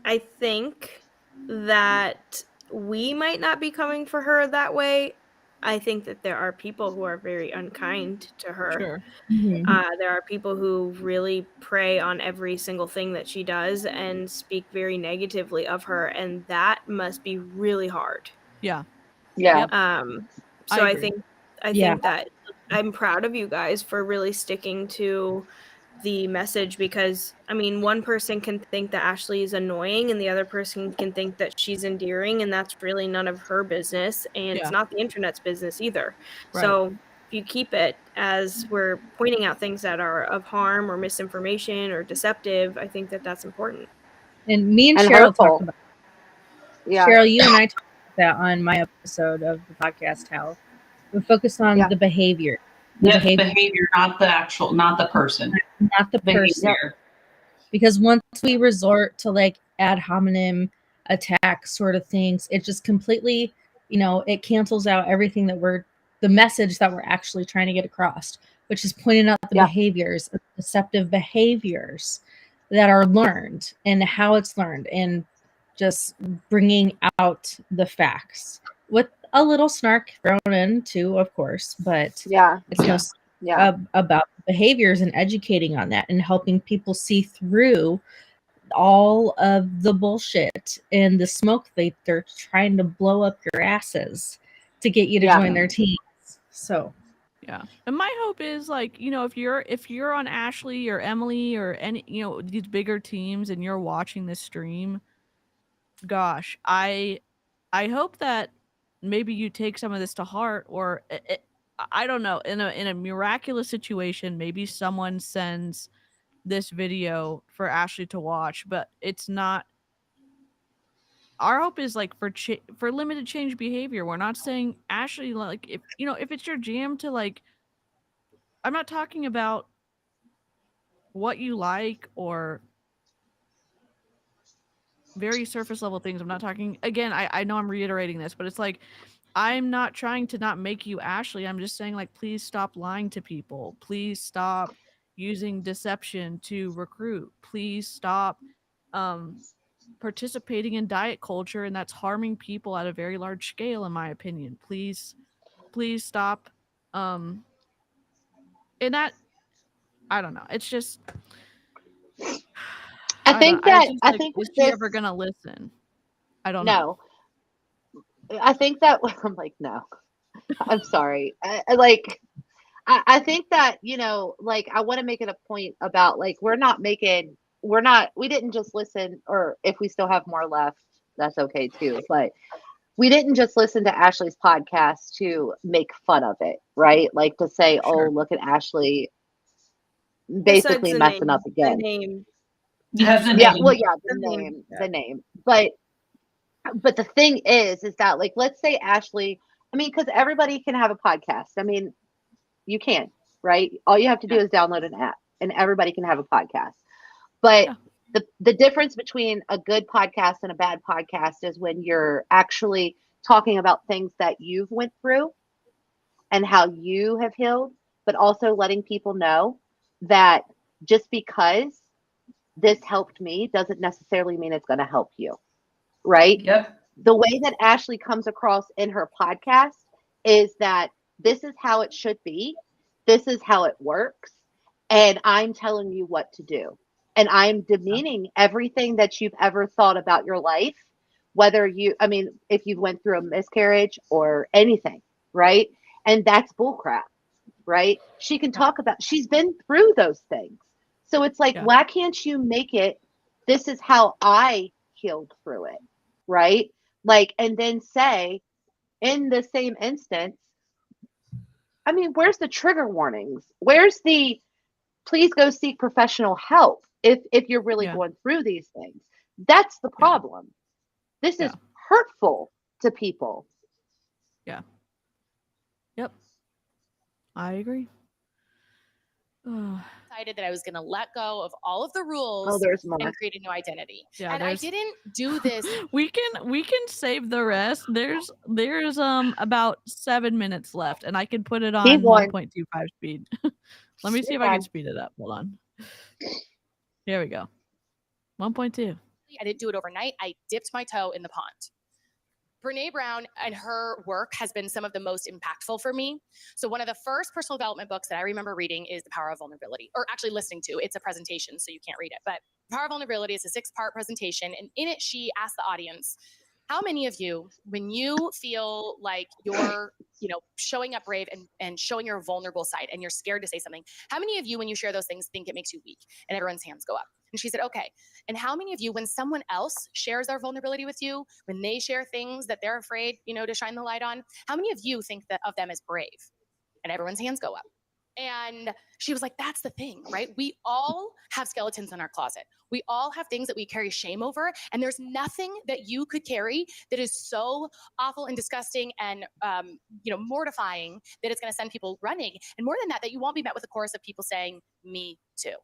[SPEAKER 4] I think that we might not be coming for her that way. I think that there are people who are very unkind to her.
[SPEAKER 1] Sure.
[SPEAKER 4] There are people who really prey on every single thing that she does and speak very negatively of her, and that must be really hard.
[SPEAKER 1] Yeah.
[SPEAKER 2] Yeah.
[SPEAKER 1] Yep.
[SPEAKER 4] So I
[SPEAKER 1] agree.
[SPEAKER 4] think that I'm proud of you guys for really sticking to the message, because I mean, one person can think that Ashlie is annoying and the other person can think that she's endearing, and that's really none of her business, and it's not the internet's business either.
[SPEAKER 1] Right.
[SPEAKER 4] So if you keep it as we're pointing out things that are of harm or misinformation or deceptive, I think that that's important.
[SPEAKER 5] And me and
[SPEAKER 2] And
[SPEAKER 5] Cheryl
[SPEAKER 2] hurtful.
[SPEAKER 5] talked about
[SPEAKER 2] Yeah.
[SPEAKER 5] Cheryl, you and I talked about that on my episode of the podcast, how we focus on the behavior.
[SPEAKER 3] Behavior, not the person.
[SPEAKER 5] Not the person.
[SPEAKER 3] Behavior.
[SPEAKER 5] Because once we resort to like ad hominem attack sort of things, it just completely, it cancels out everything the message that we're actually trying to get across, which is pointing out the behaviors, deceptive behaviors that are learned and how it's learned, and just bringing out the facts with a little snark thrown in too, of course, but it's about behaviors and educating on that and helping people see through all of the bullshit and the smoke they're trying to blow up your asses to get you to join their teams. So
[SPEAKER 1] yeah, and my hope is like, if you're on Ashlie or Emily or any these bigger teams and you're watching this stream, gosh, I hope that maybe you take some of this to heart, or I don't know, in a miraculous situation, maybe someone sends this video for Ashlie to watch, but it's not. Our hope is like for limited change behavior. We're not saying Ashlie, like, if it's your jam to like, I'm not talking about what you like or very surface level things. I'm not talking, again, I know I'm reiterating this, but it's like, I'm not trying to not make you Ashlie. I'm just saying, like, please stop lying to people. Please stop using deception to recruit. Please stop participating in diet culture, and that's harming people at a very large scale, in my opinion. Please stop. And that, I don't know. It's just,
[SPEAKER 2] I think that
[SPEAKER 1] is she ever gonna listen? I don't know.
[SPEAKER 2] I think that I'm like, no. I'm sorry. I think that, like, I want to make it a point about like, we didn't just listen, or if we still have more left, that's okay too. But we didn't just listen to Ashlie's podcast to make fun of it, right? Like to say, oh, look at Ashlie basically messing up again.
[SPEAKER 4] The name.
[SPEAKER 2] The name. But the thing is that, like, let's say Ashlie, I mean, because everybody can have a podcast. I mean, you can, right? All you have to do is download an app and everybody can have a podcast. But The difference between a good podcast and a bad podcast is when you're actually talking about things that you've went through and how you have healed, but also letting people know that just because this helped me doesn't necessarily mean it's going to help you, right?
[SPEAKER 3] Yep.
[SPEAKER 2] The way that Ashlie comes across in her podcast is that this is how it should be, this is how it works, and I'm telling you what to do. And I'm demeaning everything that you've ever thought about your life, whether if you went through a miscarriage or anything, right? And that's bullcrap, right? She can talk about, she's been through those things. So it's like, why can't you make it, this is how I healed through it, right? Like, and then say in the same instance, I mean, where's the trigger warnings? Where's the please go seek professional help if you're really going through these things? That's the problem. This is hurtful to people.
[SPEAKER 1] Yeah. Yep. I agree.
[SPEAKER 6] Decided that I was going to let go of all of the rules and create a new identity.
[SPEAKER 1] Yeah,
[SPEAKER 6] and I didn't do this.
[SPEAKER 1] We can save the rest. There's about 7 minutes left, and I can put it on 1.25 speed. Let me see if I can speed it up. Hold on. Here we go. 1.2.
[SPEAKER 6] I didn't do it overnight. I dipped my toe in the pond. Brene Brown and her work has been some of the most impactful for me. So one of the first personal development books that I remember reading is The Power of Vulnerability, or actually listening to. It's a presentation, so you can't read it. But Power of Vulnerability is a 6-part presentation. And in it, she asked the audience, how many of you, when you feel like you're, showing up brave and showing your vulnerable side and you're scared to say something, how many of you, when you share those things, think it makes you weak? And everyone's hands go up. And she said, okay. And how many of you, when someone else shares their vulnerability with you, when they share things that they're afraid, to shine the light on, how many of you think that of them as brave? And everyone's hands go up. And she was like, that's the thing, right? We all have skeletons in our closet. We all have things that we carry shame over. And there's nothing that you could carry that is so awful and disgusting and, mortifying that it's going to send people running. And more than that you won't be met with a chorus of people saying, me too.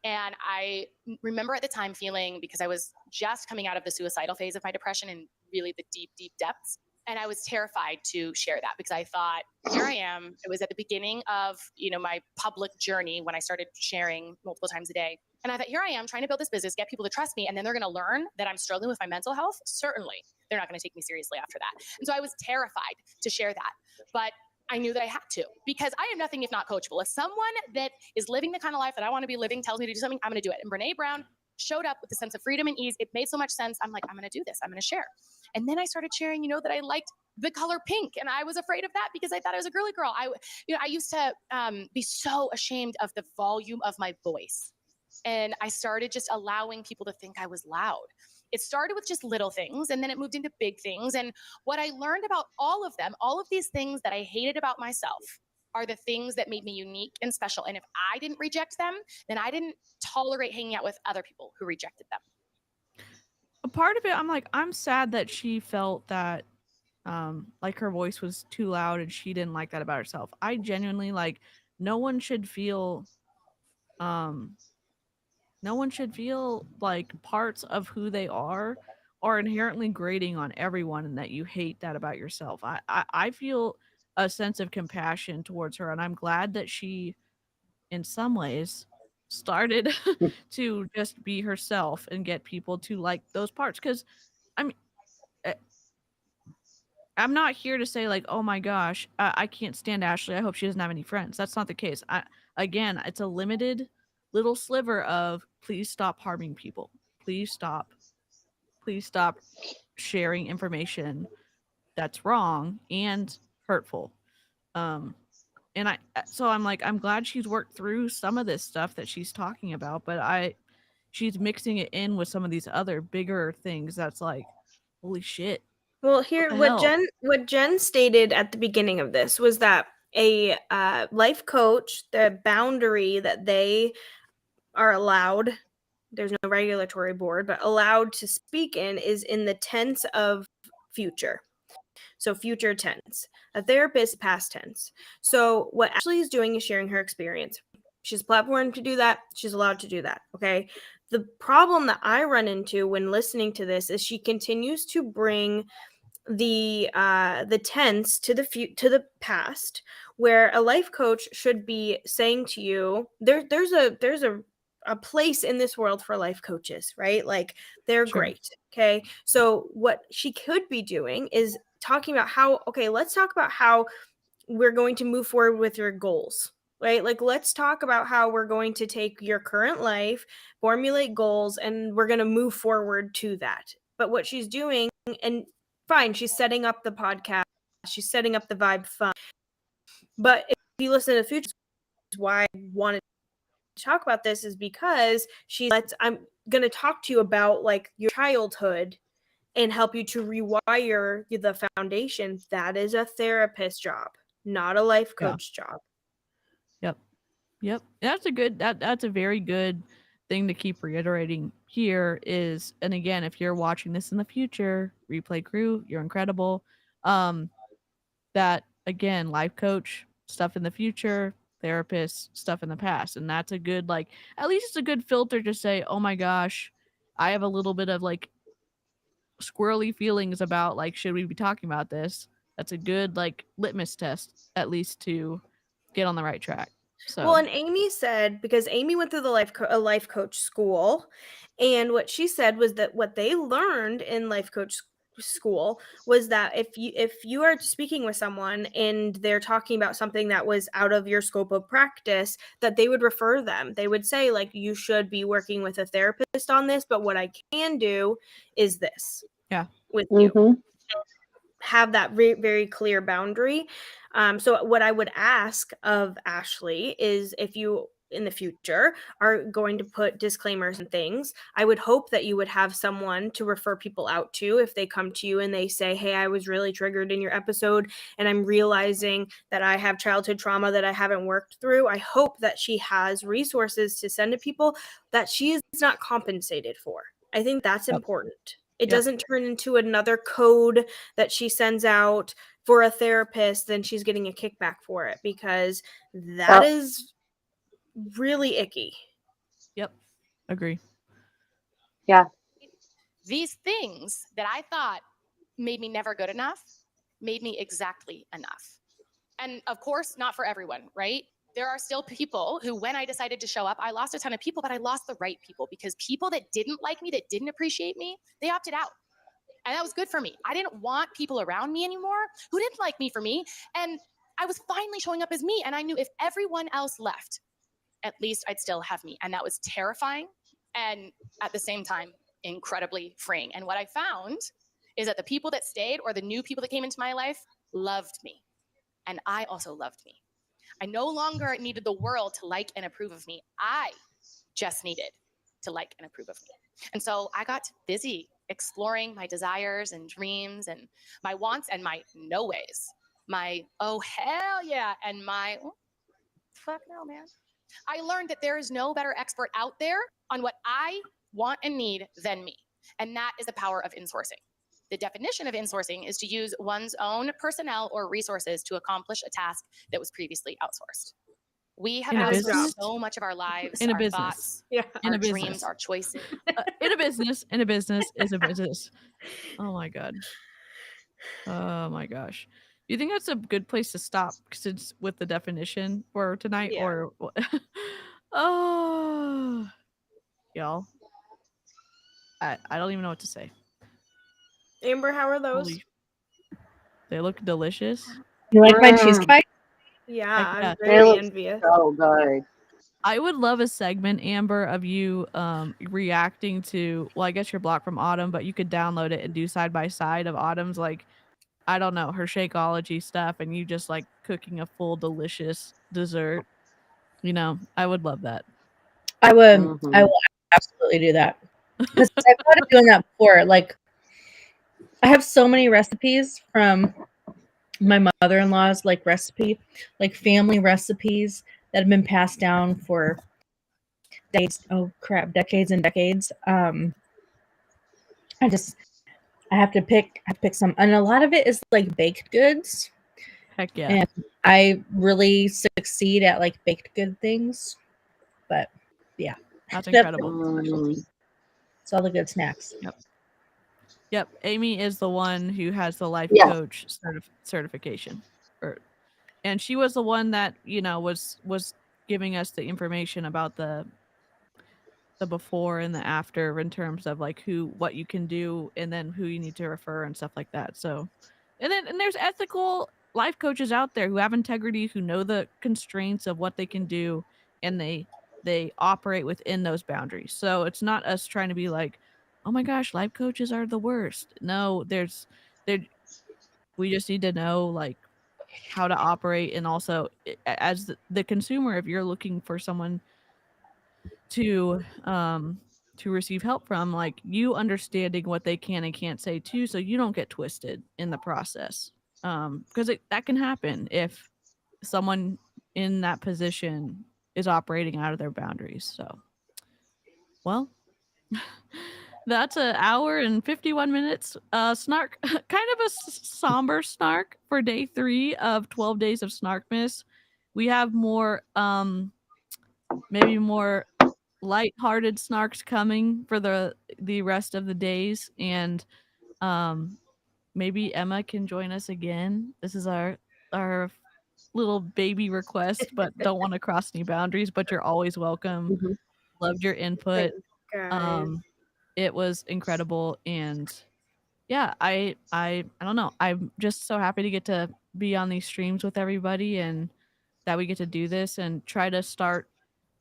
[SPEAKER 6] And I remember at the time feeling, because I was just coming out of the suicidal phase of my depression and really the deep, deep depths. And I was terrified to share that because I thought, here I am. It was at the beginning of, my public journey when I started sharing multiple times a day. And I thought, here I am trying to build this business, get people to trust me. And then they're going to learn that I'm struggling with my mental health. Certainly, they're not going to take me seriously after that. And so I was terrified to share that. But I knew that I had to, because I am nothing if not coachable. If someone that is living the kind of life that I want to be living tells me to do something, I'm going to do it. And Brene Brown showed up with a sense of freedom and ease. It made so much sense. I'm like, I'm going to do this. I'm going to share. And then I started sharing, that I liked the color pink. And I was afraid of that because I thought I was a girly girl. I used to be so ashamed of the volume of my voice. And I started just allowing people to think I was loud. It started with just little things, and then it moved into big things. And what I learned about all of them, all of these things that I hated about myself, are the things that made me unique and special. And if I didn't reject them, then I didn't tolerate hanging out with other people who rejected them.
[SPEAKER 1] A part of it, I'm sad that she felt that like her voice was too loud and she didn't like that about herself. I genuinely no one should feel like parts of who they are inherently grading on everyone and that you hate that about yourself. I feel a sense of compassion towards her, and I'm glad that she, in some ways, started to just be herself and get people to like those parts. Because, I'm not here to say oh my gosh, I can't stand Ashlie. I hope she doesn't have any friends. That's not the case. Again, it's a limited little sliver of please stop harming people. Please stop sharing information that's wrong and hurtful. And I'm glad she's worked through some of this stuff that she's talking about, but she's mixing it in with some of these other bigger things that's holy shit.
[SPEAKER 4] Well, here, what Jen stated at the beginning of this was that a life coach, the boundary that they are allowed, there's no regulatory board, but allowed to speak in, is in the tense of future. So future tense. A therapist, past tense. So what Ashlie is doing is sharing her experience. She's a platform to do that. She's allowed to do that. Okay. The problem that I run into when listening to this is she continues to bring the tense to the past, where a life coach should be saying to you, there's a place in this world for life coaches, right? Like, they're
[SPEAKER 1] Sure.
[SPEAKER 4] great. Okay. So what she could be doing is talking about how, okay, let's talk about how we're going to move forward with your goals, right? Like, let's talk about how we're going to take your current life, formulate goals, and we're going to move forward to that. But what she's doing, and fine, she's setting up the podcast, she's setting up the vibe fun. But if you listen to the future, why I wanted to talk about this is because I'm going to talk to you about like your childhood and help you to rewire the foundation. That is a therapist job, not a life coach job.
[SPEAKER 1] Yep. That's a very good thing to keep reiterating here is, and again, if you're watching this in the future, replay crew, you're incredible. That again, life coach, stuff in the future, therapist, stuff in the past. And that's a good, like, at least it's a good filter to say, oh my gosh, I have a little bit of like squirrely feelings about like, should we be talking about this? That's a good like litmus test, at least, to get on the right track. So
[SPEAKER 4] Well, and Amy said, because Amy went through a life coach school, and what she said was that what they learned in life coach school was that if you are speaking with someone and they're talking about something that was out of your scope of practice, that they would refer them. They would say, like, you should be working with a therapist on this, but what I can do is this.
[SPEAKER 1] Yeah.
[SPEAKER 4] With you.
[SPEAKER 2] Mhm.
[SPEAKER 4] Have that very, very clear boundary. So what I would ask of Ashlie is, if you in the future are going to put disclaimers and things, I would hope that you would have someone to refer people out to if they come to you and they say, hey, I was really triggered in your episode and I'm realizing that I have childhood trauma that I haven't worked through. I hope that she has resources to send to people that she is not compensated for. I think that's important. It doesn't turn into another code that she sends out for a therapist, then she's getting a kickback for it, because that is really icky.
[SPEAKER 1] Yep. Agree.
[SPEAKER 2] Yeah.
[SPEAKER 6] These things that I thought made me never good enough made me exactly enough. And of course, not for everyone, right? There are still people who, when I decided to show up, I lost a ton of people, but I lost the right people, because people that didn't like me, that didn't appreciate me, they opted out. And that was good for me. I didn't want people around me anymore who didn't like me for me. And I was finally showing up as me. And I knew if everyone else left, at least I'd still have me. And that was terrifying. And at the same time, incredibly freeing. And what I found is that the people that stayed, or the new people that came into my life, loved me. And I also loved me. I no longer needed the world to like and approve of me. I just needed to like and approve of me. And so I got busy exploring my desires and dreams and my wants and my no ways, my oh hell yeah, and my fuck no, man. I learned that there is no better expert out there on what I want and need than me. And that is the power of insourcing. The definition of insourcing is to use one's own personnel or resources to accomplish a task that was previously outsourced. We have outsourced so much of our lives,
[SPEAKER 1] in a
[SPEAKER 6] our
[SPEAKER 1] business,
[SPEAKER 6] thoughts,
[SPEAKER 1] in
[SPEAKER 6] our
[SPEAKER 1] a
[SPEAKER 6] dreams,
[SPEAKER 1] business,
[SPEAKER 6] our choices.
[SPEAKER 1] In a business is a business. Oh my god. Oh my gosh. Do you think that's a good place to stop since with the definition for tonight?
[SPEAKER 4] Yeah.
[SPEAKER 1] Or oh, y'all, I don't even know what to say.
[SPEAKER 4] Amber, how are those?
[SPEAKER 1] Holy, they look delicious.
[SPEAKER 5] You like my cheese pie?
[SPEAKER 4] Yeah,
[SPEAKER 1] Heck yeah.
[SPEAKER 4] I'm
[SPEAKER 2] They
[SPEAKER 4] very
[SPEAKER 2] look
[SPEAKER 4] envious.
[SPEAKER 2] so good.
[SPEAKER 1] I would love a segment, Amber, of you reacting to, well, I guess you're blocked from Autumn, but you could download it and do side by side of Autumn's, like, I don't know, her Shakeology stuff, and you just like cooking a full delicious dessert. You know, I would love that.
[SPEAKER 5] I would.
[SPEAKER 2] Mhm.
[SPEAKER 5] I will absolutely do that, because I've thought of doing that before. Like, I have so many recipes from my mother-in-law's like recipe, like family recipes that have been passed down for decades. Oh crap, decades and decades. I have to pick some, and a lot of it is like baked goods.
[SPEAKER 1] Heck yeah.
[SPEAKER 5] And I really succeed at like baked good things. But yeah,
[SPEAKER 1] That's
[SPEAKER 5] Yep.
[SPEAKER 1] incredible.
[SPEAKER 2] Mm.
[SPEAKER 5] it's all the good snacks.
[SPEAKER 1] Yep, Amy is the one who has the life
[SPEAKER 2] Yes.
[SPEAKER 1] coach certification, and she was the one that was giving us the information about the before and the after in terms of like what you can do and then who you need to refer and stuff like that. So, and there's ethical life coaches out there who have integrity, who know the constraints of what they can do, and they operate within those boundaries. So it's not us trying to be like, oh my gosh, life coaches are the worst. No, there we just need to know like how to operate, and also as the consumer, if you're looking for someone to receive help from, like, you understanding what they can and can't say too, so you don't get twisted in the process, because that can happen if someone in that position is operating out of their boundaries. So, well, that's an hour and 51 minutes snark, kind of a somber snark for day 3 of 12 days of Snarkmas. We have more maybe more lighthearted snarks coming for the rest of the days, and maybe Emma can join us again. This is our little baby request, but don't want to cross any boundaries, but you're always welcome.
[SPEAKER 2] Mhm.
[SPEAKER 1] Loved your input.
[SPEAKER 4] Thanks, guys.
[SPEAKER 1] It was incredible, and yeah, I don't know. I'm just so happy to get to be on these streams with everybody, and that we get to do this and try to start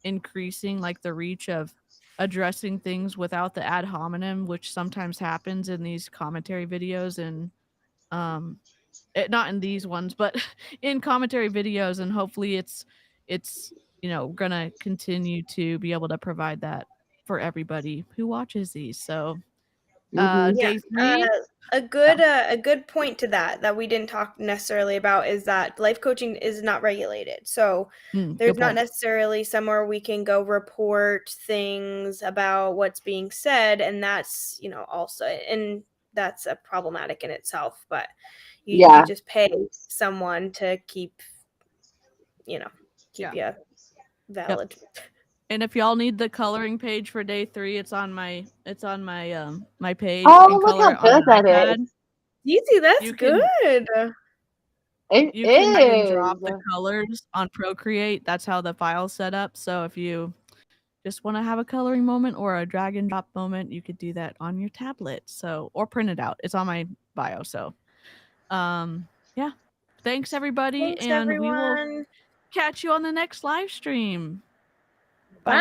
[SPEAKER 1] increasing like the reach of addressing things without the ad hominem, which sometimes happens in these commentary videos, and not in these ones, but in commentary videos, and hopefully it's gonna continue to be able to provide that for everybody who watches these. So
[SPEAKER 2] Mhm.
[SPEAKER 4] Yeah,
[SPEAKER 1] day 3.
[SPEAKER 4] a good point to that we didn't talk necessarily about is that life coaching is not regulated. So
[SPEAKER 1] Good
[SPEAKER 4] there's not
[SPEAKER 1] point.
[SPEAKER 4] necessarily somewhere we can go report things about what's being said, and that's also, and that's a problematic in itself. But you
[SPEAKER 2] Yeah.
[SPEAKER 4] just pay someone to keep you valid.
[SPEAKER 1] And if y'all need the coloring page for day 3, it's on my my page.
[SPEAKER 2] Oh,
[SPEAKER 1] You can
[SPEAKER 2] look
[SPEAKER 1] color
[SPEAKER 2] how
[SPEAKER 1] it on
[SPEAKER 2] good
[SPEAKER 1] an
[SPEAKER 2] that
[SPEAKER 1] iPad.
[SPEAKER 2] is.
[SPEAKER 4] Easy, that's
[SPEAKER 1] You can
[SPEAKER 4] good.
[SPEAKER 2] It
[SPEAKER 1] you can drag and
[SPEAKER 2] is.
[SPEAKER 1] drop the colors on Procreate. That's how the file's set up. So if you just want to have a coloring moment or a drag and drop moment, you could do that on your tablet. So, or print it out. It's on my bio. So, yeah. Thanks everybody,
[SPEAKER 4] Thanks,
[SPEAKER 1] and we will
[SPEAKER 4] everyone.
[SPEAKER 1] catch you on the next live stream.
[SPEAKER 4] Bye.